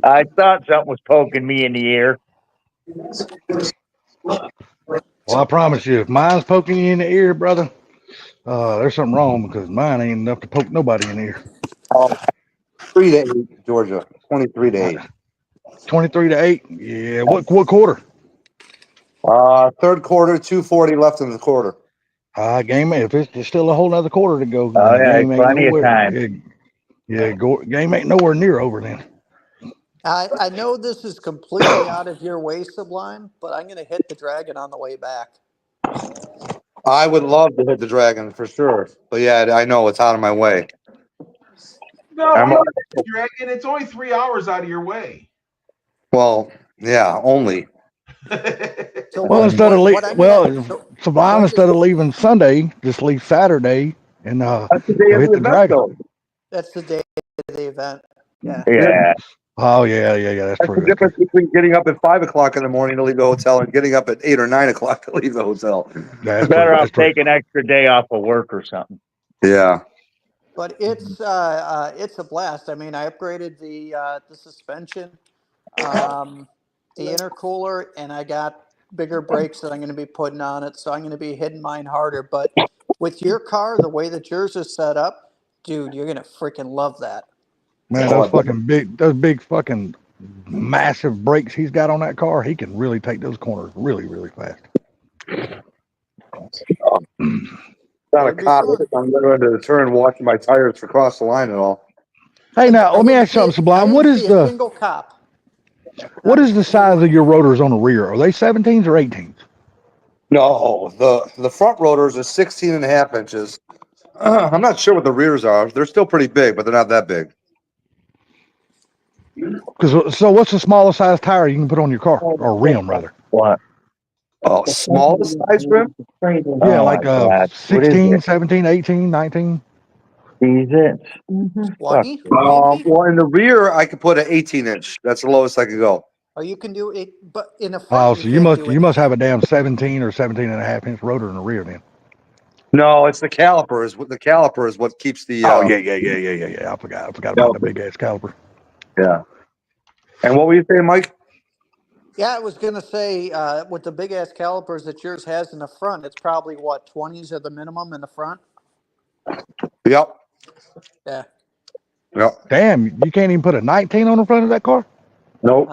I thought something was poking me in the ear. Well, I promise you, if mine's poking you in the ear, brother, there's something wrong because mine ain't enough to poke nobody in the ear. 3 to 8, Georgia. 23 to 8. 23 to 8. Yeah. What quarter? Third quarter, 2:40 left in the quarter. Game. If there's still a whole nother quarter to go, Oh, yeah, game ain't plenty of nowhere. time. Game ain't nowhere near over then. I know this is completely out of your way, Sublime, but I'm going to hit the dragon on the way back. I would love to hit the dragon for sure, but yeah, I know it's out of my way. No, Dragon, it's only 3 hours out of your way. Well, yeah, only. Well, instead of Sublime, instead of leaving Sunday, just leave Saturday and That's the day hit the dragon. though. That's the day of the event. Yeah. Yeah. Oh yeah. That's That's true. the difference between getting up at 5 o'clock in the morning to leave the hotel and getting up at 8 or 9 o'clock to leave the hotel. That's Better off take an extra day off of work or something. Yeah. But it's a blast. I mean, I upgraded the suspension, the intercooler, and I got bigger brakes that I'm going to be putting on it. So I'm going to be hitting mine harder. But with your car, the way that yours is set up, dude, you're going to freaking love that. Man, those big fucking massive brakes he's got on that car, he can really take those corners really, really fast. Not a cop. I'm going to the turn watching my tires for cross the line and all. Hey, now let me ask you something, Sublime. What is the single cop? What is the size of your rotors on the rear? Are they 17s or 18s? No, the front rotors are 16 and a half inches. I'm not sure what the rears are. They're still pretty big, but they're not that big. So what's the smallest size tire you can put on your car, or rim rather? What? Oh, smallest size rim? Yeah, like 16, 17, 18, 19. Jesus. Lucky? Well, in the rear, I could put an 18-inch. That's the lowest I could go. Or you can do it, but in the front. Oh, so you must have a damn 17 or 17 and a half inch rotor in the rear then. No, it's the caliper. The caliper is what keeps the. Oh yeah. I forgot about the big ass caliper. Yeah. And what were you saying, Mike? Yeah, I was gonna say with the big ass calipers that yours has in the front, it's probably what 20s are the minimum in the front. Yep. Yeah. Yep. Damn, you can't even put a 19 on the front of that car? Nope.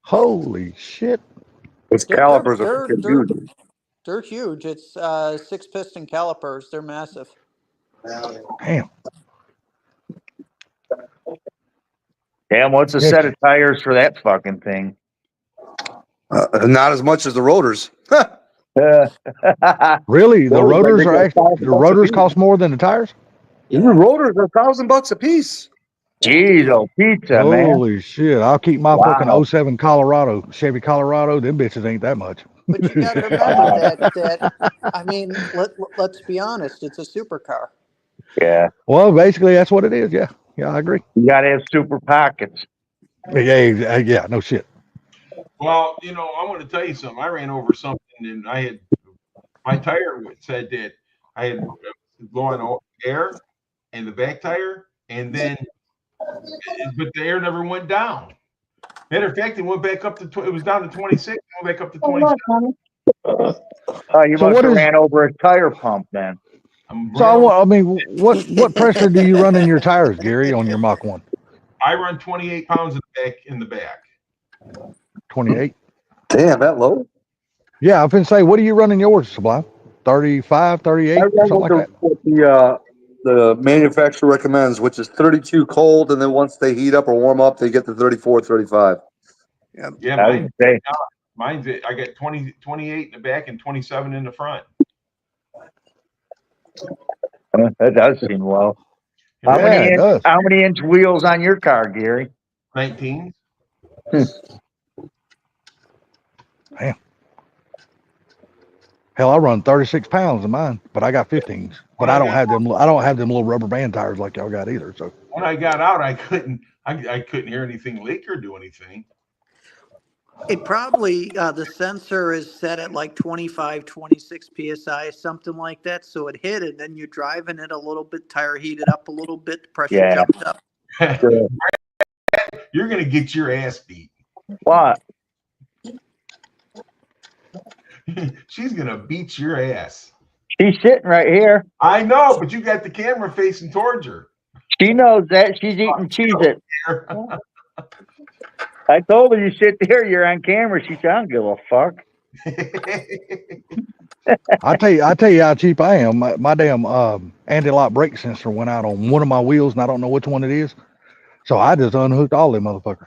Holy shit. Those calipers are freaking huge. They're huge. It's 6-piston calipers. They're massive. Damn. Damn, what's a set of tires for that fucking thing? Not as much as the rotors. Really? The rotors are actually cost more than the tires? The rotors are $1,000 a piece. Jeez, oh pizza, man. Holy shit. I'll keep my fucking 07 Colorado, Chevy Colorado. Them bitches ain't that much. But you got to remember that I mean, let's be honest, it's a supercar. Yeah. Well, basically that's what it is. Yeah, I agree. You gotta have super pockets. Yeah, no shit. Well, I want to tell you something. I ran over something, and my tire said that I had blowing air in the back tire, and then but the air never went down. Matter of fact, it went back up to it was down to 26, went back up to 27. Oh, you So must what have is? ran over a tire pump then. I mean, what pressure do you run in your tires, Gary, on your Mach 1? I run 28 pounds in the back. 28. Damn, that low? Yeah, I've been saying, what do you run in yours, Sublime? 35, 38, I or run something like that? what the manufacturer recommends, which is 32 cold, and then once they heat up or warm up, they get to 34, 35. Yeah, I would say. mine's I got 28 in the back and 27 in the front. That does seem low. Yeah, it does. How many inch wheels on your car, Gary? 19. Damn. Hell, I run 36 pounds in mine, but I got 15s. But I don't have them little rubber band tires like y'all got either. So when I got out, I couldn't hear anything leak or do anything. It probably, the sensor is set at like 25, 26 PSI, something like that. So it hit it, then you're driving it a little bit, tire heated up a little bit, the pressure jumped up. You're going to get your ass beat. What? She's going to beat your ass. She's sitting right here. I know, but you got the camera facing towards her. She knows that. She's eating Cheez-It. I told her you sit there, you're on camera. She said, I don't give a fuck. I tell you how cheap I am. My damn anti-lock brake sensor went out on one of my wheels, and I don't know which one it is. So I just unhooked all them motherfuckers.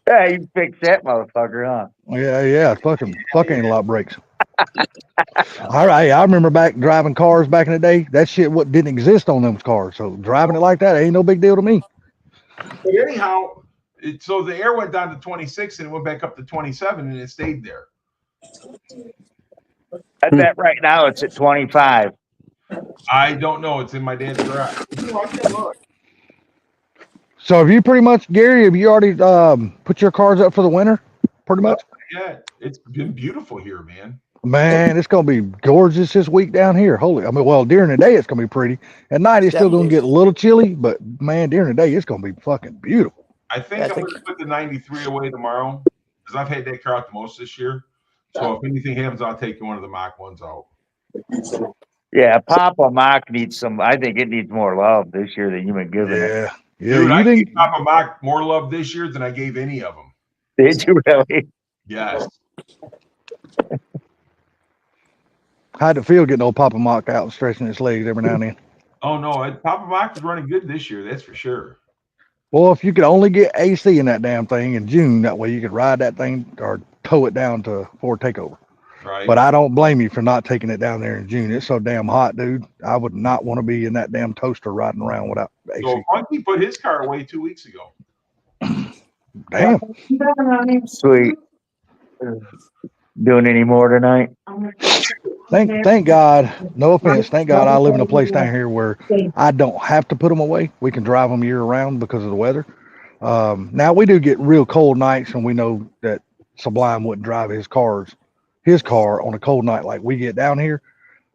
Yeah, you fixed that motherfucker, huh? Yeah, fucking anti-lock brakes. All right, I remember back driving cars back in the day. That shit didn't exist on those cars. So driving it like that ain't no big deal to me. But anyhow, so the air went down to 26 and it went back up to 27 and it stayed there. I bet right now it's at 25. I don't know. It's in my dad's garage. I can't look. So have you Gary, have you already put your cars up for the winter? Pretty much? Yeah, it's been beautiful here, man. Man, it's going to be gorgeous this week down here. During the day, it's going to be pretty. At night, it's still going to get a little chilly, but man, during the day, it's going to be fucking beautiful. I think I'm going to put the 93 away tomorrow because I've had that car out the most this year. So if anything happens, I'll take one of the Mach 1s out. Yeah, Papa Mach needs I think it needs more love this year than you've been giving it. Yeah, dude, I gave Papa Mach more love this year than I gave any of them. Did you really? Yes. How'd it feel getting old Papa Mach out and stretching his legs every now and then? Oh, no. Papa Mach is running good this year. That's for sure. Well, if you could only get AC in that damn thing in June, that way you could ride that thing or tow it down to Ford Takeover. Right. But I don't blame you for not taking it down there in June. It's so damn hot, dude. I would not want to be in that damn toaster riding around without AC. So Funky put his car away 2 weeks ago. Damn. Sweet. Doing any more tonight? Thank God. No offense. Thank God I live in a place down here where I don't have to put them away. We can drive them year round because of the weather. Now we do get real cold nights, and we know that Sublime wouldn't drive his car on a cold night like we get down here.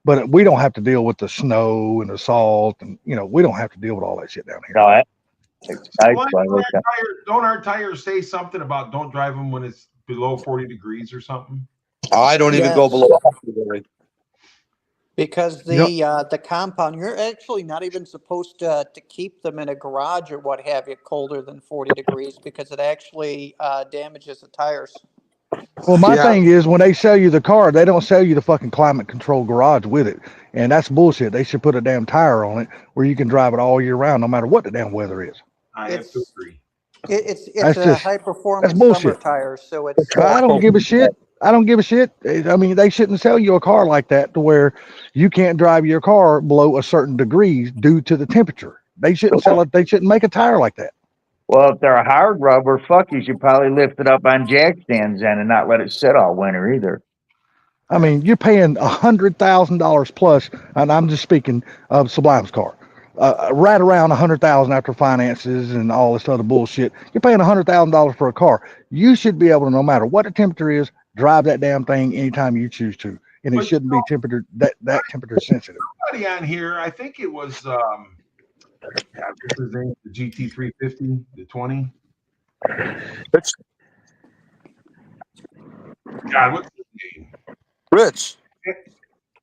But we don't have to deal with the snow and the salt, and we don't have to deal with all that shit down here. No, don't our tires say something about don't drive them when it's below 40 degrees or something? I don't even go below 100. Because the compound, you're actually not even supposed to keep them in a garage or what have you colder than 40 degrees because it actually damages the tires. Well, my thing is when they sell you the car, they don't sell you the fucking climate control garage with it. And that's bullshit. They should put a damn tire on it where you can drive it all year round, no matter what the damn weather is. I have to agree. It's a high performance summer tire, so it's. I don't give a shit. I don't give a shit. I mean, they shouldn't sell you a car like that to where you can't drive your car below a certain degrees due to the temperature. They shouldn't sell it. They shouldn't make a tire like that. Well, if they're a hard rubber, you should probably lift it up on jack stands then and not let it sit all winter either. I mean, you're paying $100,000 plus, and I'm just speaking of Sublime's car, right around 100,000 after finances and all this other bullshit. You're paying $100,000 for a car. You should be able to, no matter what the temperature is, drive that damn thing anytime you choose to, and it But shouldn't be temperature that temperature sensitive. somebody on here, I think it was God, what's his name? The GT350, the 20. God, what's his name? Rich.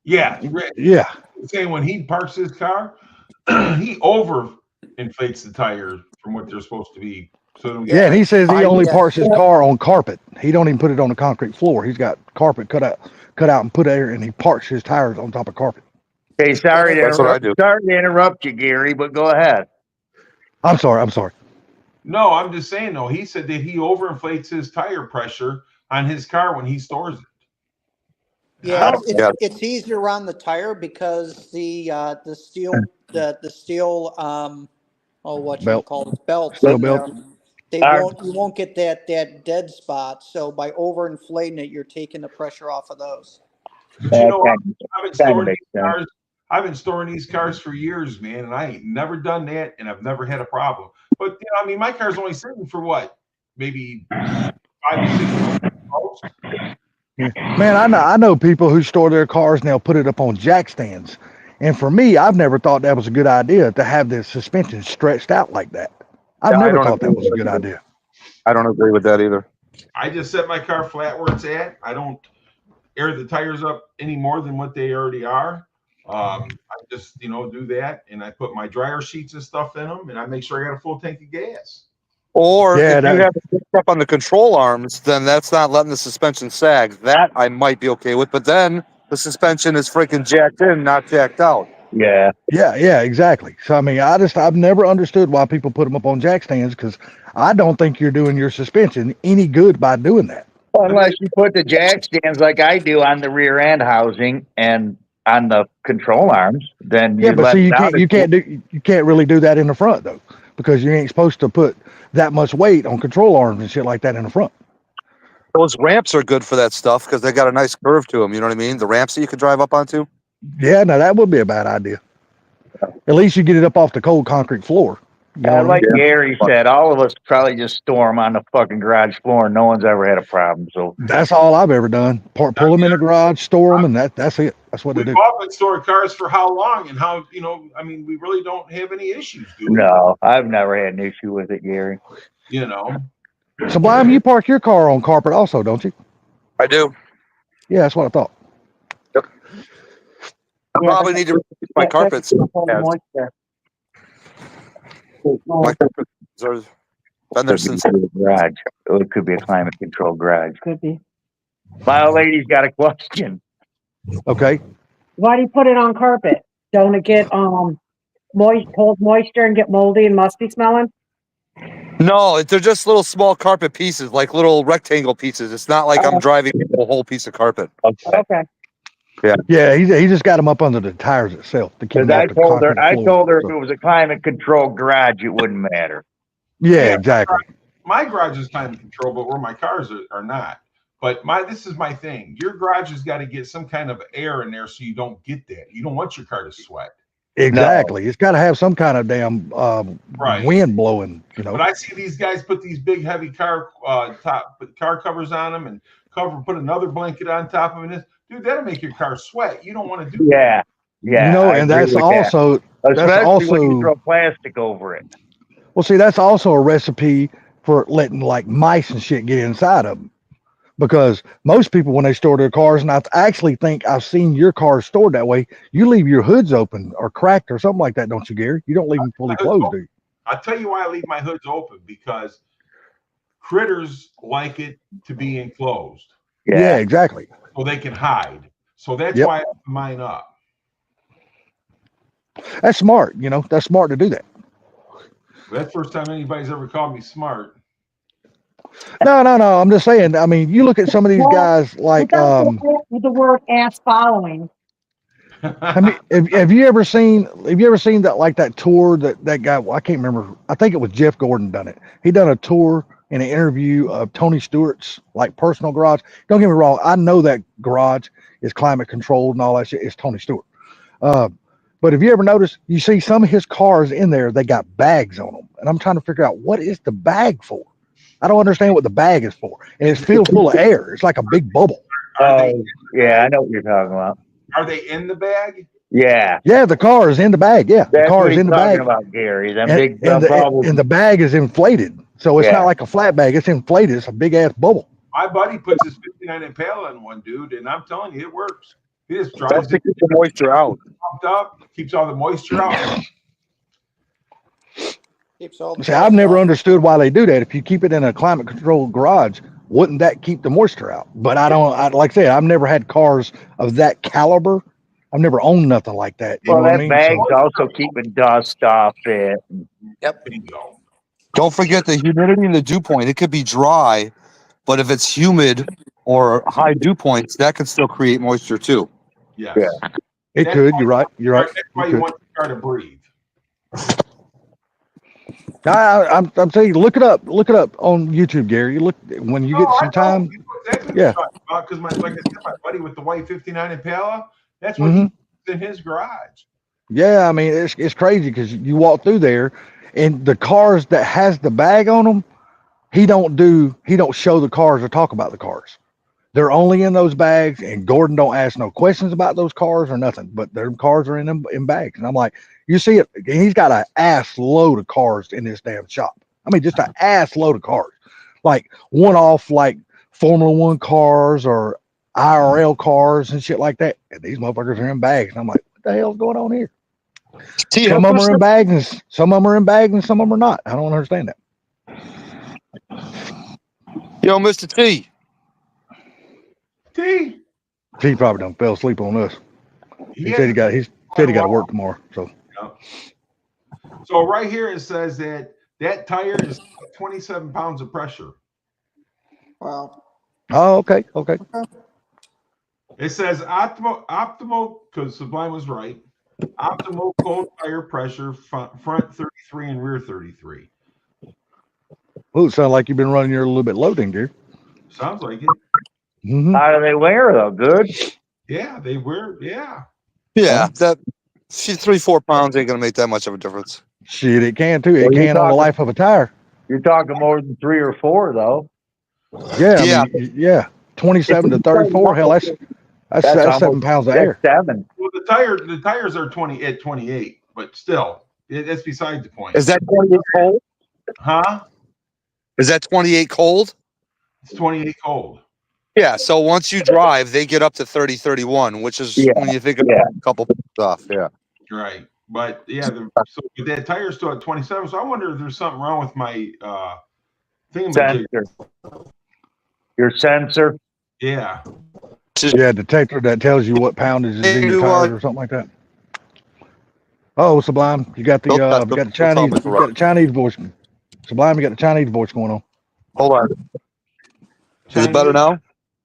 Yeah, Rich. Yeah. Saying when he parks his car, he over inflates the tire from what they're supposed to be. So Yeah, and he says he only yeah. parks his car on carpet. He don't even put it on the concrete floor. He's got carpet cut out and put there, and he parks his tires on top of carpet. Okay, sorry That's what I do. sorry to interrupt you, Gary, but go ahead. I'm sorry. no, I'm just saying though. He said that he overinflates his tire pressure on his car when he stores it. Yeah, Yeah. it's easier on the tire because the steel what you Belt. call it, belts Steel in belt. there. You won't get that dead spot. So by overinflating it, you're taking the pressure off of those. But you know what? Kinda makes sense. I've been storing these cars for years, man, and I ain't never done that, and I've never had a problem. But you know, I mean, my car's only sitting for what, maybe 5 to 6 months. Man, I know people who store their cars and they'll put it up on jack stands. And for me, I've never thought that was a good idea to have the suspension stretched out like that. I've Yeah, I never don't thought that agree was a with good that. idea. I don't agree with that either. I just set my car flat where it's at. I don't air the tires up any more than what they already are. I just, do that, and I put my dryer sheets and stuff in them, and I make sure I got a full tank of gas. Or Yeah, if you have it fixed up on the control arms, then that's not letting the suspension sag. That I might be okay with, but then the suspension is freaking jacked in, not jacked out. Yeah. Yeah, exactly. So, I mean, I've never understood why people put them up on jack stands, because I don't think you're doing your suspension any good by doing that. Well, unless you put the jack stands like I do on the rear end housing and on the control arms, then Yeah, but let see, it you can't really do that in the front though, because you ain't supposed to put that much weight on control arms and shit like that in the front. Those ramps are good for that stuff because they got a nice curve to them. You know what I mean? The ramps that you can drive up onto. Yeah, no, that would be a bad idea. At least you get it up off the cold concrete floor. You know what I like mean? Gary said, all of us probably just store them on the fucking garage floor, and no one's ever had a problem. So That's all I've ever done. Pull them in the garage, store them, and that's it. That's what they do. We've all been storing cars for how long, and how, I mean, we really don't have any issues, do we? no, I've never had an issue with it, Gary. Sublime, you park your car on carpet also, don't you? I do. Yeah, that's what I thought. Yep. I probably need to replace my carpets. My carpets are been there since. Garage. It could be a climate control garage. Could be. My old lady's got a question. Okay. Why do you put it on carpet? Don't it get hold moisture and get moldy and musty smelling? No, they're just little small carpet pieces, like little rectangle pieces. It's not like I'm driving a whole piece of carpet. Okay. Yeah, he just got them up under the tires itself to keep them I off the I concrete told her floor. if it was a climate control garage, it wouldn't matter. Yeah, exactly. My garage is climate control, but where my cars are not. But this is my thing. Your garage has got to get some kind of air in there so you don't get that. You don't want your car to sweat. Exactly. It's got to have some kind of damn wind blowing, But I see these guys put these big heavy car covers on them and put another blanket on top of it. Dude, that'll make your car sweat. You don't want to do that. Yeah. And that's also especially when you throw plastic over it. Well, see, that's also a recipe for letting like mice and shit get inside of them. Because most people, when they store their cars, and I actually think I've seen your car stored that way, you leave your hoods open or cracked or something like that, don't you, Gary? You don't leave them fully closed, do you? I'll tell you why I leave my hoods open, because critters like it to be enclosed. Yeah, exactly. So they can hide. So that's why I open mine up. That's smart. That's smart to do that. That's the first time anybody's ever called me smart. No. I'm just saying. I mean, you look at some of these guys like with the word ass following. I mean, have you ever seen that, like that tour that guy? Well, I can't remember. I think it was Jeff Gordon done it. He done a tour and an interview of Tony Stewart's like personal garage. Don't get me wrong. I know that garage is climate controlled and all that shit. It's Tony Stewart. But have you ever noticed, you see some of his cars in there, they got bags on them. And I'm trying to figure out, what is the bag for? I don't understand what the bag is for. And it's filled full of air. It's like a big bubble. Oh, yeah, I know what you're talking about. Are they in the bag? Yeah. Yeah, the car is in the bag. Yeah, the That's car what is he's in the talking bag. about, Gary. Them And, big and, the, bubbles. and the bag is inflated. So it's Yeah. not like a flat bag. It's inflated. It's a big ass bubble. My buddy puts his 59 Impala in one, dude, and I'm telling you, it works. He just That's drives to it keep the moisture out. pumped up, keeps all the moisture out. Keeps all the See, I've dust never off. understood why they do that. If you keep it in a climate controlled garage, wouldn't that keep the moisture out? But like I said, I've never had cars of that caliber. I've never owned nothing like that. You Well, know what I that mean? bag's So, also keeping dust off it. Bingo. Don't forget the humidity in the dew point. It could be dry, but if it's humid or high dew points, that can still create moisture too. Yes. Yeah. it That's could. why- You're right. You're right. That's why You you could. want the car to breathe. I'm saying, look it up. Look it up on YouTube, Gary. Look when you get Oh, I some know. time. That's what Yeah. you're talking about. Because like I said, my buddy with the white 59 Impala, that's what Mhm. he's in his garage. Yeah, I mean it's crazy because you walk through there, and the cars that has the bag on them, he don't show the cars or talk about the cars. They're only in those bags, and Gordon don't ask no questions about those cars or nothing. But their cars are in them in bags, and I'm like, you see it? He's got an ass load of cars in this damn shop. I mean, just an ass load of cars, like one-off like Formula One cars or IRL cars and shit like that. And these motherfuckers are in bags, and I'm like, what the hell's going on here? T, Some of them are in bags, and some of them are in bags, and some of them are not. I don't understand that. Yo, Mr. T. T. He probably done fell asleep on us. He Yeah. said he got to work tomorrow. So So right here it says that tire is 27 pounds of pressure. Wow. oh, okay. It says optimal because Sublime was right. Optimal cold tire pressure, front 33 and rear 33. Oh, it sounds like you've been running your a little bit low, then, Gary. Sounds like it. Mm-hmm. How do they wear, though? Good? Yeah, they were. Yeah. Yeah, that 3-4 pounds ain't gonna make that much of a difference. Shit, it can too. It Well, you're can on the talking- life of a tire. You're talking more than 3 or 4, though. Yeah, Yeah. I mean, yeah. 27 to 34. Hell, that's almost- 7 pounds of air. That's 7. Well, the tires are 28, but still, that's beside the point. Is that 28 cold? Huh? Is that 28 cold? It's 28 cold. Yeah, so once you drive, they get up to 30, 31, which is Yeah, when you think about yeah. a couple off. Yeah. Right. But yeah, so that tire's still at 27. So I wonder if there's something wrong with my thingamajig. Sensor. Your sensor. Yeah. Yeah, detector that tells you what poundage is in your tires or something like that. Oh, Sublime, you got the Chinese voice. Sublime, you got the Chinese voice going on. Hold on. Is it better now?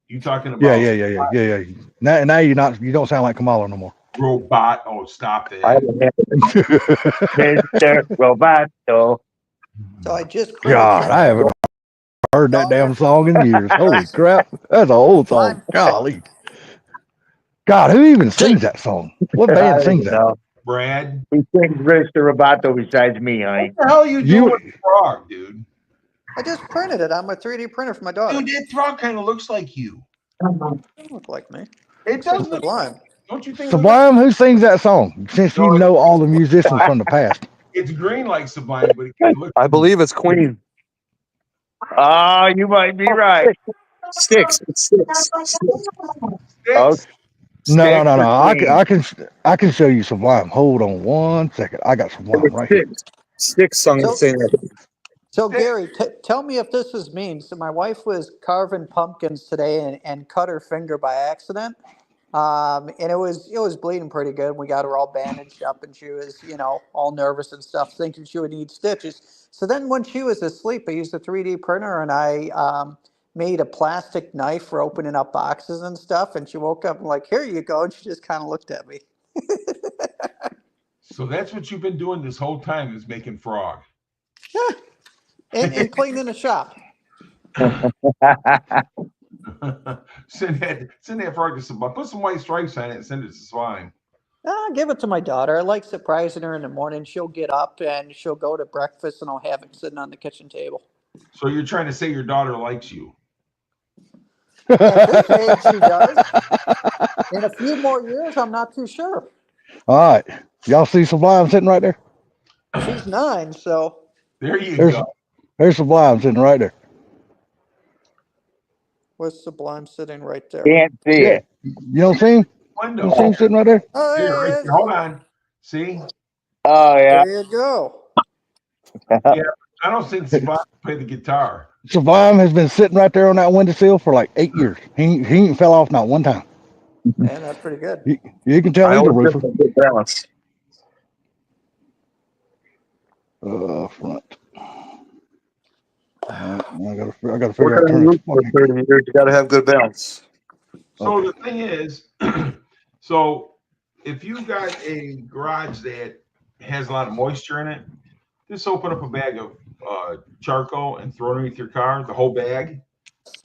You talking about Yeah. Now you don't sound like Kamala no more. robot? Oh, stop that. Mr. Roboto. So I just God, I haven't heard that damn song in years. Holy crap. That's an old song. Golly. God, who even sings that song? What band sings that? Brad. Who sings Mr. Roboto besides me, honey? What the hell are you doing with the frog, dude? I just printed it on my 3D printer for my daughter. Dude, that frog kind of looks like you. It doesn't look like me. It does look Sublime. Don't you think? Sublime, who sings that song? Since you know all the musicians from the past. It's green like Sublime, but it kind of looks. I believe it's Queen. Oh, you might be right. Six. Oh, No. I can show you Sublime. Hold on 1 second. I got Sublime right here. Six sung the same. So Gary, tell me if this is mean. So my wife was carving pumpkins today and cut her finger by accident. And it was bleeding pretty good. We got her all bandaged up and she was, all nervous and stuff, thinking she would need stitches. So then when she was asleep, I used a 3D printer and I made a plastic knife for opening up boxes and stuff. And she woke up and like, here you go. And she just kind of looked at me. So that's what you've been doing this whole time, is making frog. Yeah. And cleaning a shop. send that frog to Sublime. Put some white stripes on it and send it to Sublime. Give it to my daughter. I like surprising her in the morning. She'll get up and she'll go to breakfast, and I'll have it sitting on the kitchen table. So you're trying to say your daughter likes you? At this age, she does. In a few more years, I'm not too sure. All right. Y'all see Sublime sitting right there? She's 9, so. There you There's, go. there's Sublime sitting right there. Where's Sublime sitting right there? Can't see Yeah. it. You don't see him? You Window. don't see him sitting right there? Oh, Here, right yeah, there. Hold on. See? Oh yeah. there you go. I don't think Sublime can play the guitar. Sublime has been sitting right there on that windowsill for like 8 years. He ain't fell off not one time. Man, that's pretty good. You can tell I he's a always roofer. get good balance. Front. I gotta figure out Working on turn roof for 30 years, you got to have good balance. So the thing is, so if you got a garage that has a lot of moisture in it, just open up a bag of charcoal and throw it underneath your car, the whole bag.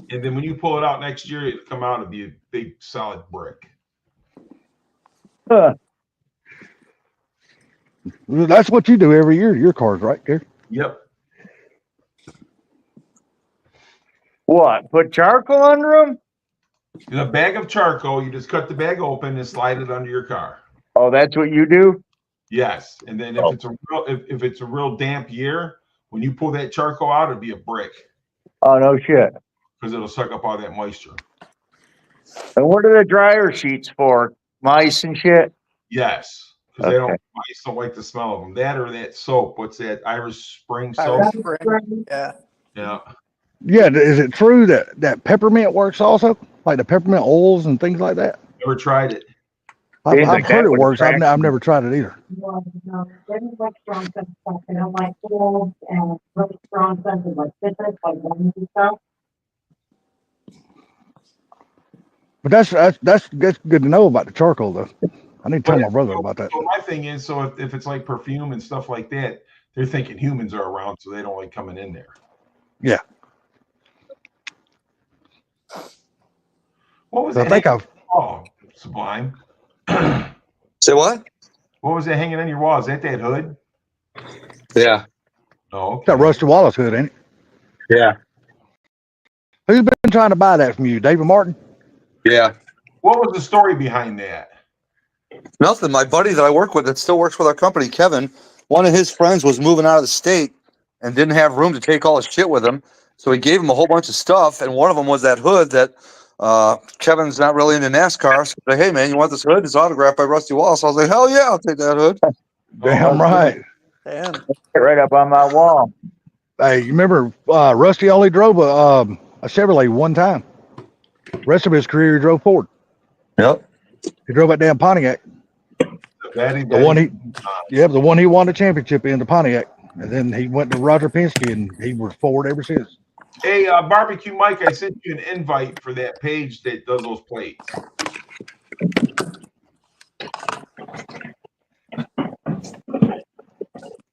And then when you pull it out next year, it'll come out and be a big solid brick. Huh. That's what you do every year to your cars, right, Gary? Yep. What? Put charcoal under them? In a bag of charcoal, you just cut the bag open and slide it under your car. Oh, that's what you do? Yes. And then if it's a real if it's a real damp year, when you pull that charcoal out, it'll be a brick Oh no shit. because it'll suck up all that moisture. And what are the dryer sheets for? Mice and shit? Yes. Because Okay. mice don't like the smell of them. That or that soap. What's that? Irish Spring soap? Irish Spring. Yeah. Yeah. Yeah. Is it true that peppermint works also? Like the peppermint oils and things like that? Never tried it. I've Like heard that it would works. I've attract never tried it either. There's like strong scents and stuff. I don't like old and really strong scents of like citrus, like lemon and stuff. But that's good to know about the charcoal though. I need to tell my brother about that. So my thing is, so if it's like perfume and stuff like that, they're thinking humans are around, so they don't like coming in there. Yeah. What was I that? think I've Oh, Sublime. Say what? What was that hanging on your wall? Is that hood? Yeah. Oh, okay. got Rusty Wallace hood, ain't it? Yeah. Who's been trying to buy that from you? David Martin? Yeah. What was the story behind that? Nothing. My buddy that I work with that still works with our company, Kevin, one of his friends was moving out of the state and didn't have room to take all his shit with him. So he gave him a whole bunch of stuff. And one of them was that hood that Kevin's not really into NASCAR. So I said, hey, man, you want this hood? It's autographed by Rusty Wallace. I was like, hell yeah, I'll take that hood. Damn right. Damn. right up on my wall. Hey, you remember Rusty only drove a Chevrolet one time. Rest of his career, he drove Ford. Yep. He drove that damn Pontiac. The one he won the championship in, the Pontiac. And then he went to Roger Penske, and he was Ford ever since. Hey, Barbecue Mike, I sent you an invite for that page that does those plates.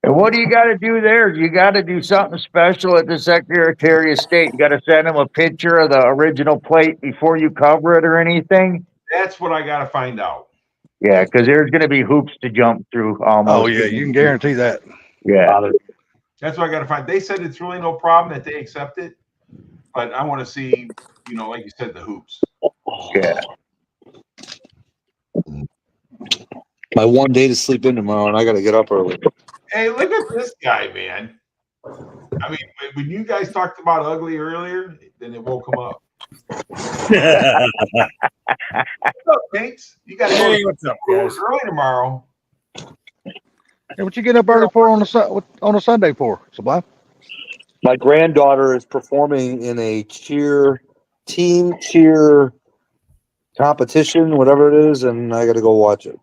And what do you got to do there? You got to do something special at the Secretary of State. You got to send them a picture of the original plate before you cover it or anything. That's what I got to find out. Yeah, because there's going to be hoops to jump through. Almost. Oh yeah, you can guarantee that. Yeah. That's what I got to find. They said it's really no problem that they accept it, but I want to see, like you said, the hoops. Yeah. My one day to sleep in tomorrow, and I got to get up early. Hey, look at this guy, man. I mean, when you guys talked about ugly earlier, then it woke him up. What's up, Pinks? You got to go what's up, guys? early tomorrow. Hey, what you get up early for on a Sunday for, Sublime? My granddaughter is performing in a team cheer competition, whatever it is, and I got to go watch it.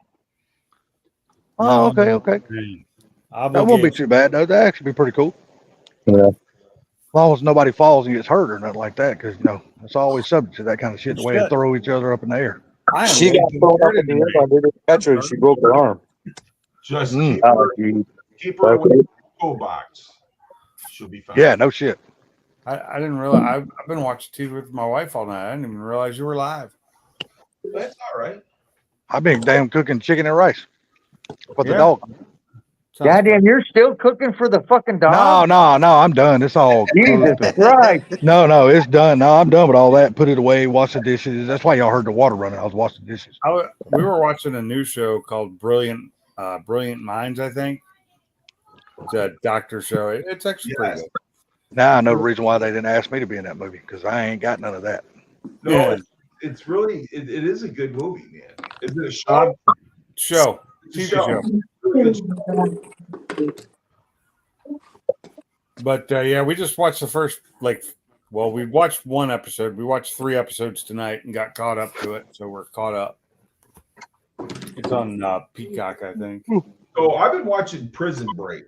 Oh, okay. That won't be too bad, though. That actually be pretty cool. Yeah. As long as nobody falls and gets hurt or nothing like that, because it's always subject to that kind of shit. The way they throw each other up in the air. She got thrown up in the air. I didn't catch her, and she broke her arm. Just Mm. keep her with the toolbox. She'll be fine. Yeah, no shit. I didn't realize. I've been watching TV with my wife all night. I didn't even realize you were live. That's all right. I've been damn cooking chicken and rice for the Yeah. dog. Goddamn, you're still cooking for the fucking dog? No, I'm done. It's all Jesus cooked. Christ. No, it's done. No, I'm done with all that. Put it away, wash the dishes. That's why y'all heard the water running. I was washing dishes. We were watching a new show called Brilliant Minds, I think. It's a doctor show. It's actually pretty good. Now I know the reason why they didn't ask me to be in that movie, because I ain't got none of that. No, Yeah. it's really it is a good movie, man. Is it a show? Show. It's a TV show. show. Really good show. But yeah, we just watched the first, we watched one episode. We watched 3 episodes tonight and got caught up to it. So we're caught up. It's on Peacock, I think. So I've been watching Prison Break.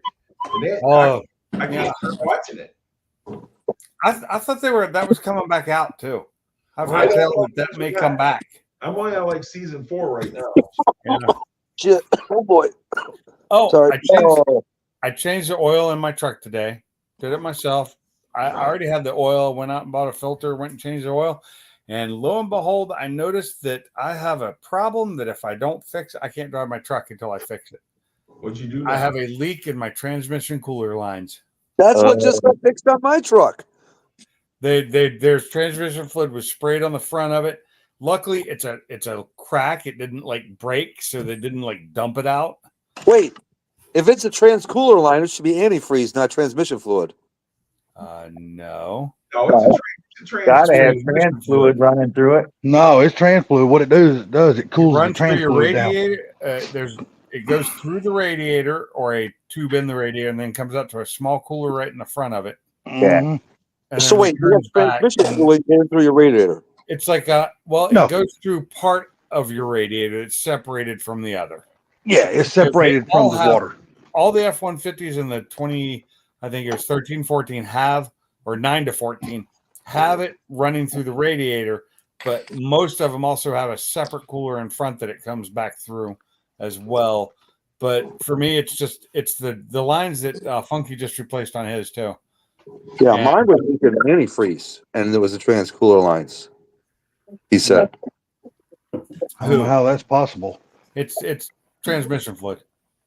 And I can't start watching it. I thought that was coming back out too. I've heard that may come back. I'm only on like season 4 right now. Yeah. Shit. Oh boy. Oh, Sorry. I changed the oil in my truck today. Did it myself. I already had the oil, went out and bought a filter, went and changed the oil. And lo and behold, I noticed that I have a problem that if I don't fix it, I can't drive my truck until I fix it. What'd you do now? I have a leak in my transmission cooler lines. That's what just got fixed on my truck. There's transmission fluid was sprayed on the front of it. Luckily, it's a crack. It didn't break, so they didn't dump it out. Wait, if it's a cooler line, it should be antifreeze, not transmission fluid. No. No, it's a trans. Gotta have trans fluid running through it. No, it's trans fluid. What it does it cools the Runs through trans your fluid down. radiator. It goes through the radiator or a tube in the radiator, and then comes up to a small cooler right in the front of it. Mhm. And So then wait, you have returns back, transmission and fluid getting through your radiator. it's like No. it goes through part of your radiator. It's separated from the other. Yeah, it's separated They from all the have- water. All the F-150s in the 20, I think it was 13, 14 have, or 9 to 14, have it running through the radiator, but most of them also have a separate cooler in front that it comes back through as well. But for me, it's the lines that Funky just replaced on his too. Yeah, And- mine was leaking antifreeze, and there was the trans cooler lines. He said. I don't know how that's possible. It's transmission fluid.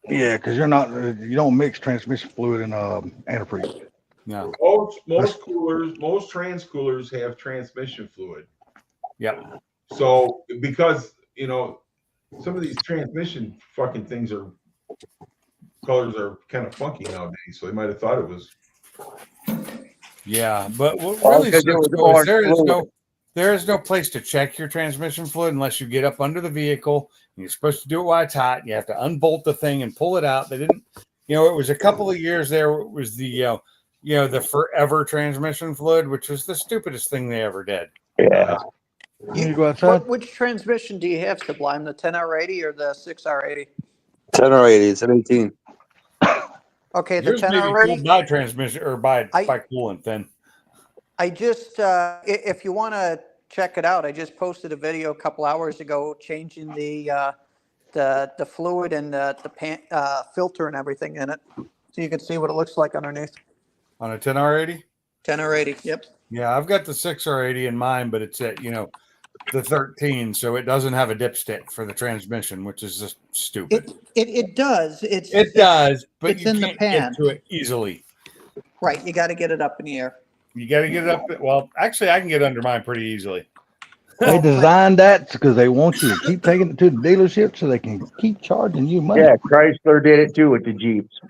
Yeah, because you don't mix transmission fluid and antifreeze. No. Most trans coolers have transmission fluid. Yep. So because some of these transmission fucking things colors are kind of funky nowadays, so they might have thought it was. Yeah, but what Well, really because it sucks was though is orange there is no place to check your transmission fluid unless you get up under the vehicle. And you're supposed to do it while it's hot. You have to unbolt the thing and pull it out. They didn't, it was a couple of years there. It was the the forever transmission fluid, which was the stupidest thing they ever did. Yeah. You go outside. Which transmission do you have, Sublime? The 10R80 or the 6R80? 10 or 80, it's an 18. Okay, the Yours may be 10R80. cooled by transmission or by coolant then. I just, if you want to check it out, I just posted a video a couple hours ago changing the fluid and the filter and everything in it, so you can see what it looks like underneath. On a 10R80? 10R80, yep. Yeah, I've got the 6R80 in mine, but it's at the 13, so it doesn't have a dipstick for the transmission, which is just stupid. It does. It does, but it's you in the can't pan. get to it easily. Right, you got to get it up in the air. You got to get it up. Well, actually, I can get under mine pretty easily. They designed that because they want you to keep taking it to the dealership so they can keep charging you money. Yeah, Chrysler did it too with the Jeeps.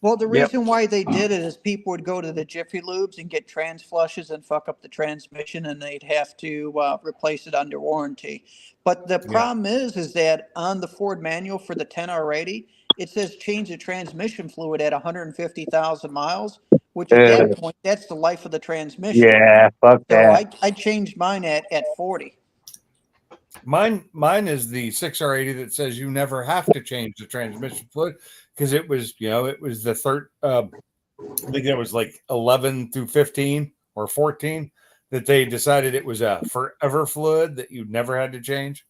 Well, the reason why they did it is people would go to the Jiffy Lubes and get trans flushes and fuck up the transmission, and they'd have to replace it under warranty. But the problem is that on the Ford manual for the 10R80, it says change the transmission fluid at 150,000 miles, which at that point, that's the life of the transmission. Yeah, fuck that. So I changed mine at 40. Mine is the 6R80 that says you never have to change the transmission fluid because it was, it was the third. I think it was like 11 through 15 or 14 that they decided it was a forever fluid that you never had to change.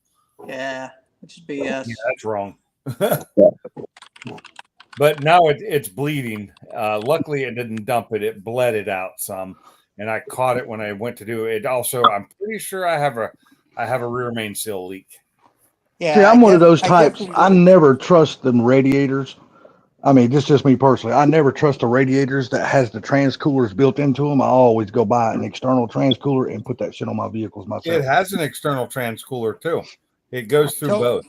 Yeah, which is BS. Yeah, that's wrong. But now it's bleeding. Luckily, it didn't dump it; it bled it out some, and I caught it when I went to do it. Also, I'm pretty sure I have a rear main seal leak. Yeah, See, I'm one of those I types. definitely I would. never trust them radiators. I mean, this is just me personally. I never trust the radiators that has the trans coolers built into them. I always go buy an external trans cooler and put that shit on my vehicles myself. It has an external trans cooler too. It goes through So, both.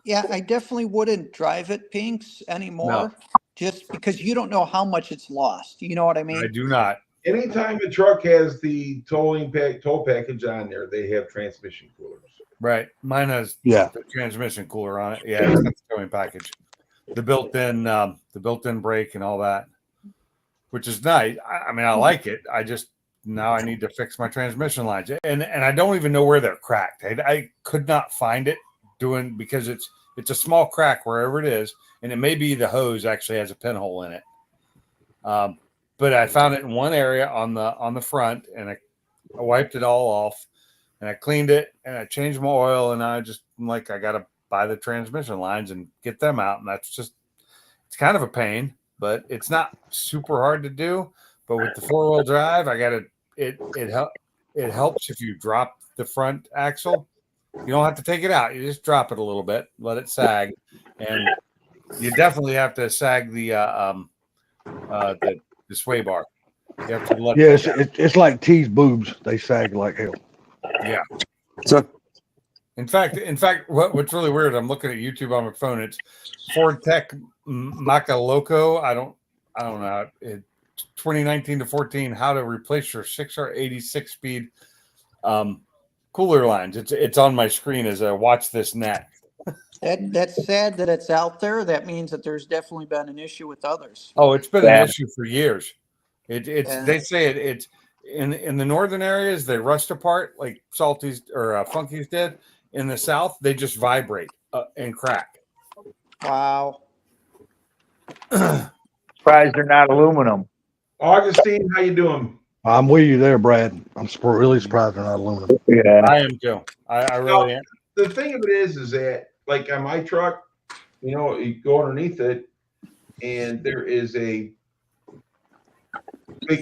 yeah, I definitely wouldn't drive it, Pinks, anymore, just because you don't know how much it's lost. You know what I mean? I do not. Anytime a truck has the toll package on there, they have transmission coolers. Right. Mine has Yeah. the transmission cooler on it. Yeah, it's got the towing package. The built-in brake and all that, which is nice. I mean, I like it. I just now I need to fix my transmission lines, and I don't even know where they're cracked. I could not find it because it's a small crack wherever it is, and it may be the hose actually has a pinhole in it. But I found it in one area on the front, and I wiped it all off, and I cleaned it, and I changed my oil, and I'm like, I gotta buy the transmission lines and get them out, and it's kind of a pain, but it's not super hard to do. But with the 4-wheel drive, it helps if you drop the front axle. You don't have to take it out. You just drop it a little bit, let it sag, and you definitely have to sag the sway bar. You have to let it's like T's boobs. They sag like hell. Yeah. So In fact, what's really weird, I'm looking at YouTube on my phone. It's Ford Tech Maca Loco. I don't know. 2019 to 14, how to replace your 6 or 86 speed cooler lines. It's on my screen as I watch this net. That's sad that it's out there. That means that there's definitely been an issue with others. Oh, it's been an issue for years. Yeah. They say it's in the northern areas they rust apart like Salties or Funkies did. In the south, they just vibrate and crack. Wow. Surprised they're not aluminum. Augustine, how you doing? I'm with you there, Brad. I'm really surprised they're not aluminum. Yeah. I am too. I really am. The thing of it is that like on my truck, you go underneath it, and there is a big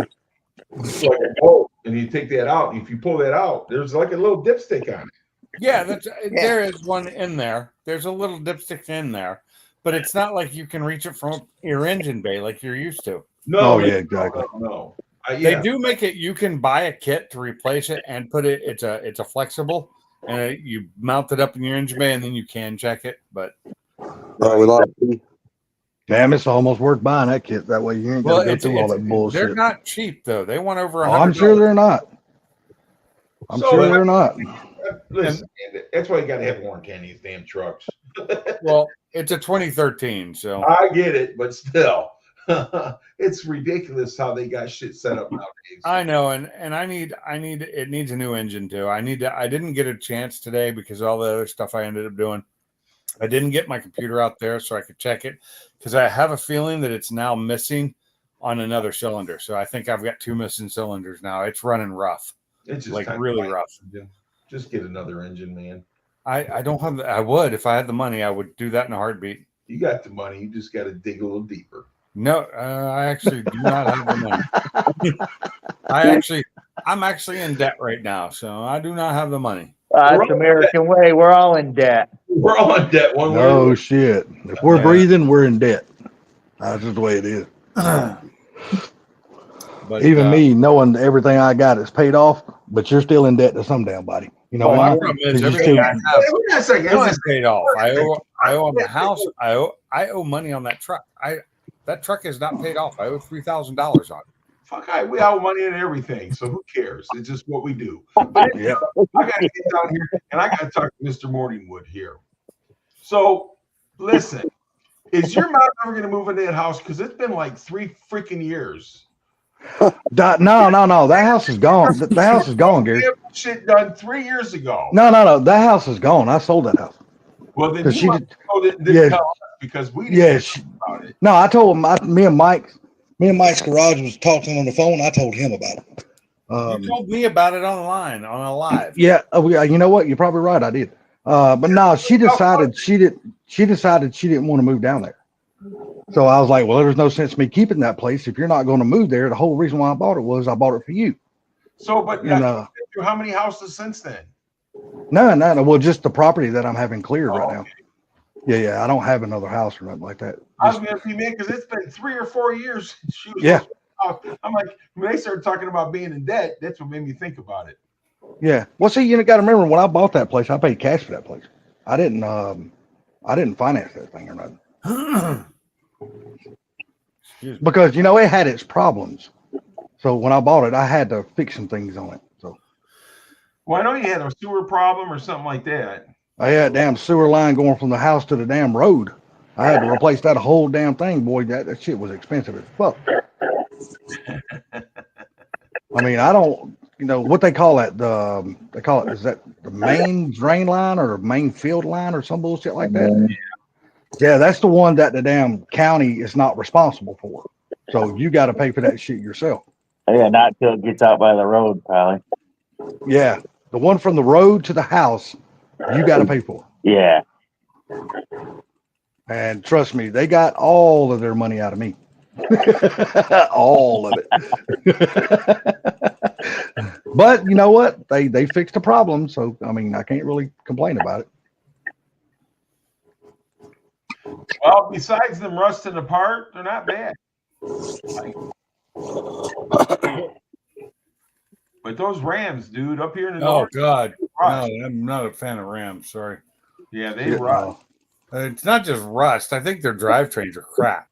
like a bolt, and you take that out. And if you pull that out, there's like a little dipstick on it. Yeah, there is one in there. There's a little dipstick in there, but it's not like you can reach it from your engine bay like you're used to. No, yeah, exactly. No. They do make it. You can buy a kit to replace it and put it. It's a flexible, and you mount it up in your engine bay, and then you can check it. But we lost. Damn, it's almost worth buying that kit. That way you ain't got to go through all that bullshit. They're not cheap though. They want over $100. I'm sure they're not. I'm sure they're not. Listen, that's why you got to have warranty on these damn trucks. Well, it's a 2013, so I get it, but still, it's ridiculous how they got shit set up nowadays. I know, and it needs a new engine too. I didn't get a chance today because of all the other stuff I ended up doing. I didn't get my computer out there so I could check it because I have a feeling that it's now missing on another cylinder. So I think I've got 2 missing cylinders now. It's running rough. It's just like really rough. Just get another engine, man. I don't have. I would if I had the money. I would do that in a heartbeat. You got the money. You just got to dig a little deeper. No, I actually do not have the money. I'm actually in debt right now, so I do not have the money. It's American way. We're all in debt. We're all in debt one way. No shit. If we're breathing, we're in debt. That's just the way it is. But, even me, knowing everything I got is paid off, but you're still in debt to some damn body. You know what I mean? Is everything I have is paid off. I owe on the house. I owe money on that truck. That truck is not paid off. I owe $3,000 on it. Fuck, we owe money and everything, so who cares? It's just what we do. But yeah. I got to get down here, and I got to talk to Mr. Morningwood here. So, listen, is your mom ever going to move into that house? Because it's been like 3 freaking years. No. That house is gone. The house is gone, Gary. Shit done 3 years ago. No. That house is gone. I sold that house. Well, then you didn't tell us because we didn't know about it. No, I told him. Me and Mike's garage was talking on the phone. I told him about it. You told me about it on a live. Yeah, you know what? You're probably right. I did. But no, she decided she didn't want to move down there. So I was like, well, there's no sense in me keeping that place if you're not going to move there. The whole reason why I bought it was I bought it for you. So, but how many houses since then? No. Well, just the property that I'm having cleared Oh, right now. Yeah. I don't have another house or nothing like that. I was Just- gonna be mad because it's been 3 or 4 years since she was. Yeah. I'm like, when they started talking about being in debt, that's what made me think about it. Yeah. Well, see, you got to remember when I bought that place, I paid cash for that place. I didn't finance that thing or nothing Excuse me. because it had its problems. So when I bought it, I had to fix some things on it. So Well, I know you had a sewer problem or something like that. I had a damn sewer line going from the house to the damn road. I had to replace that whole damn thing. Boy, that shit was expensive as fuck. I mean, I don't, what they call that? They call it, is that the main drain line or main field line or some bullshit like that? Yeah, that's the one that the damn county is not responsible for. So you got to pay for that shit yourself. Yeah, not till it gets out by the road, probably. Yeah, the one from the road to the house, you got to pay for. Yeah. And trust me, they got all of their money out of me. All of it. But you know what? They fixed the problem. So, I mean, I can't really complain about it. Well, besides them rusting apart, they're not bad. But those Rams, dude, up here in the Oh north, God, no, rust. I'm not a fan of Rams. Sorry. Yeah, they Yeah, rust. It's not just rust. I think their drivetrains are crap.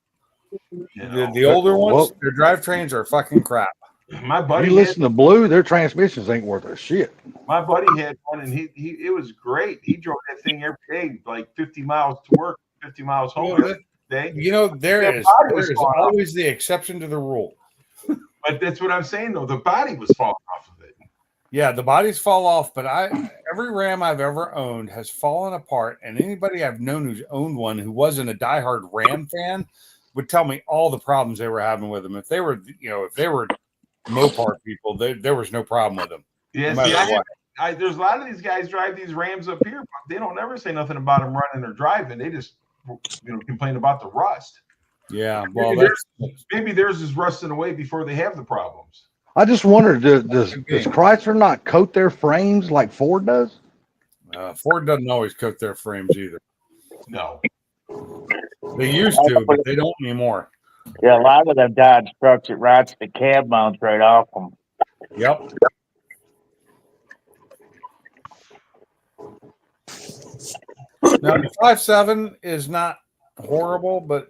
You know. The older ones, Well- their drivetrains are fucking crap. My buddy, You listen to Blue, their transmissions ain't worth a shit. my buddy had one, and he it was great. He drove that thing every day, like 50 miles to work, 50 miles home Well, every day. There Their is body was falling off. always the exception to the rule. But that's what I'm saying, though. The body was falling off of it. Yeah, the bodies fall off, but every Ram I've ever owned has fallen apart, and anybody I've known who's owned one who wasn't a diehard Ram fan would tell me all the problems they were having with them. If they were, Mopar people, there was no problem with them. Yeah, No see, matter what. there's a lot of these guys drive these Rams up here, but they don't ever say nothing about them running or driving. They just, complain about the rust. Yeah, well, Maybe theirs is rusting away before they have the problems. I just wondered, does Chrysler not coat their frames like Ford does? Ford doesn't always coat their frames either. No. They used to, but they don't anymore. Yeah, a lot of them Dodge trucks, it rots the cab mounts right off them. Yep. Now, the 5.7 is not horrible, but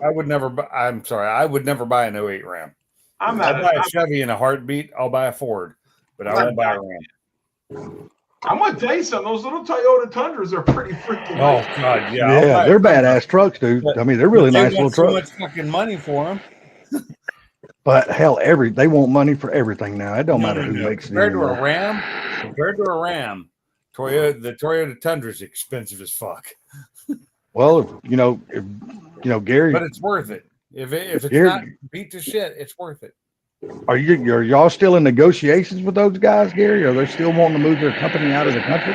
I would never buy an 08 Ram. I'm I'll not. buy a Chevy in a heartbeat. I'll buy a Ford, but I won't buy a Ram. I'm gonna tell you something. Those little Toyota Tundras are pretty freaking. Oh nice. God, yeah. Yeah, they're badass trucks, dude. I mean, they're really They nice little want so trucks. much fucking money for them. But hell, they want money for everything now. It don't matter who makes it Compared to anymore. a Ram, the Toyota Tundra is expensive as fuck. Well, Gary, But it's worth it. If it's Gary- not beat to shit, it's worth it. are y'all still in negotiations with those guys, Gary? Are they still wanting to move their company out of the country?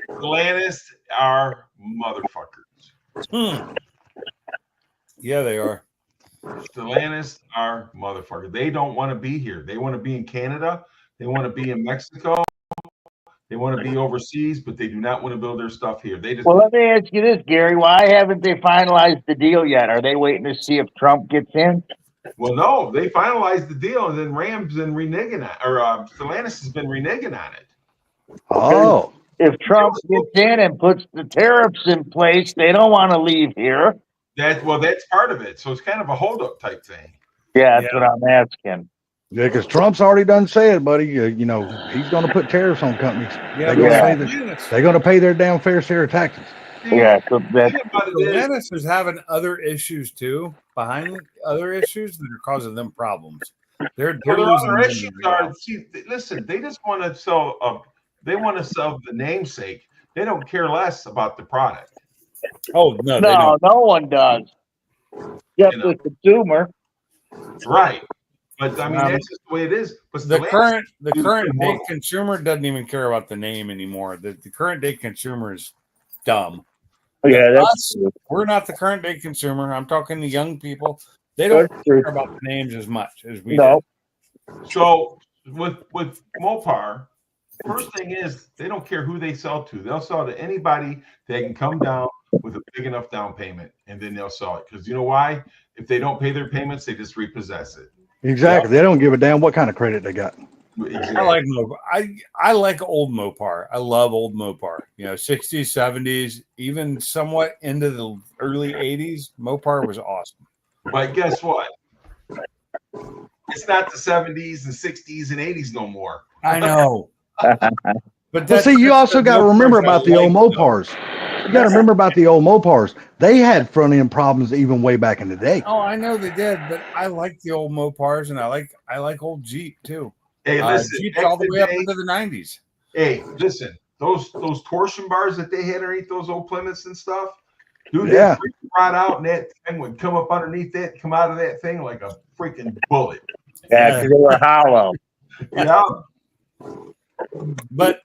Stellantis are motherfuckers. Yeah, they are. Stellantis are motherfuckers. They don't want to be here. They want to be in Canada. They want to be in Mexico. They want to be overseas, but they do not want to build their stuff here. They just Well, let me ask you this, Gary. Why haven't they finalized the deal yet? Are they waiting to see if Trump gets in? well, no, they finalized the deal, and then Rams been reneging on, or Stellantis has been reneging on it. Oh, If Trump gets in and puts the tariffs in place, they don't want to leave here. That's part of it. So it's kind of a holdup type thing. Yeah, that's what I'm asking. yeah, because Trump's already done said, buddy. He's going to put tariffs on companies. Yeah, They're going to pay their damn fair share of taxes. Yeah, so that's Stellantis is having other issues too, behind other issues that are causing them problems. They're Well, their losing other money issues right now. are, listen, they just want to sell. They want to sell the namesake. They don't care less about the product. Oh no, they no don't. one does. Just the consumer. Right. But I mean, Um, that's just the way it is. But The Stellantis do current day more. consumer doesn't even care about the name anymore. The current day consumer is dumb. Yeah, that's Us, we're not the current day consumer. I'm talking to young people. They don't That's true. care about the names as much as we No. do. So with Mopar, first thing is they don't care who they sell to. They'll sell to anybody that can come down with a big enough down payment, and then they'll sell it. Because you know why? If they don't pay their payments, they just repossess it. Exactly. They don't give a damn what kind of credit they got. Exactly. I like Mopar. I like old Mopar. I love old Mopar. 60s, 70s, even somewhat into the early 80s. Mopar was awesome. But guess what? It's not the 70s and 60s and 80s no more. I know. But see, you also got to remember about the old Mopars. You got to remember about the old Mopars. They had front end problems even way back in the day. Oh, I know they did, but I like the old Mopars, and I like old Jeep too. Hey, listen, Jeeps all the way up into the 90s. Hey, listen, those torsion bars that they had underneath those old Plymouths and stuff, dude, Yeah. that right out, and that thing would come up underneath that, come out of that thing like a freaking bullet. Yeah, 'cause they were hollow. Yeah. But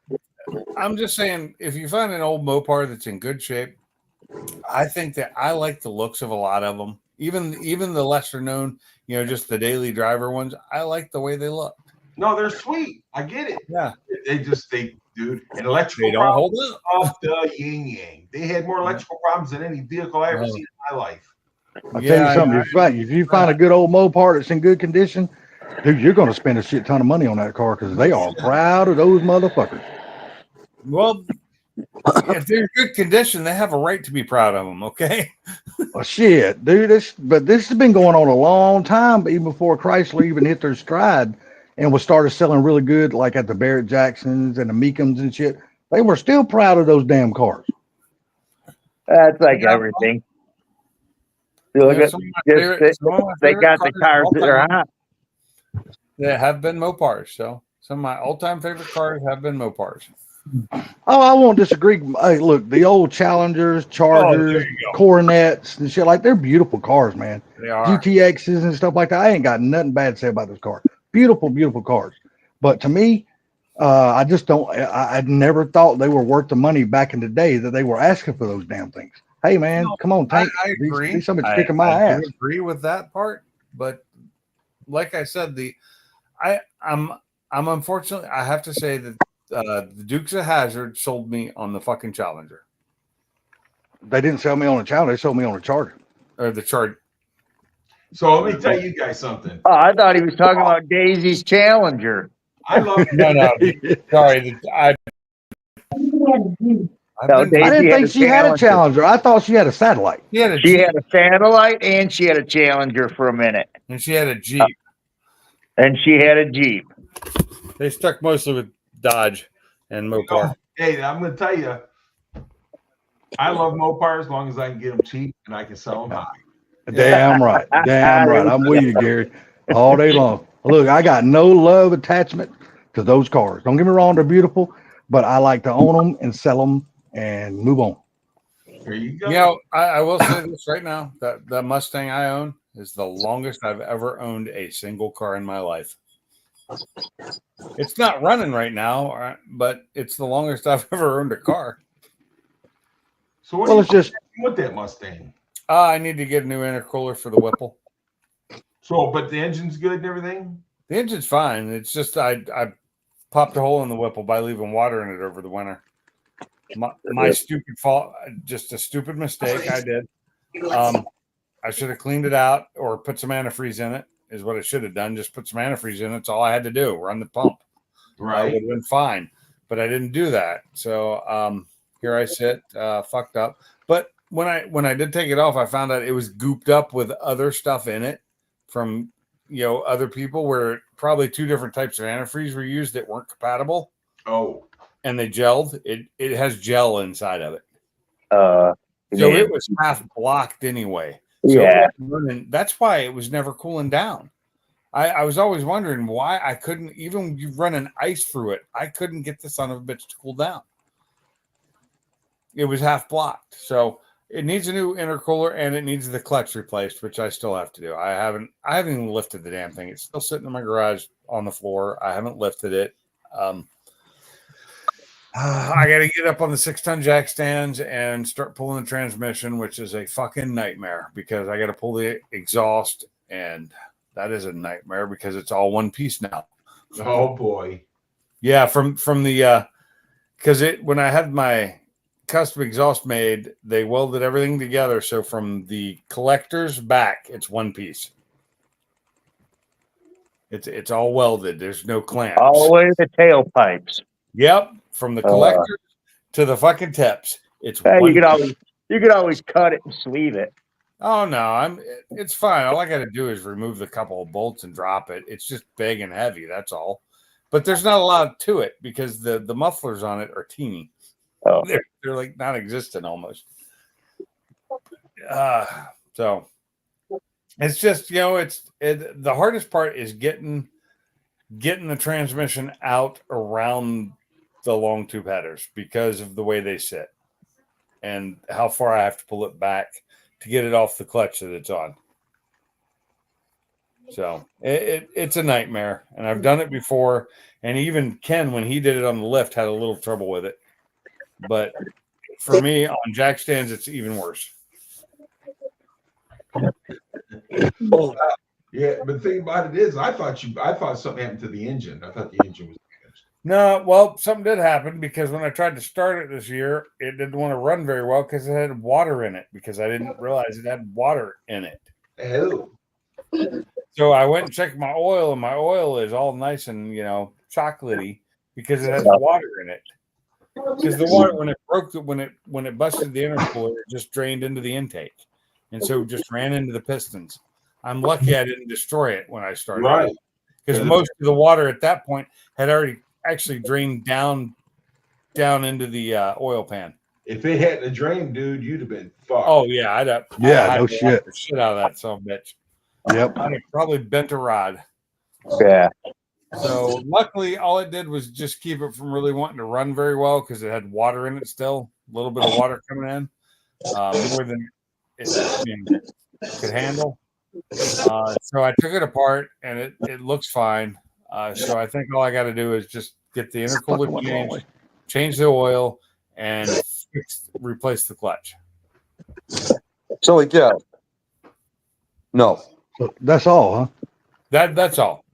I'm just saying, if you find an old Mopar that's in good shape, I think that I like the looks of a lot of them. Even the lesser known, just the daily driver ones. I like the way they look. No, they're sweet. I get it. Yeah. Dude, and electrical They don't hold problems up. off the yin yang. They had more electrical problems than any vehicle I ever seen in my life. I'll tell you something. If you find a good old Mopar that's in good condition, dude, you're going to spend a shit ton of money on that car because they are proud of those motherfuckers. Well, if they're in good condition, they have a right to be proud of them. Okay. Well, shit, dude. This has been going on a long time, even before Chrysler even hit their stride and was started selling really good, like at the Barrett Jacksons and the Meekums and shit. They were still proud of those damn cars. That's like everything. You look at they got the cars that are hot. They have been Mopars. So some of my all-time favorite cars have been Mopars. Oh, I won't disagree. Hey, look, the old Challengers, Chargers, Coronets, and shit, like they're beautiful cars, man. They are. GTXs and stuff like that. I ain't got nothing bad to say about those cars. Beautiful, beautiful cars. But to me, I just don't. I never thought they were worth the money back in the day that they were asking for those damn things. Hey, man, come on, Tank. I agree. Be somebody kicking my I ass. do agree with that part, but like I said, I'm unfortunately I have to say that the Dukes of Hazzard sold me on the fucking Challenger. They didn't sell me on a Challenger. They sold me on a Charger. Or the Charger. So let me tell you guys something. Oh, I thought he was talking about Daisy's Challenger. I love No. Sorry, I didn't think she had a Challenger. I thought she had a satellite. She had a satellite and she had a Challenger for a minute. And she had a Jeep. And she had a Jeep. They stuck mostly with Dodge and Mopar. Hey, I'm going to tell you, I love Mopar as long as I can get them cheap and I can sell them high. Damn right. Damn right. I'm with you, Gary, all day long. Look, I got no love attachment to those cars. Don't get me wrong, they're beautiful, but I like to own them and sell them and move on. There you go. I will say this right now. That Mustang I own is the longest I've ever owned a single car in my life. It's not running right now, but it's the longest I've ever owned a car. So what it's just with that Mustang? I need to get a new intercooler for the Whipple. So, but the engine's good and everything? The engine's fine. It's just I popped a hole in the Whipple by leaving water in it over the winter. My stupid fault, just a stupid mistake I did. I should have cleaned it out or put some antifreeze in it, is what I should have done. Just put some antifreeze in it. That's all I had to do. Run the pump. Right. It would have been fine. But I didn't do that. So here I sit, fucked up. But when I did take it off, I found out it was gooped up with other stuff in it from other people, where probably two different types of antifreeze were used that weren't compatible. Oh. And they gelled. It has gel inside of it. So it was half blocked anyway. So yeah. That's why it was never cooling down. I was always wondering why I couldn't, even you run an ice through it, I couldn't get the son of a bitch to cool down. It was half blocked. So it needs a new intercooler and it needs the clutch replaced, which I still have to do. I haven't even lifted the damn thing. It's still sitting in my garage on the floor. I haven't lifted it. I got to get up on the 6-ton jack stands and start pulling the transmission, which is a fucking nightmare because I got to pull the exhaust, and that is a nightmare because it's all one piece now. Oh boy. Yeah, from the because when I had my custom exhaust made, they welded everything together. So from the collector's back, it's one piece. It's all welded. There's no clamps. All the way to the tailpipes. Yep, from the collector to the fucking tips. It's you could always cut it and sleeve it. Oh no, it's fine. All I got to do is remove the couple of bolts and drop it. It's just big and heavy. That's all. But there's not a lot to it because the mufflers on it are teeny. Oh. They're like non-existent almost. So it's just, the hardest part is getting the transmission out around the long tube headers because of the way they sit and how far I have to pull it back to get it off the clutch that it's on. So it's a nightmare, and I've done it before. And even Ken, when he did it on the lift, had a little trouble with it. But for me, on jack stands, it's even worse. Yeah, but the thing about it is, I thought something happened to the engine. I thought the engine was damaged. No, well, something did happen because when I tried to start it this year, it didn't want to run very well because it had water in it. Because I didn't realize it had water in it. Oh. So I went and checked my oil, and my oil is all nice and chocolatey because it has water in it. Because the water, when it busted the intercooler, it just drained into the intake, and so just ran into the pistons. I'm lucky I didn't destroy it when I started, right? Because most of the water at that point had already actually drained down into the oil pan. If it hadn't drained, dude, you'd have been fucked. Oh yeah, I'd no shit. The shit out of that son of a bitch. Yep. I'd have probably bent a rod. Yeah. So luckily, all it did was just keep it from really wanting to run very well because it had water in it still, a little bit of water coming in, more than it could handle. So I took it apart, and it looks fine. So I think all I got to do is just get the intercooler changed, change the oil, and replace the clutch. So yeah. No. So that's all, huh? That's all.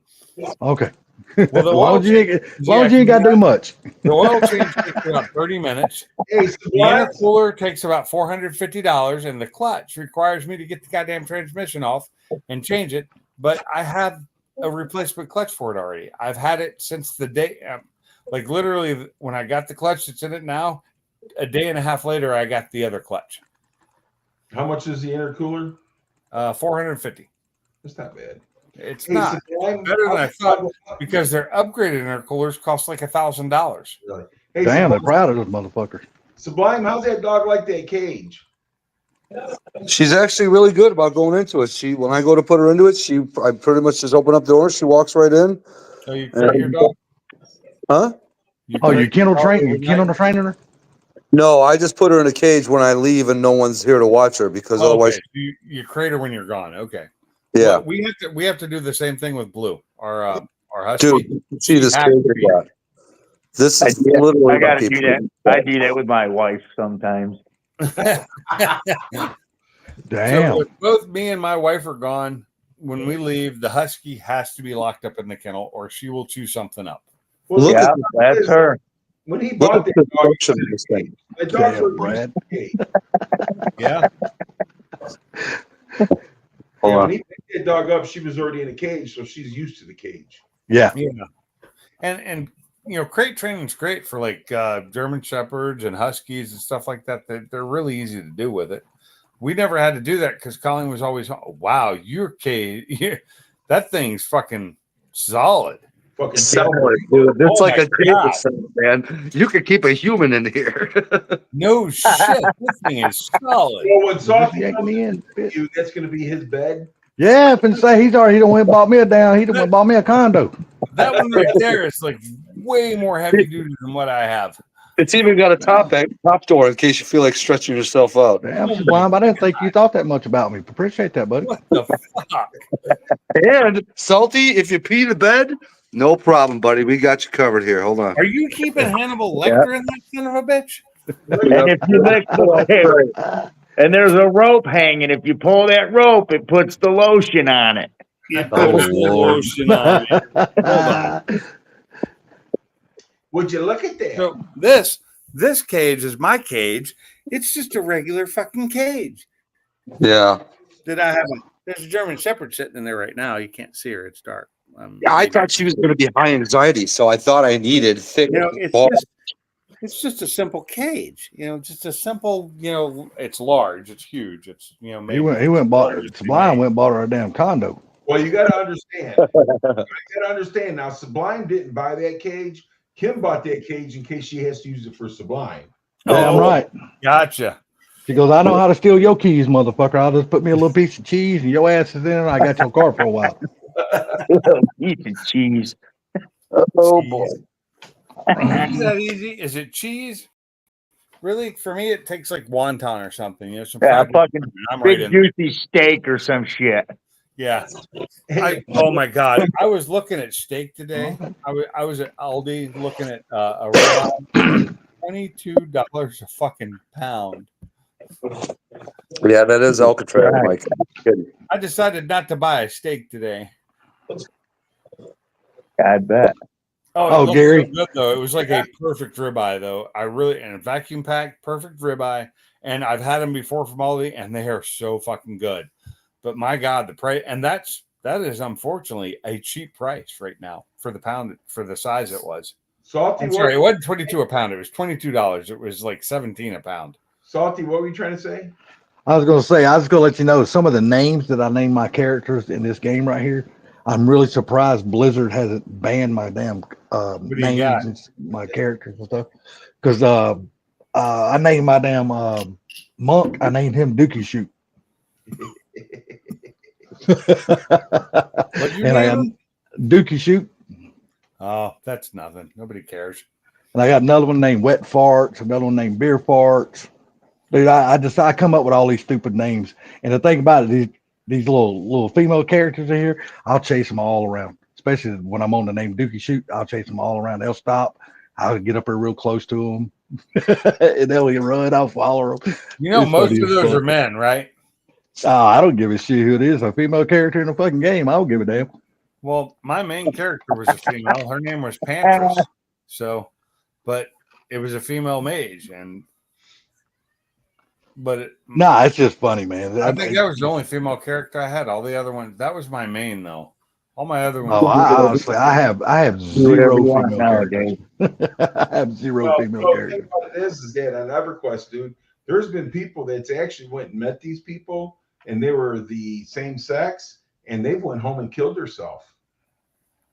Okay. Well, as long as you ain't got to do much. The oil change takes about 30 minutes. The intercooler takes about $450, and the clutch requires me to get the goddamn transmission off and change it. But I have a replacement clutch for it already. I've had it since the day, like literally when I got the clutch that's in it now, a day and a half later, I got the other clutch. How much is the intercooler? $450. That's not bad. It's not. It's better than I thought because their upgraded intercoolers cost like $1,000. Really? Hey, damn, they're proud of those motherfuckers. Sublime, how's that dog like that cage? She's actually really good about going into it. When I go to put her into it, I pretty much just open up the door. She walks right in. So you train your dog? Huh? You kennel train her? No, I just put her in a cage when I leave and no one's here to watch her because otherwise you crate her when you're gone. Okay. Yeah. Well, we have to do the same thing with Blue, our husky. Dude, see this cage I got. This is literally I gotta do that. I do that with my wife sometimes. Damn. So if both me and my wife are gone, when we leave, the husky has to be locked up in the kennel or she will chew something up. Well, yeah, that's her. When he bought that dog, the dog Brad. Yeah. When he picked that dog up, she was already in a cage, so she's used to the cage. Yeah. And crate training is great for like German Shepherds and Huskies and stuff like that. They're really easy to do with it. We never had to do that because Colleen was always, wow, your cage, that thing's fucking solid. Fucking solid, dude. It's like a table set, man. You could keep a human in here. No shit. This thing is solid. Well, when Softy comes in, that's going to be his bed. Yeah, if and say he done went bought me bought me a condo. That one right there is like way more heavy duty than what I have. It's even got a top door in case you feel like stretching yourself out. Damn, Sublime, I didn't think you thought that much about me. Appreciate that, buddy. What the fuck? And Salty, if you pee the bed, no problem, buddy. We got you covered here. Hold on. Are you keeping Hannibal Lecter in that son of a bitch? And if you look, and there's a rope hanging. If you pull that rope, it puts the lotion on it. It puts the lotion on it. Hold on. Would you look at that? So this cage is my cage. It's just a regular fucking cage. Yeah. Did I have there's a German Shepherd sitting in there right now. You can't see her. It's dark. Yeah, I thought she was going to be high anxiety, so I thought I needed thick balls. It's just a simple cage, just a simple, it's large, it's huge, it's maybe He went and bought Sublime went and bought her a damn condo. Well, you got to understand. You got to understand now. Sublime didn't buy that cage. Kim bought that cage in case she has to use it for Sublime. Damn right. Gotcha. She goes, I know how to steal your keys, motherfucker. I'll just put me a little piece of cheese and your ass is in it. And I got your car for a while. Piece of cheese. Oh boy. Is that easy? Is it cheese? Really? For me, it takes like wonton or something. Some fucking I'm big right juicy steak or some shit. Yeah. Oh my God. I was looking at steak today. I was at Aldi looking at a rib, $22 a fucking pound. Yeah, that is Alcatraz, Mike. I decided not to buy a steak today. I bet. Oh, Gary. So good, though. It was like a perfect ribeye, though. And a vacuum packed, perfect ribeye. And I've had them before from Aldi, and they are so fucking good. But my God, the price, and that is unfortunately a cheap price right now for the pound, for the size it was. Salty. I'm sorry, it wasn't $22 a pound. It was $22. It was like $17 a pound. Salty, what were you trying to say? I was going to say, I was going to let you know some of the names that I named my characters in this game right here. I'm really surprised Blizzard hasn't banned my damn names and my characters and stuff. Because I named my damn monk. I named him Dookie Shoot. And I got Dookie Shoot. Oh, that's nothing. Nobody cares. And I got another one named Wet Farts, another one named Beer Farts. Dude, I come up with all these stupid names. And the thing about it, these little female characters in here, I'll chase them all around. Especially when I'm on the name Dookie Shoot, I'll chase them all around. They'll stop. I'll get up there real close to them. And they'll run. I'll follow them. Most of those are men, right? Oh, I don't give a shit who it is. A female character in a fucking game. I don't give a damn. Well, my main character was a female. Her name was Pantress. So, but it was a female mage, it's just funny, man. I think that was the only female character I had. All the other ones, that was my main though. All my other ones. Oh, honestly, I have zero female characters. I have zero female characters. The thing about it is that on EverQuest, dude, there's been people that's actually went and met these people, and they were the same sex, and they went home and killed herself.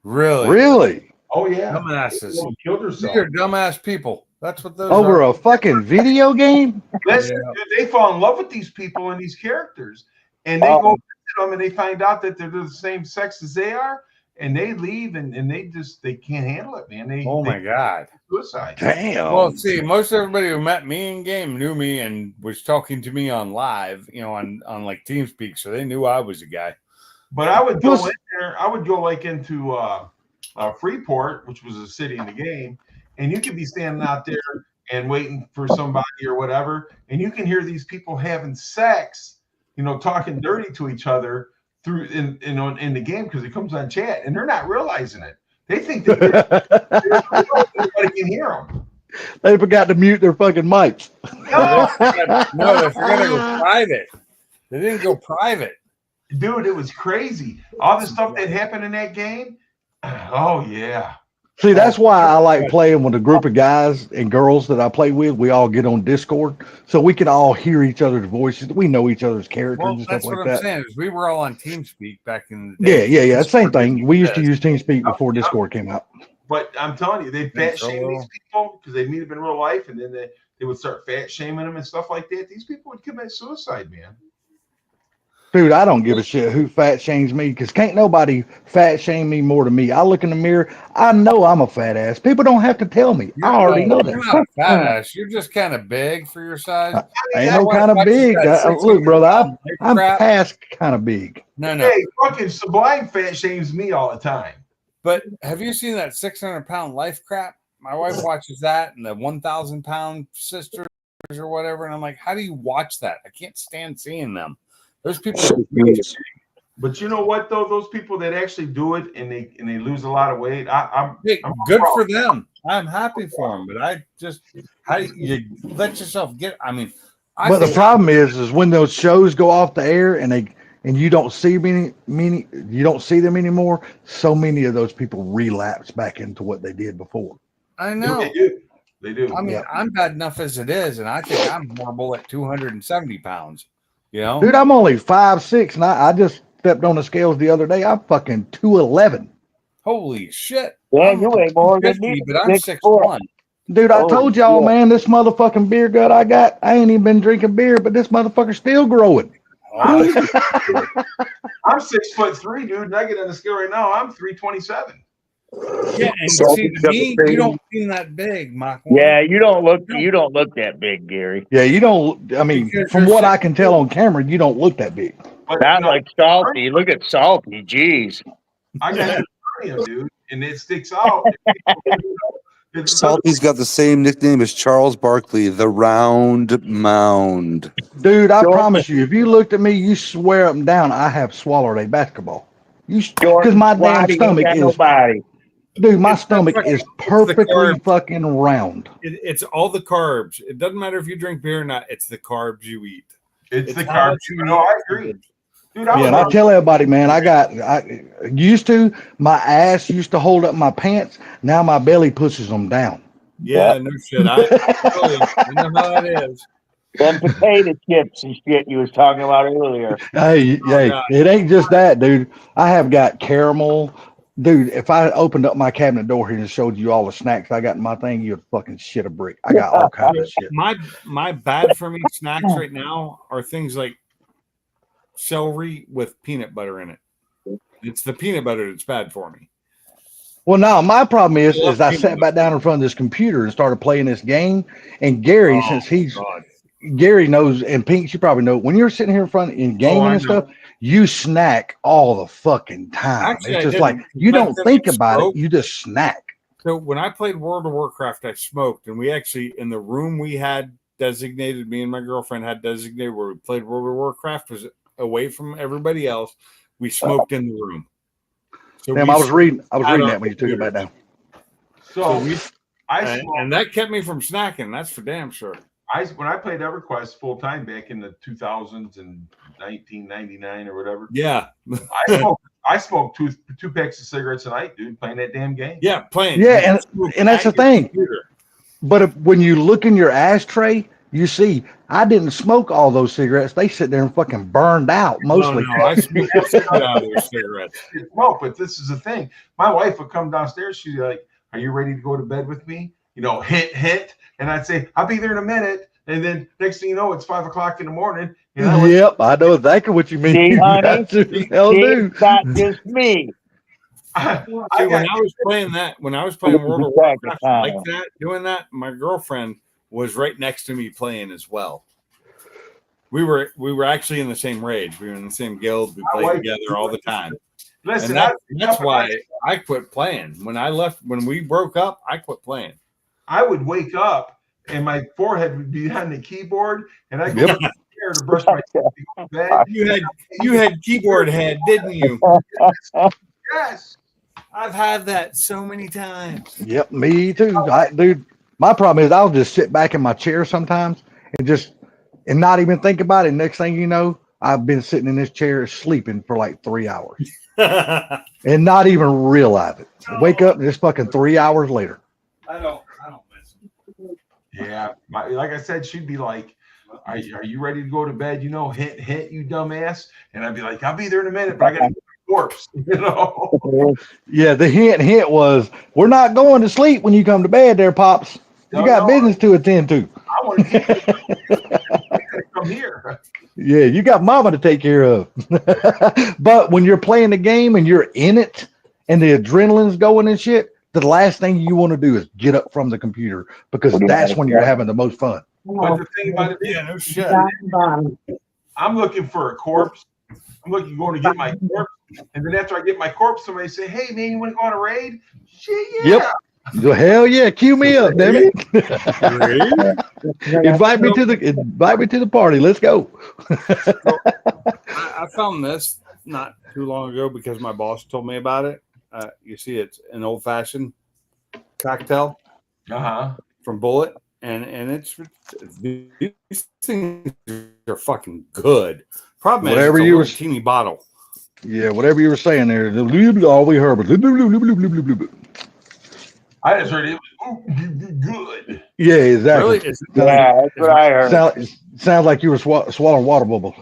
Really? Oh yeah, dumbasses. Killed herself. These are dumbass people. That's what those over are. A fucking video game. Dude, they fall in love with these people and these characters, and they go to them and they find out that they're the same sex as they are, and they leave and they can't handle it, man. My God. Suicide. Damn. Well, see, most everybody who met me in game knew me and was talking to me on live, on like TeamSpeak, so they knew I was a guy. But I would go in there. I would go like into Freeport, which was a city in the game, and you could be standing out there and waiting for somebody or whatever, and you can hear these people having sex, talking dirty to each other through in the game because it comes on chat, and they're not realizing it. They think that everybody can hear them. They forgot to mute their fucking mics. No, they forgot to go private. They didn't go private. Dude, it was crazy. All the stuff that happened in that game. Oh, yeah. See, that's why I like playing with a group of guys and girls that I play with. We all get on Discord so we can all hear each other's voices. We know each other's characters and stuff like that. That's what I'm saying. Is we were all on TeamSpeak back in the day. Yeah. Same thing. We used to use TeamSpeak before Discord came out. But I'm telling you, they fat shame these people because they meet them in real life, and then they would start fat shaming them and stuff like that. These people would commit suicide, man. Dude, I don't give a shit who fat shames me because can't nobody fat shame me more than me. I look in the mirror. I know I'm a fat ass. People don't have to tell me. I already know that. You're not a fat ass. You're just kind of big for your size. I ain't no kind of big. Look, brother, I'm past kind of big. No. Hey, fucking Sublime fat shames me all the time. But have you seen that 600-pound life crap? My wife watches that and the 1,000-pound sisters or whatever. And I'm like, how do you watch that? I can't stand seeing them. Those people. But you know what though? Those people that actually do it and they lose a lot of weight, I'm good proud. for them. I'm happy for them. But I just how do you let yourself get? I mean, But the problem is when those shows go off the air and you don't see you don't see them anymore. So many of those people relapse back into what they did before. I know. They do. I mean, I'm bad enough as it is, and I think I'm horrible at 270 pounds. You know, Dude, I'm only 5'6", and I just stepped on the scales the other day. I'm fucking 211. Holy shit! Yeah, you weigh more than 50, me. but I'm 6'1". Dude, I told y'all, man, this motherfucking beer gut I got, I ain't even been drinking beer, but this motherfucker's still growing. I'm 6'3", dude, and I get on the scale right now. I'm 327. Yeah, and see, to me, you don't seem that big, Mach. Yeah, you don't look that big, Gary. Yeah, you don't. I mean, from what I can tell on camera, you don't look that big. But, Not like Salty. Look at Salty. Jeez. I got hernia, dude, and it sticks out. Salty's got the same nickname as Charles Barkley, the Round Mound. Dude, I promise you, if you looked at me, you swear up and down I have swallowed a basketball. Because my damn stomach is. Nobody. Dude, my stomach is perfectly fucking round. It's all the carbs. It doesn't matter if you drink beer or not. It's the carbs you eat. It's the carbs. No, I agree. Dude, Yeah, and I tell everybody, man, I used to, my ass used to hold up my pants. Now my belly pushes them down. Yeah, no shit. I know how that is. Them potato chips and shit you was talking about earlier. Hey, it ain't just that, dude. I have got caramel. Dude, if I opened up my cabinet door here and showed you all the snacks I got in my thing, you'd fucking shit a brick. I got all kinds of shit. My bad for me snacks right now are things like celery with peanut butter in it. It's the peanut butter that's bad for me. Well, now my problem is I sat back down in front of this computer and started playing this game. And Gary, Gary knows, and Pink, you probably know, when you're sitting here in front and gaming and stuff, you snack all the fucking time. Actually, it's just like you don't think about it, you just snack. So when I played World of Warcraft, I smoked, and we actually in the room we had designated, me and my girlfriend had designated where we played World of Warcraft was away from everybody else. We smoked in the room. So Damn, I was reading that when you took it back down. So and that kept me from snacking. That's for damn sure. When I played EverQuest full time back in the 2000s and 1999 or whatever. Yeah, I smoked two packs of cigarettes a night, dude, playing that damn game. Yeah, playing. Yeah, and that's the thing. But when you look in your ashtray, you see I didn't smoke all those cigarettes. They sit there and fucking burned out mostly. No, I smoked the shit out of those cigarettes. Smoke, but this is the thing. My wife would come downstairs. She's like, "Are you ready to go to bed with me?" You know, hint. And I'd say, "I'll be there in a minute." And then next thing you know, it's 5 o'clock in the morning. Yep, I know exactly what you mean. See, honey, it's not just me. When I was playing World of Warcraft like that, doing that, my girlfriend was right next to me playing as well. We were actually in the same rage. We were in the same guild. We played together all the time. Listen, and that's why I quit playing. When we broke up, I quit playing. I would wake up and my forehead would be on the keyboard, and I go chair to brush my teeth. You had keyboard head, didn't you? Yes. I've had that so many times. Yep, me too. Dude, my problem is I'll just sit back in my chair sometimes and not even think about it. Next thing you know, I've been sitting in this chair sleeping for like 3 hours and not even realize it. Wake up just fucking 3 hours later. I don't listen. Yeah, like I said, she'd be like, are you ready to go to bed? You know, hint, you dumbass. And I'd be like, I'll be there in a minute, but I got to get my corpse, you know? Yeah, the hint was, we're not going to sleep when you come to bed there, Pops. You got business to attend to. I want to come here. Yeah, you got mama to take care of. But when you're playing the game and you're in it and the adrenaline's going and shit, the last thing you want to do is get up from the computer because that's when you're having the most fun. But the thing about it is, no shit. I'm looking for a corpse. I'm going to get my corpse. And then after I get my corpse, somebody say, "Hey, man, you want to go on a raid?" Shit, yeah. Yep. Hell yeah. Cue me up, damn it. Invite me to the party. Let's go. I found this not too long ago because my boss told me about it. You see, it's an old-fashioned cocktail from Bullet, and these things are fucking good. Problem is, Whatever it's a you little were- teeny bottle. Yeah, whatever you were saying there, all we heard was I just heard it was good. yeah, exactly. Really? Yeah, that's what I heard. Sounds like you were swallowing water bubbles.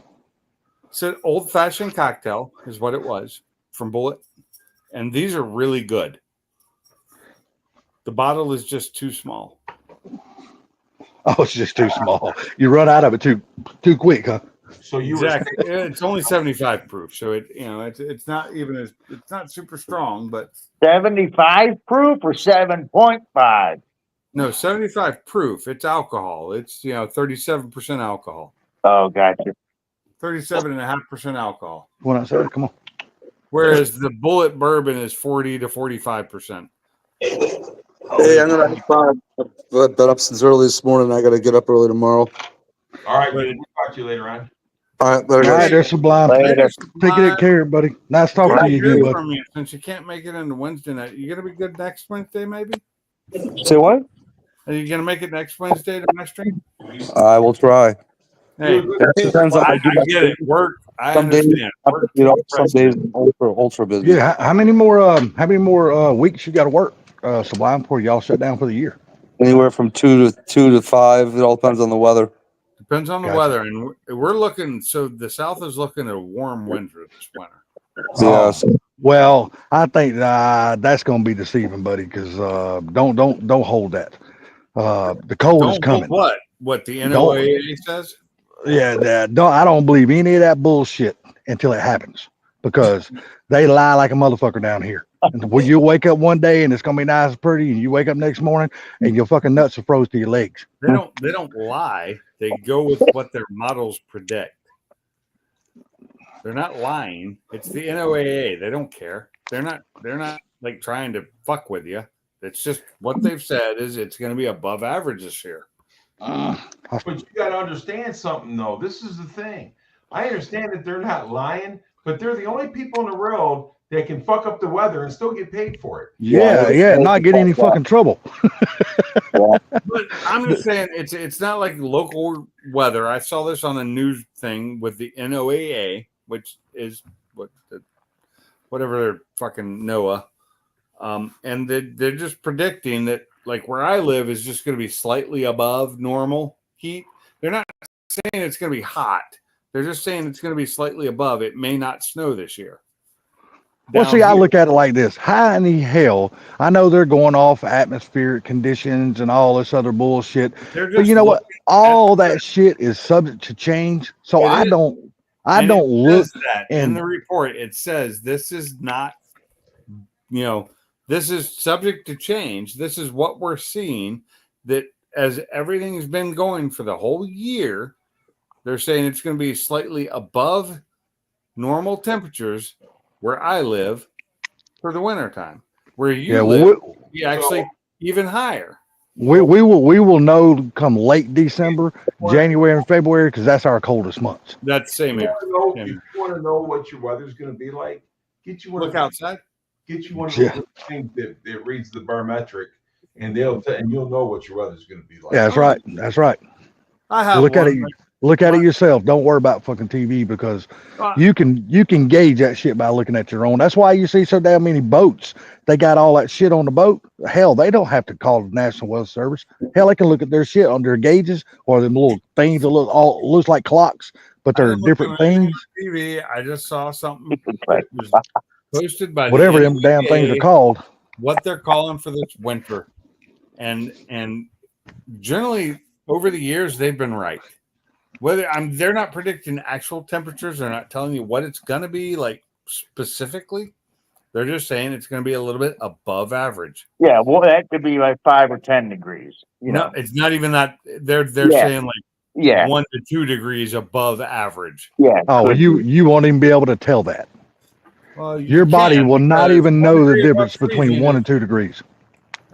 It's an old-fashioned cocktail, is what it was from Bullet, and these are really good. The bottle is just too small. Oh, it's just too small. You run out of it too quick, huh? So you Exactly. It's only 75 proof, so it's not even it's not super strong, but 75 proof or 7.5? no, 75 proof. It's alcohol. It's 37% alcohol. Oh, gotcha. 37.5% alcohol. When I said, come on. Whereas the Bullet bourbon is 40 to 45%. Hey, I'm gonna I've been up since early this morning. I gotta get up early tomorrow. All right, we'll talk to you later on. All right, later, All right, guys. there's Sublime. Later. Take it care, buddy. Nice talking to you Hear again, bud. from you, since you can't make it into Wednesday night. You gonna be good next Wednesday, maybe? Say what? Are you gonna make it next Wednesday to my stream? I will try. Hey, Depends on I get it. Work. I some days. understand. Work, Some days ultra busy. Yeah, how many more weeks you got to work, Sublime, before y'all shut down for the year? Anywhere from 2 to 5. It all depends on the weather. Depends on the Gotcha. weather, and we're looking. So the South is looking at a warm winter this winter. Yeah. So, Well, I think that's going to be deceiving, buddy. Because don't hold that. The cold is Don't coming. hold what the NOAA says. Yeah, I don't believe any of that bullshit until it happens, because they lie like a motherfucker down here. And when you wake up one day and it's gonna be nice and pretty, and you wake up next morning and your fucking nuts are froze to your legs. They don't lie. They go with what their models predict. They're not lying. It's the NOAA. They don't care. They're not like trying to fuck with you. It's just what they've said is it's going to be above average this year. But you got to understand something, though. This is the thing. I understand that they're not lying, but they're the only people in the world that can fuck up the weather and still get paid for it. Yeah, not get any fucking trouble. But I'm just saying it's not like local weather. I saw this on a news thing with the NOAA, which is whatever they're fucking NOAA. And they're just predicting that, like, where I live is just going to be slightly above normal heat. They're not saying it's going to be hot. They're just saying it's going to be slightly above. It may not snow this year. Well, Down see, I here. look at it like this. How in the hell? I know they're going off atmospheric conditions and all this other bullshit. They're But just you know what? looking All that shit is subject to change. So It I is. don't And it look. says that in the report. It says this is not, this is subject to change. This is what we're seeing, that as everything's been going for the whole year, they're saying it's going to be slightly above normal temperatures where I live for the wintertime. Where you live, be actually even higher. We will know come late December, January, and February, because that's our coldest months. That's the same If here. you want to know what your weather's going to be like, get you one. Look outside. Get you one of those things that reads the barometric, and you'll know what your weather's going to be like. Yeah, that's right. That's right. I have Look at one, it. Look at it yourself. Don't worry about fucking TV, because you can gauge that shit by looking at your own. That's why you see so damn many boats. They got all that shit on the boat. Hell, they don't have to call the National Weather Service. Hell, they can look at their shit on their gauges or them little things that looks like clocks, but they're different things. TV. I just saw something that was posted by Whatever the them damn things are NEA, called. what they're calling for this winter, and generally over the years they've been right. Whether they're not predicting actual temperatures, they're not telling you what it's going to be like specifically. They're just saying it's going to be a little bit above average. Yeah, well, that could be like 5 or 10 degrees. No, it's not even that. They're saying like 1 to 2 degrees above average. Yeah. Oh, you won't even be able to tell that. Well, Your body will not even know the difference between 1 and 2 degrees.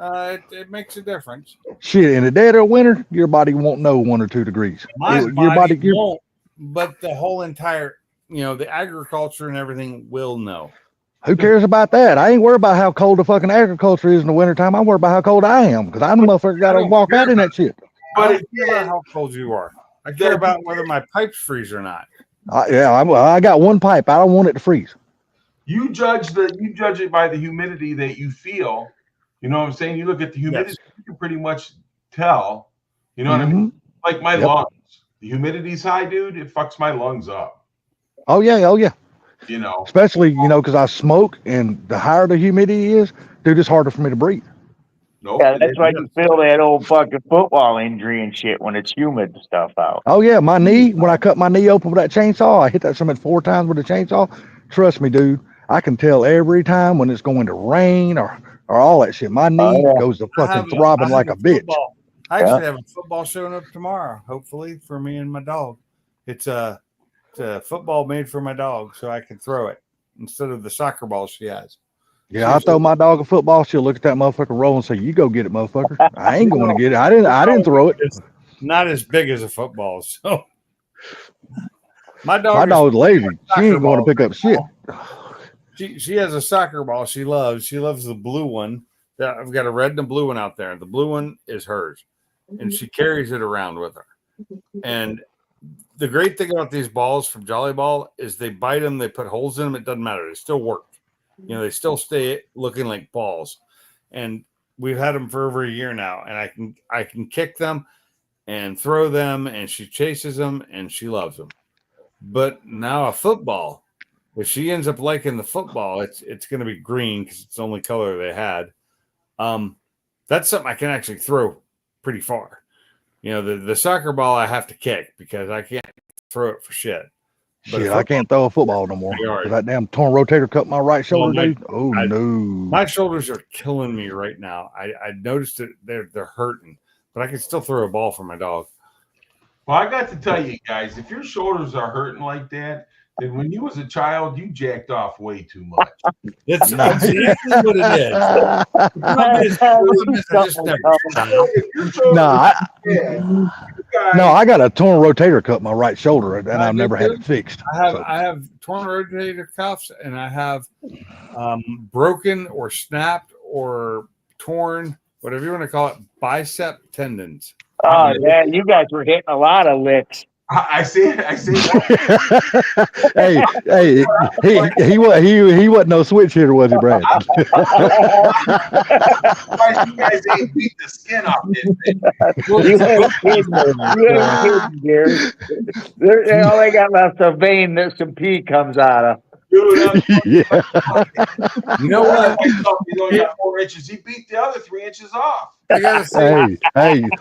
It makes a difference. Shit, in the dead of winter, your body won't know 1 or 2 degrees. My Your body your- won't, but the whole entire the agriculture and everything will know. Who cares about that? I ain't worried about how cold the fucking agriculture is in the wintertime. I'm worried about how cold I am because I'm the motherfucker got to walk out in that shit. I don't care about how cold you are. I care about whether my pipes freeze or not. I got one pipe. I don't want it to freeze. You judge it by the humidity that you feel. You know what I'm saying? You look at the humidity, you can pretty much tell. You know what I mean? Like my lungs. The humidity's high, dude. It fucks my lungs up. Oh yeah. Especially because I smoke, and the higher the humidity is, dude, it's harder for me to breathe. Nope. Yeah, that's why you feel that old fucking football injury and shit when it's humid and stuff out. Oh yeah, my knee, when I cut my knee open with that chainsaw, I hit that something 4 times with a chainsaw. Trust me, dude, I can tell every time when it's going to rain or all that shit. My knee goes to fucking throbbing like a bitch. I actually have a football showing up tomorrow, hopefully, for me and my dog. It's a football made for my dog, so I can throw it instead of the soccer ball she has. Yeah, I throw my dog a football. She'll look at that motherfucker roll and say, "You go get it, motherfucker." I ain't going to get it. I didn't throw it. It's not as big as a football, so my dog's lazy. She ain't going to pick up shit. She has a soccer ball she loves. She loves the blue one. I've got a red and a blue one out there. The blue one is hers, and she carries it around with her. And the great thing about these balls from Jolly Ball is they bite them, they put holes in them. It doesn't matter. They still work. They still stay looking like balls. And we've had them for over a year now. And I can kick them and throw them, and she chases them, and she loves them. But now a football, if she ends up liking the football, it's going to be green because it's the only color they had. That's something I can actually throw pretty far. The soccer ball I have to kick because I can't throw it for shit. But shit, I can't throw a football no more. That damn torn rotator cut my right shoulder, dude. Oh no, my shoulders are killing me right now. I noticed that they're hurting, but I can still throw a ball for my dog. Well, I got to tell you guys, if your shoulders are hurting like that, then when you was a child, you jacked off way too much. That's exactly what it is. I got a torn rotator cuff my right shoulder, and I've never had it fixed. I have torn rotator cuffs, and I have broken or snapped or torn, whatever you want to call it, bicep tendons. Oh yeah, you guys were hitting a lot of licks. I see. Hey, he wasn't no switch hitter, was he, Brad? You guys ain't beat the skin off this thing. You ain't kidding, Gary. All they got left a vein that some pee comes out of. Yeah. You know what? He's only got 4 inches. He beat the other 3 inches off. Hey,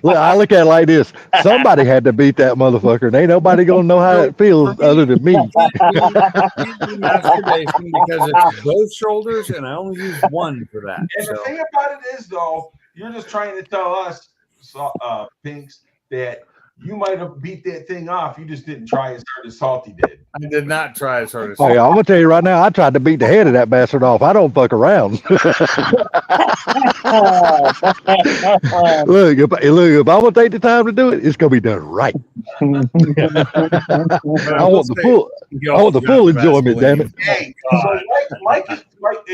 look, I look at it like this. Somebody had to beat that motherfucker, and ain't nobody gonna know how it feels other than me. Masturbation because it's both shoulders, and I only use one for that. And the thing about it is, though, you're just trying to tell us, Pinks, that you might have beat that thing off. You just didn't try as hard as Salty did. I did not try as hard as Salty. Hey, I'm gonna tell you right now, I tried to beat the head of that bastard off. I don't fuck around. Look, if I'm gonna take the time to do it, it's gonna be done right. I want the full enjoyment, damn it. Hey, so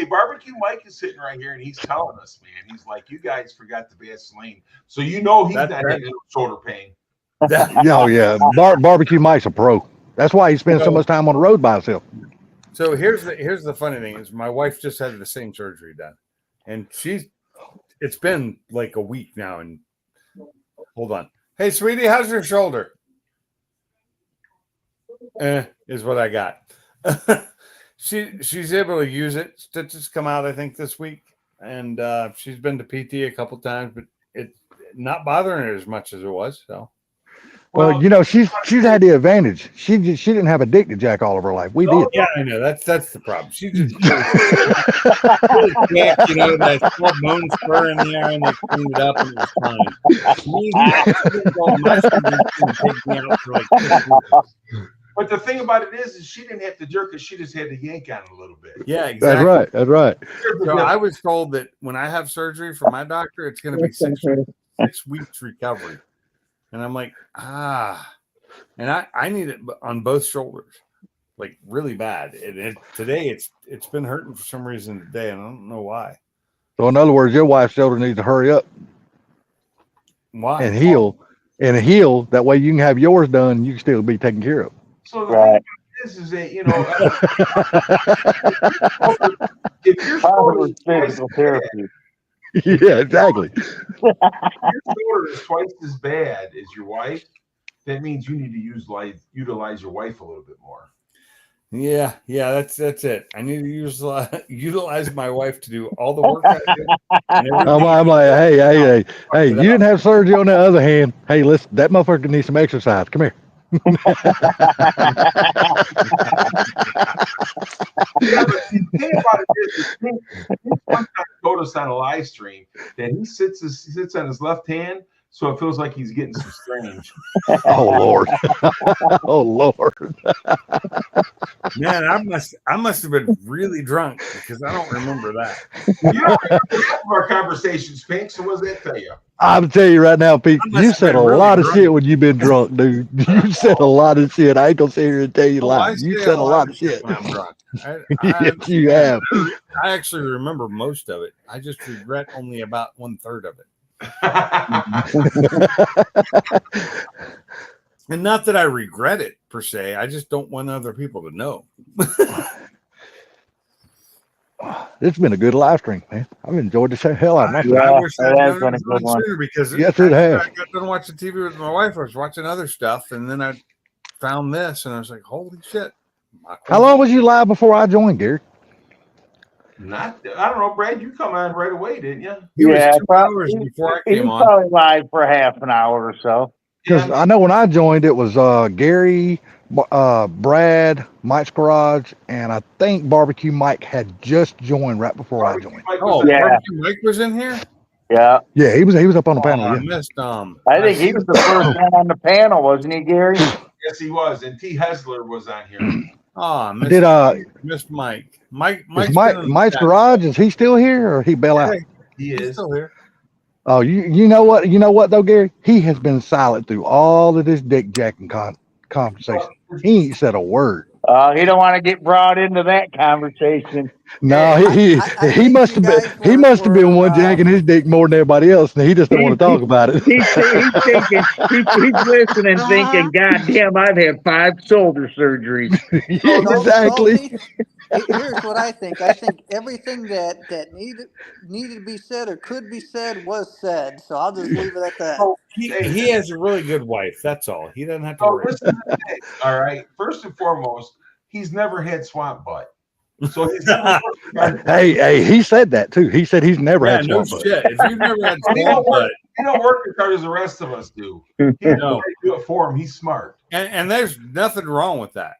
Barbecue Mike is sitting right here, and he's telling us, man, he's like, you guys forgot the Vaseline, so he's not getting shoulder pain. Yeah. Barbecue Mike's a pro. That's why he spends so much time on the road by himself. So here's the funny thing is my wife just had the same surgery done, and it's been like a week now. And hold on, hey sweetie, how's your shoulder? Is what I got. She's able to use it. Stitches come out, I think, this week, and she's been to PT a couple times, but it's not bothering her as much as it was. So. Well, she's had the advantage. She didn't have a dick to jack all of her life. We did. Yeah, I know. That's the problem. She just that small bone spur in there, and they cleaned it up, and it was fine. But the thing about it is she didn't have to jerk it. She just had to yank on it a little bit. Yeah, exactly. That's right. So I was told that when I have surgery from my doctor, it's going to be 6 weeks recovery. And I'm like, and I need it on both shoulders. like really bad. Today it's been hurting for some reason today, and I don't know why. So in other words, your wife's shoulder needs to hurry up Why? and heal. That way you can have yours done and you can still be taken care of. So the thing is that, you know, if your shoulder is physical therapy. Yeah, exactly. if your shoulder is twice as bad as your wife, that means you need to utilize your wife a little bit more. Yeah, that's it. I need to utilize my wife to do all the work I do. I'm like, hey, you didn't have surgery on the other hand. Hey, listen, that motherfucker needs some exercise. Come here. Yeah, but the thing about it is, one time told us on a live stream that he sits on his left hand, so it feels like he's getting some strange. Oh Lord. Oh Lord. Man, I must have been really drunk because I don't remember that. You don't remember half of our conversations, Pink, so what does that tell you? I'm telling you right now, Pete, you said a lot of shit when you've been drunk, dude. You said a lot of shit. I ain't gonna sit here and tell you lies. You said a lot of shit when I'm drunk. Yes, you have. I actually remember most of it. I just regret only about 1/3 of it. And not that I regret it per se. I just don't want other people to know. It's been a good live stream, man. I've enjoyed the hell out of myself. Yeah, I wish that has I'd been a good one. sooner because Yes, it has. I got done watching TV with my wife. I was watching other stuff, and then I found this, and I was like, "Holy shit!" How long was you live before I joined, Gary? I don't know, Brad. You come on right away, didn't you? It was 2 hours before I came on. Probably live for half an hour or so. Because I know when I joined, it was Gary, Brad, Mike's Garage, and I think Barbecue Mike had just joined right before I joined. Oh, Yeah. Barbecue Mike was in here. Yeah. Yeah, he was up on the panel. I Yeah. missed I think he was the first one on the panel, wasn't he, Gary? Yes, he was. And T. Hessler was on here. Oh, missed Mike. Mike's Garage, is he still here or he bail out? He He's is. still here. Oh, you know what though, Gary? He has been silent through all of this dick jacking conversation. He ain't said a word. He don't want to get brought into that conversation. No, he must have been one jacking his dick more than everybody else, and he just don't want to talk about it. He's thinking, he's listening, thinking, "God damn, I've had 5 shoulder surgeries." Exactly. Here's what I think. I think everything that needed to be said or could be said was said. So I'll just leave it at that. He has a really good wife. That's all. He doesn't have to worry. Listen to this, all right. First and foremost, he's never had swamp butt. So he's hey, he said that too. He said he's never had no swamp butt. shit. If you've never had he swamp butt, don't work as hard as the rest of us do. He doesn't do it for him. He's smart. and there's nothing wrong with that.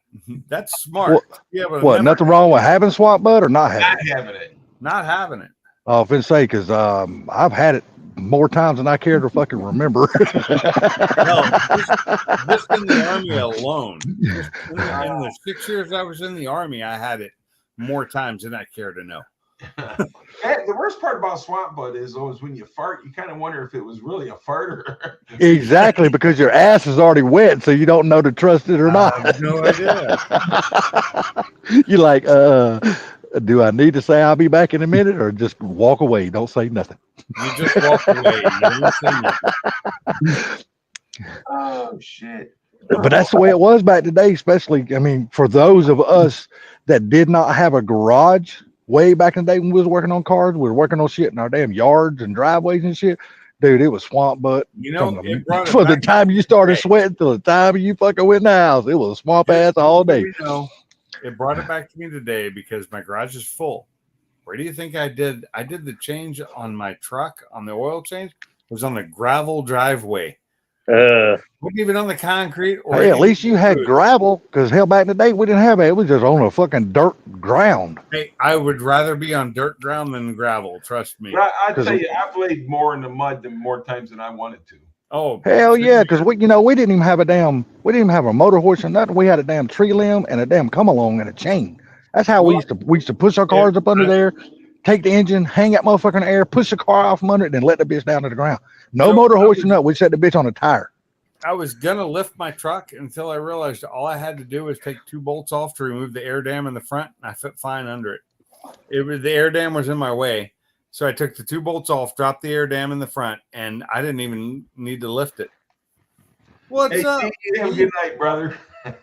That's smart. What? Nothing wrong with having swamp butt or not having Not it? having it. Not having it. Oh, if it's say, because I've had it more times than I care to fucking remember. Just in the Army alone, just in the 6 years I was in the Army, I had it more times than I care to know. The worst part about swamp butt is when you fart, you kind of wonder if it was really a fart or Exactly, because your ass is already wet, so you don't know to trust it or not. I have no idea. You're like, do I need to say I'll be back in a minute or just walk away? Don't say nothing. You just walk away. You don't say nothing. oh shit. But that's the way it was back today, especially, I mean, for those of us that did not have a garage way back in the day when we was working on cars, we were working on shit in our damn yards and driveways and shit. Dude, it was swamp butt. You know, from the time you started sweating till the time you fucking went in the house, it was swamp ass all day. You know, it brought it back to me today because my garage is full. Where do you think I did? I did the change on my truck on the oil change. It was on the gravel driveway. Wasn't even on the concrete. Or Hey, at least you had gravel, because hell, back in the day we didn't have it. It was just on a fucking dirt ground. Hey, I would rather be on dirt ground than gravel. Trust me. But I tell you, I've laid more in the mud than more times than I wanted to. Oh hell yeah, because we didn't even have a motor horse or nothing. We had a damn tree limb and a damn come along and a chain. That's how we used to push our cars up under there, take the engine, hang that motherfucker in the air, push the car off from under it, and let the bitch down to the ground. No motor horse or nothing. We set the bitch on a tire. I was gonna lift my truck until I realized all I had to do was take 2 bolts off to remove the air dam in the front, and I fit fine under it. The air dam was in my way, so I took the 2 bolts off, dropped the air dam in the front, and I didn't even need to lift it. What's up? T, have a good night, brother.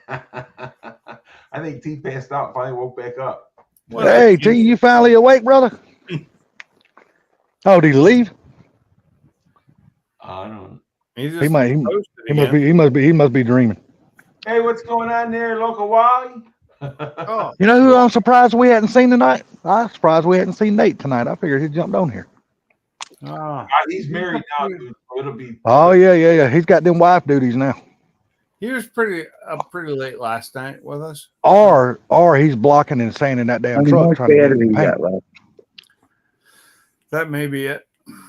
I think T passed out, finally woke back up. Hey, T, you finally awake, brother? Oh, did he leave? I don't know. He must be dreaming. Hey, what's going on there, Local Wally? Oh, You know who I'm surprised we hadn't seen tonight? I'm surprised we hadn't seen Nate tonight. I figured he'd jumped on here. He's married now, dude. So it'll be. Oh yeah. He's got them wife duties now. he was pretty late last night with us. Or he's blocking and saying in that damn truck trying to get it paint. That may be it.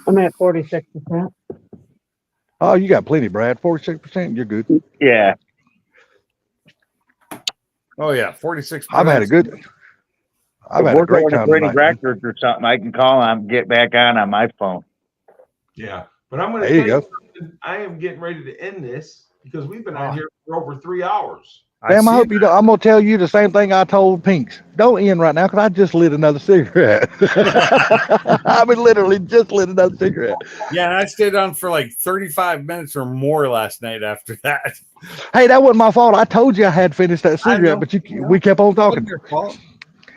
I'm at 46%. Oh, you got plenty, Brad. 46%. You're good. Yeah. Oh yeah, 46. I've had a great time Brady tonight. Records or something. I can call him, get back on my phone. Yeah, but I'm going to. There you go. I am getting ready to end this because we've been on here for over 3 hours. Sam, I hope you don't. I'm gonna tell you the same thing I told Pinks. Don't end right now because I just lit another cigarette. I mean, literally just lit another cigarette. Yeah, and I stayed on for like 35 minutes or more last night after that. Hey, that wasn't my fault. I told you I had finished that cigarette, but we kept on talking. Your fault.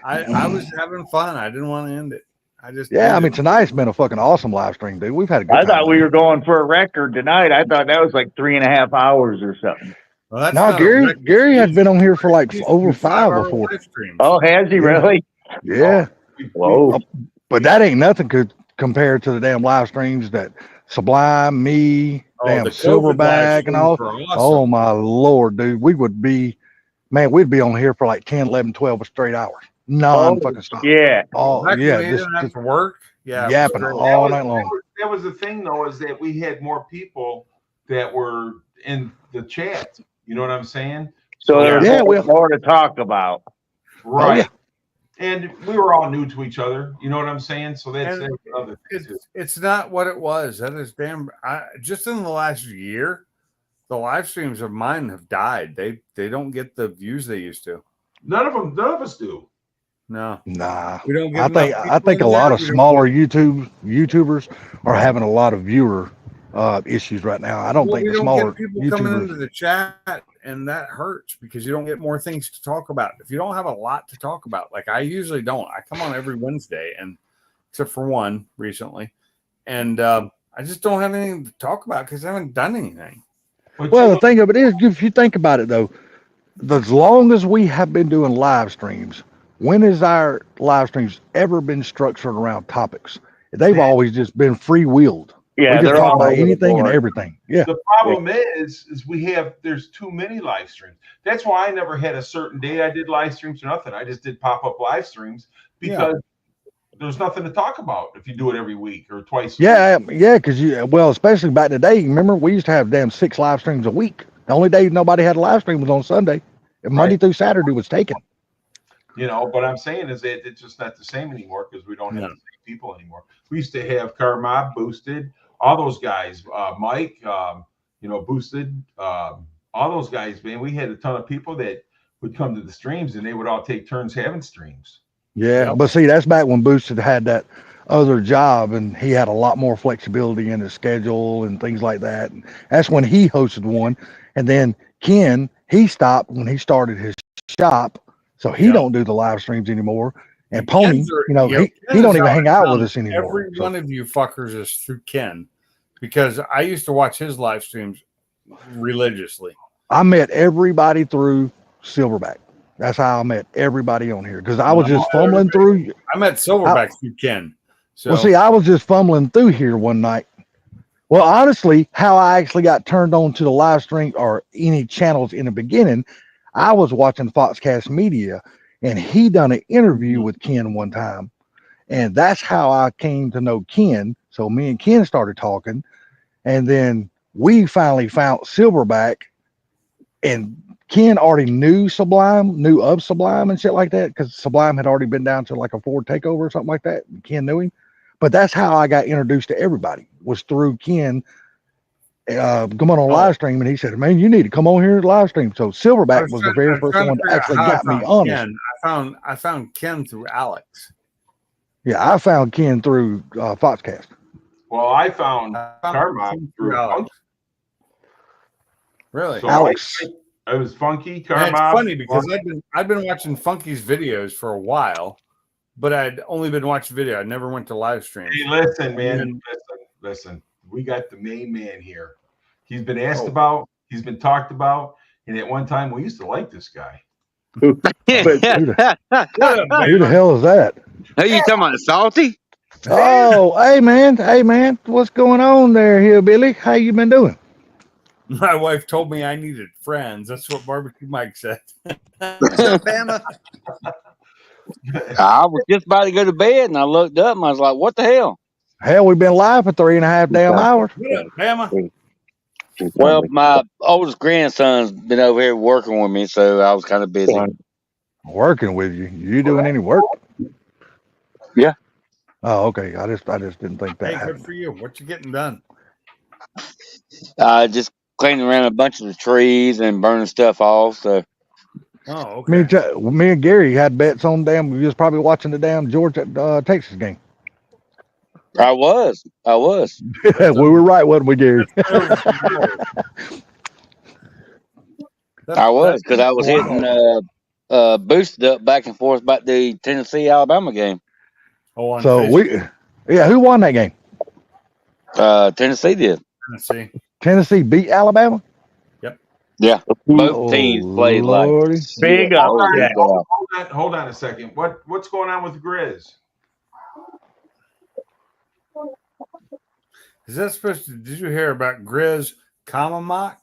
I was having fun. I didn't want to end it. I mean, tonight's been a fucking awesome live stream, dude. We've had a good time. I thought we were going for a record tonight. I thought that was like 3.5 hours or something. Well, no, Gary has been on here for like over 5 before. Oh, has he really? Yeah. Whoa. But that ain't nothing compared to the damn live streams that Sublime, me, damn Silverback and all. Awesome. Oh my Lord, dude. We'd be on here for like 10, 11, 12 straight hours. Non-fucking stop. Yeah. Oh, yeah. Just for work. Yeah. Yapping all night long. That was the thing, though, is that we had more people that were in the chat. You know what I'm saying? So there's more to talk about. Right. Oh, yeah. And we were all new to each other. You know what I'm saying? So that's another thing. It's not what it was. That is damn. Just in the last year, the live streams of mine have died. They don't get the views they used to. None of us do. No. Nah. We don't get I think a lot of smaller YouTubers are having a lot of viewer issues right now. I don't think the smaller people coming into the chat, and that hurts because you don't get more things to talk about. If you don't have a lot to talk about, like I usually don't. I come on every Wednesday, and except for one recently, and I just don't have anything to talk about because I haven't done anything. Well, the thing of it is, if you think about it though, as long as we have been doing live streams, when has our live streams ever been structured around topics? They've always just been free-wheeled. Yeah, we they're just talk all about over the anything and board. everything. Yeah. The problem is there's too many live streams. That's why I never had a certain day I did live streams or nothing. I just did pop-up live streams because there's nothing to talk about if you do it every week or twice. Yeah, because especially back in the day, remember we used to have damn 6 live streams a week. The only day nobody had a live stream was on Sunday. And Monday through Saturday was taken. You know, but I'm saying is that it's just not the same anymore because we don't have the same people anymore. We used to have Carmob, Boosted, all those guys, Mike, Boosted, all those guys, man. We had a ton of people that would come to the streams and they would all take turns having streams. Yeah, but see, that's back when Boosted had that other job and he had a lot more flexibility in his schedule and things like that. And that's when he hosted one. And then Ken, he stopped when he started his shop. So he don't do the live streams anymore. And Pony, he don't even hang out with us anymore. Every one of you fuckers is through Ken because I used to watch his live streams religiously. I met everybody through Silverback. That's how I met everybody on here because I was just fumbling through. I met Silverback through Ken. So. Well, see, I was just fumbling through here one night. Well, honestly, how I actually got turned on to the live stream or any channels in the beginning, I was watching Foxcast Media and he done an interview with Ken one time. And that's how I came to know Ken. So me and Ken started talking and then we finally found Silverback and Ken already knew Sublime and shit like that because Sublime had already been down to like a Ford takeover or something like that. Ken knew him. But that's how I got introduced to everybody was through Ken come on live stream, and he said, "Man, you need to come on here and live stream." So Silverback was the very first one that actually got me on it. I found Ken through Alex. Yeah, I found Ken through Foxcast. Well, I found Carmine through Funky. Really? So Alex. It was Funky, And Carmine. it's funny because I've been watching Funky's videos for a while, but I'd only been watching video. I never went to live streams. Hey, listen, man. Listen. We got the main man here. He's been asked about. He's been talked about. And at one time, we used to like this guy. Who the hell is that? Who you talking about, Salty? Oh, hey man, what's going on there, Hillbilly? How you been doing? My wife told me I needed friends. That's what Barbecue Mike said. Bama. I was just about to go to bed, and I looked up, and I was like, "What the hell?" Hell, we've been live for 3.5 damn hours. What up, Bama? Well, my oldest grandson's been over here working with me, so I was kind of busy. Working with you. You doing any work? Yeah. Oh, okay. I just didn't think that Hey, happened. good for you. What you getting done? Just cleaning around a bunch of the trees and burning stuff off. So. Oh, okay. Me and Gary had bets on we was probably watching the damn Georgia Texas game. I was. We were right, wasn't we, Gary? I was, because I was hitting boosted up back and forth about the Tennessee-Alabama game. Oh, so who won that game? Tennessee did. Tennessee beat Alabama? Yep. Yeah. Both teams played Lordy. like big up. Hold on a second. What's going on with Grizz? Is that supposed to? Did you hear about Grizz Kamamak?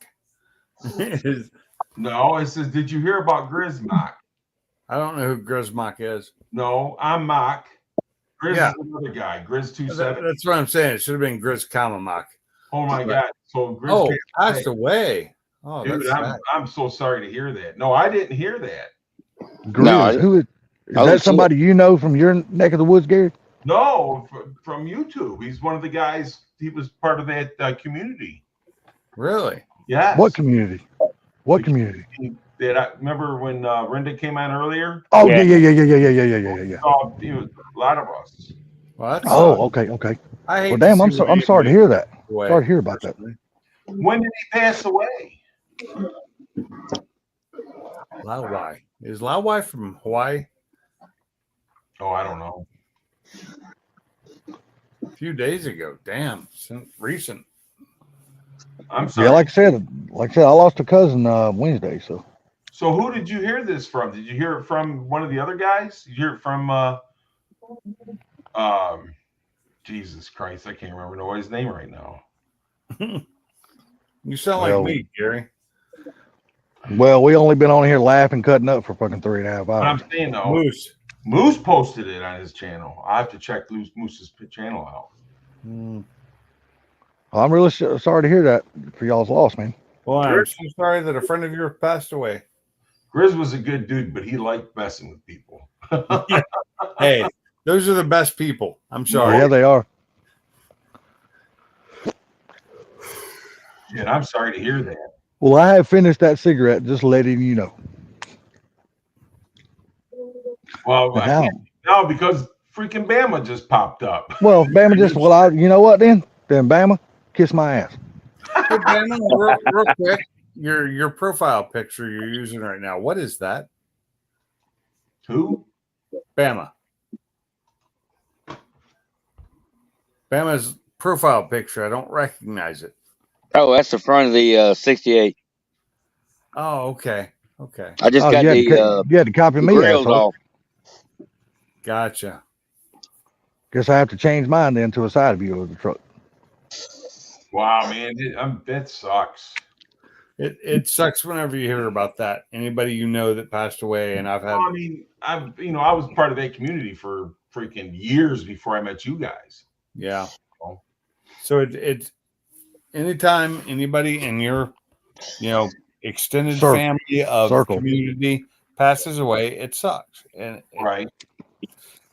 No, it says, did you hear about Grizz Mock? I don't know who Grizz Mock is. No, I'm Mock. Grizz is another guy. Grizz 27. That's what I'm saying. It should have been Grizz Kamamak. Oh my God! So Grizz passed away. Oh, dude, that's I'm so sorry to hear that. No, I didn't hear that. Grizz, who is that? Somebody you know from your neck of the woods, Gary? No, from YouTube. He's one of the guys. He was part of that community. Really? Yeah. What community? What community? That I remember when Renda came on earlier. Oh yeah. A lot of us. Well, okay. Well, damn, I'm sorry to hear that. Sorry to hear about that. When did he pass away? Lauai. Is Lauai from Hawaii? Oh, I don't know. A few days ago. Damn, recent. I'm sorry. Yeah, like I said, I lost a cousin Wednesday. So who did you hear this from? Did you hear it from one of the other guys? Did you hear it from Jesus Christ, I can't remember his name right now. You sound like me, Gary. Well, we only been on here laughing, cutting up for fucking 3.5 hours. But I'm saying though, Moose posted it on his channel. I have to check Moose's channel out. Well, I'm really sorry to hear that for y'all's loss, man. Well, I'm so sorry that a friend of yours passed away. Grizz was a good dude, but he liked messing with people. Hey, those are the best people. I'm sorry. Yeah, they are. And I'm sorry to hear that. Well, I have finished that cigarette, just letting you know. Well, no, because freaking Bama just popped up. Well, Bama you know what then? Then Bama, kiss my ass. Hey, Bama, real quick, your profile picture you're using right now, what is that? Who? Bama. Bama's profile picture. I don't recognize it. Oh, that's the front of the 68. Oh, okay. Okay. I just got you had to copy me. Grills off. Gotcha. Guess I have to change mine then to a side view of the truck. Wow, man, that sucks. It sucks whenever you hear about that. Anybody you know that passed away, and I've had. I mean, I was part of that community for freaking years before I met you guys. Yeah. So it's anytime anybody in your, extended family of community passes away, it sucks. And right.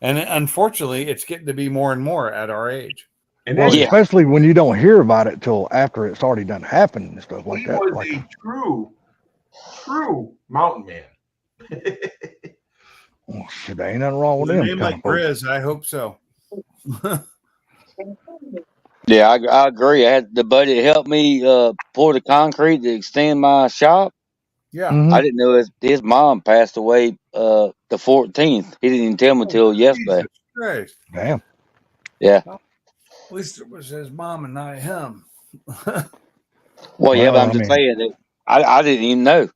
And unfortunately, it's getting to be more and more at our age. And Well, then Yeah. especially when you don't hear about it till after it's already done happened and stuff like he that. was Like, a true mountain man. oh, shit, there ain't nothing wrong with With a them name kind like of folks. Grizz, I hope so. Yeah, I agree. I had the buddy that helped me pour the concrete to extend my shop. Yeah. Mhm. I didn't know his mom passed away the 14th. He didn't even tell me till yesterday. Jesus Christ. Damn. Yeah. At least it was his mom and not him. Well, yeah, Well, but I'm I just mean, saying that I didn't even know.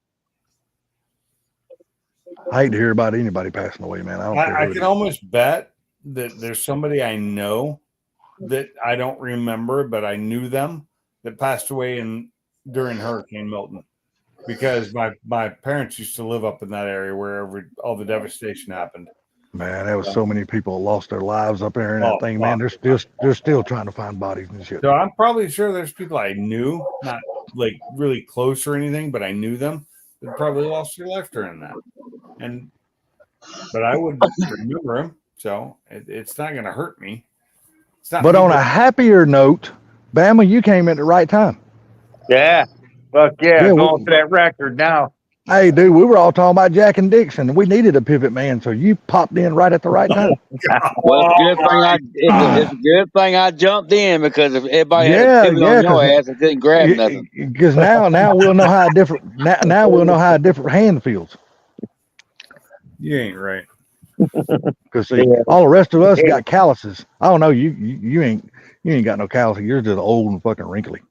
I hate to hear about anybody passing away, man. I don't care I who it can is. almost bet that there's somebody I know that I don't remember, but I knew them that passed away during Hurricane Milton, because my parents used to live up in that area where all the devastation happened. Man, there was so many people lost their lives up there in that Oh, thing, man. fuck. They're still trying to find bodies and shit. So I'm probably sure there's people I knew, not like really close or anything, but I knew them that probably lost their life during that. But I would remember them, so it's not going to hurt me. It's not But on people- a happier note, Bama, you came at the right time. Yeah. Fuck yeah. Yeah, Going we- for that record now. Hey, dude, we were all talking about Jack and Dixon. We needed a pivot man, so you popped in right at the right time. Well, it's a good thing I jumped in, because if everybody had Yeah, a pivot yeah, on your ass, I couldn't grab nothing. because now we'll know how now we'll know how a different hand feels. You ain't right. Because see, all the rest of us got calluses. I don't know, you ain't got no calluses. You're just old and fucking wrinkly.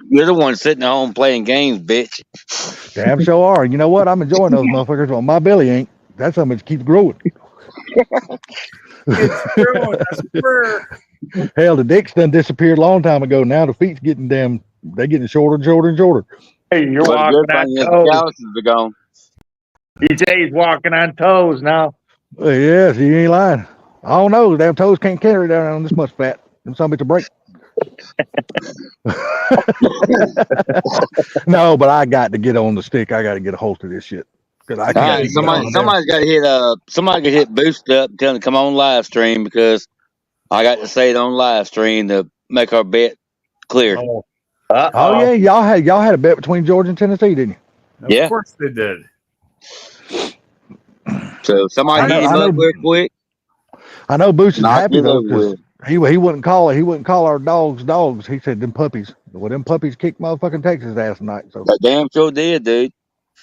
You're the one sitting at home playing games, bitch. Damn sure are. You know what? I'm enjoying those motherfuckers. Well, my belly ain't. That's something that keeps growing. It's growing, I swear. Hell, the dick's done disappeared a long time ago. Now the feet's getting they're getting shorter and shorter and shorter. Hey, you're Well, the walking good on thing is the toes. calluses are gone. He said he's walking on toes now. Yes, you ain't lying. I don't know. Damn toes can't carry down on this much fat. Them some bitch a break. No, but I got to get on the stick. I got to get a hold of this shit because I All can't. right, somebody's got to hit somebody got to hit Boost up, tell them to come on live stream, because I got to say it on live stream to make our bet clear. Oh, Oh yeah, y'all had a bet between Georgia and Tennessee, didn't you? Yeah. Of course they did. So somebody hit him up real quick. I know Boots is Knock happy it though over because with. he wouldn't call our dogs. He said them puppies. Well, them puppies kicked motherfucking Texas ass tonight. So That damn sure did, dude.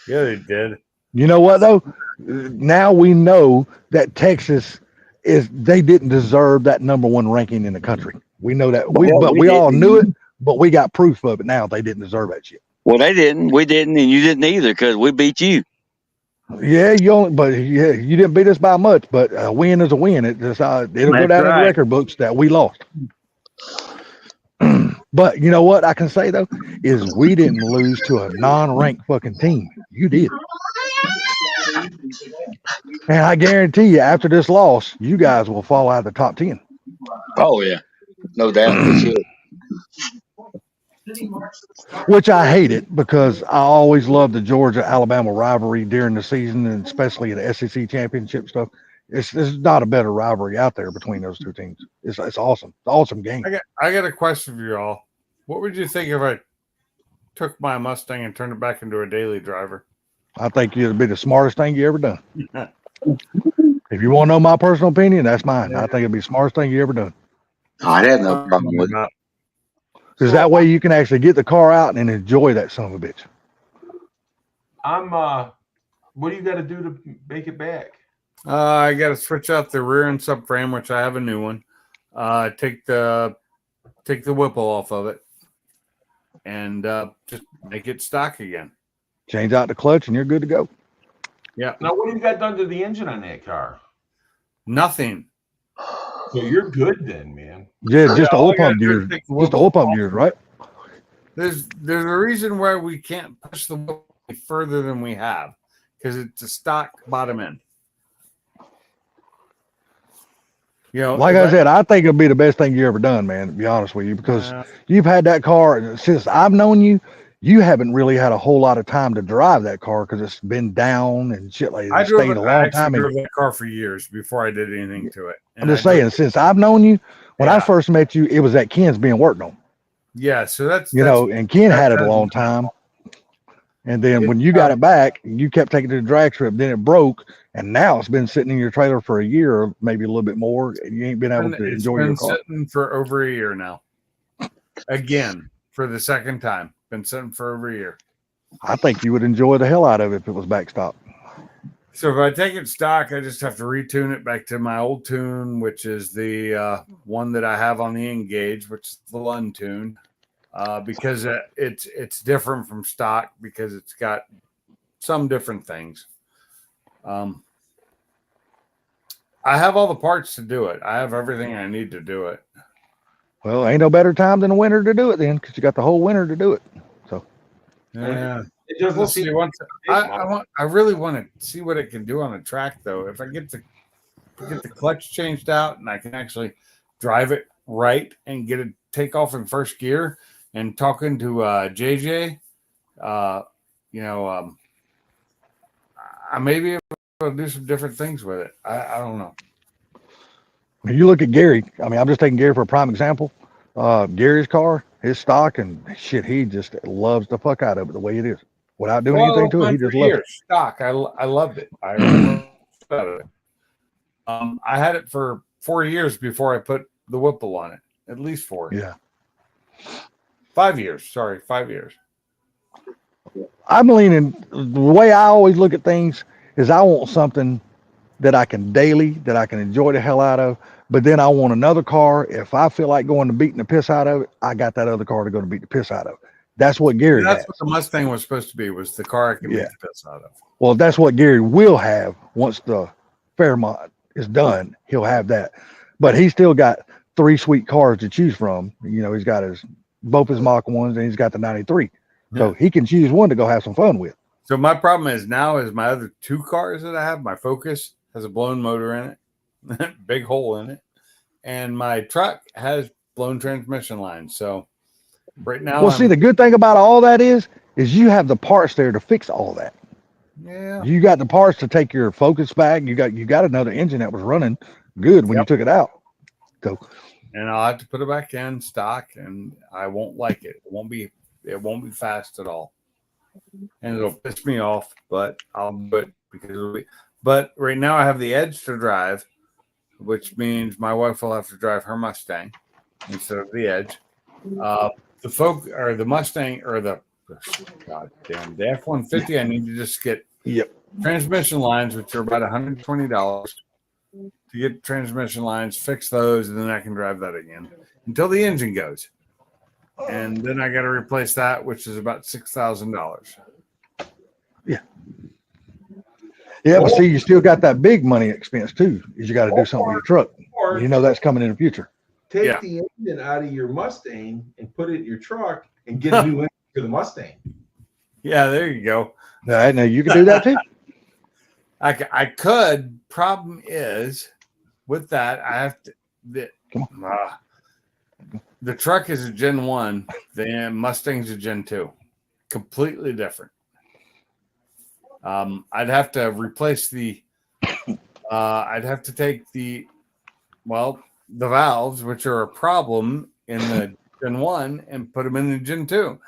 Yeah, they did. you know what though? Now we know that Texas they didn't deserve that #1 ranking in the country. We know that. We all knew it, but we got proof of it now. They didn't deserve that shit. Well, they didn't. We didn't, and you didn't either, because we beat you. Yeah, you didn't beat us by much, but a win is a win. It'll go That's down in the right. record books that we lost. But you know what I can say though is we didn't lose to a non-ranked fucking team. You did, and I guarantee you, after this loss, you guys will fall out of the top 10. Oh yeah, no doubt. We should. Which I hate it because I always loved the Georgia-Alabama rivalry during the season, and especially the SEC championship stuff. There's not a better rivalry out there between those two teams. It's awesome. It's an awesome game. I got a question for you all. What would you think if I took my Mustang and turned it back into a daily driver? I think it'd be the smartest thing you ever done. If you want to know my personal opinion, that's mine. I think it'd be the smartest thing you ever done. I have no problem with it. Because that way you can actually get the car out and enjoy that son of a bitch. What do you got to do to make it back? I got to switch out the rear end subframe, which I have a new one. Take the Whipple off of it, and just make it stock again. Change out the clutch and you're good to go. Yeah. Now, what do you got done to the engine on that car? Nothing. So you're good then, man. Yeah, just the all oil I gotta pump do is gears. take the Just the Whipple oil pump off. gears, right? There's a reason why we can't push the Whipple further than we have, because it's a stock bottom end. You know, Like I said, I think it'll be the best thing you ever done, man, to be honest with you, because you've had that car since I've known you. You haven't really had a whole lot of time to drive that car because it's been down and shit like that. I It's stayed a I long actually time. And drove that car for years before I did anything to it. I'm just saying, since I've known you, when I first met you, it was at Ken's being worked on. Yeah, so that's And Ken had it a long time. And then when you got it back, you kept taking it to the drag strip, then it broke, and now it's been sitting in your trailer for a year, or maybe a little bit more, and you ain't been able to enjoy your car. It's been sitting for over a year now. Again, for the second time. Been sitting for over a year. I think you would enjoy the hell out of it if it was backstop. So if I take it stock, I just have to retune it back to my old tune, which is the one that I have on the Engage, which is the Lund tune. Because it's different from stock because it's got some different things. I have all the parts to do it. I have everything I need to do it. Well, ain't no better time than the winter to do it then, because you got the whole winter to do it. So yeah, it doesn't we'll seem see. I really want to see what it can do on the track, though. If I get the clutch changed out and I can actually drive it right and get it take off in first gear. And talking to JJ, I may be able to do some different things with it. I don't know. when you look at Gary, I mean, I'm just taking Gary for a prime example. Gary's car, his stock, and shit, he just loves the fuck out of it the way it is. Without doing anything to it, he just loves it. Stock, I loved it. I loved it. I had it for 4 years before I put the Whipple on it. At least 4. Yeah. 5 years. Sorry, 5 years. I'm leaning, the way I always look at things is I want something that I can daily, that I can enjoy the hell out of, but then I want another car. If I feel like going to beating the piss out of it, I got that other car to go to beat the piss out of. That's what Gary has. That's what the Mustang was supposed to be, was the car I can beat the piss out of. Well, that's what Gary will have once the Fairmont is done. He'll have that. But he's still got 3 sweet cars to choose from. He's got both his Mach 1s and he's got the 93. So he can choose one to go have some fun with. So my problem is now is my other 2 cars that I have, my Focus has a blown motor in it, big hole in it, and my truck has blown transmission lines. So right now, Well, see, the good thing about all that is you have the parts there to fix all that. Yeah. You got the parts to take your Focus back. You got another engine that was running good when you took it out. So, and I'll have to put it back in stock, and I won't like it. It won't be fast at all, and it'll piss me off. But I'll do it because But right now I have the Edge to drive, which means my wife will have to drive her Mustang instead of the Edge. The Mustang or the F-150, I need to just get transmission lines, which are about $120 to get transmission lines, fix those, and then I can drive that again until the engine goes. And then I got to replace that, which is about $6,000. Yeah. Yeah, but see, you still got that big money expense too. Is you got to do something with your truck. That's coming in the future. Take the engine out of your Mustang and put it in your truck and get a new engine for the Mustang. Yeah, there you go. I know you can do that too. I could. Problem is, with that, I have to. The truck is a Gen 1. The Mustang's a Gen 2. Completely different. I'd have to replace I'd have to take the valves, which are a problem in the Gen 1, and put them in the Gen 2.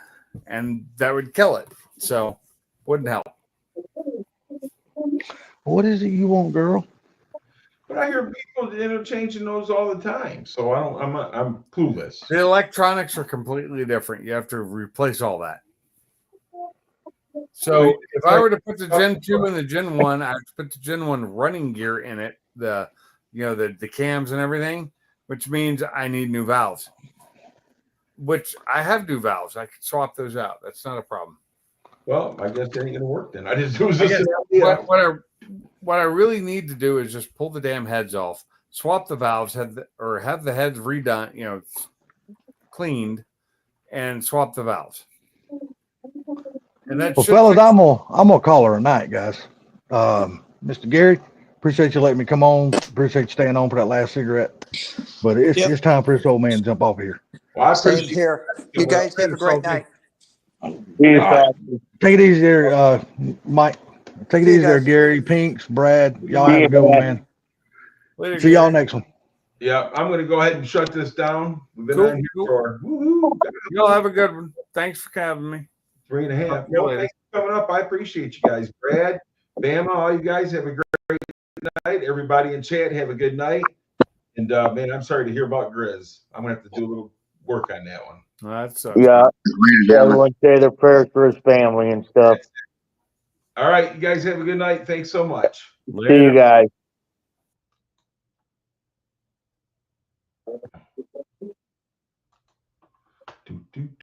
And that would kill it. So, wouldn't help. What is it you want, girl? But I hear people changing those all the time. So I'm clueless. The electronics are completely different. You have to replace all that. So if I were to put the Gen 2 and the Gen 1, I have to put the Gen 1 running gear in it, the cams and everything, which means I need new valves. Which I have new valves. I could swap those out. That's not a problem. Well, I guess that ain't gonna work then. It was just an idea. What I really need to do is just pull the damn heads off, swap the valves, have the heads redone, cleaned, and swap the valves. And that fellas, I'm gonna call her a night, guys. Mr. Gary, appreciate you letting me come on. Appreciate you staying on for that last cigarette. But it's time for this old man to jump off here. Well, I Same here. You guys have a great night. See you, All right. Fauci. Take it easy there, Mike. Take it See you easy there, guys. Gary, Pinks, Brad. Y'all See have you, a good one, man. man. Later, See y'all Gary. next one. Yeah, I'm going to go ahead and shut this down. We've been Cool, on here cool. for woohoo, Y'all have a good one. Thanks for having me. 3.5. Talk to you No, later. thanks for coming up. I appreciate you guys. Brad, Bama, all you guys have a great night. Everybody in chat, have a good night. And man, I'm sorry to hear about Grizz. I'm gonna have to do a little work on that one. That sucks. Yeah. Everyone say their prayers for his family and stuff. All right, you guys have a good night. Thanks so much. See you guys.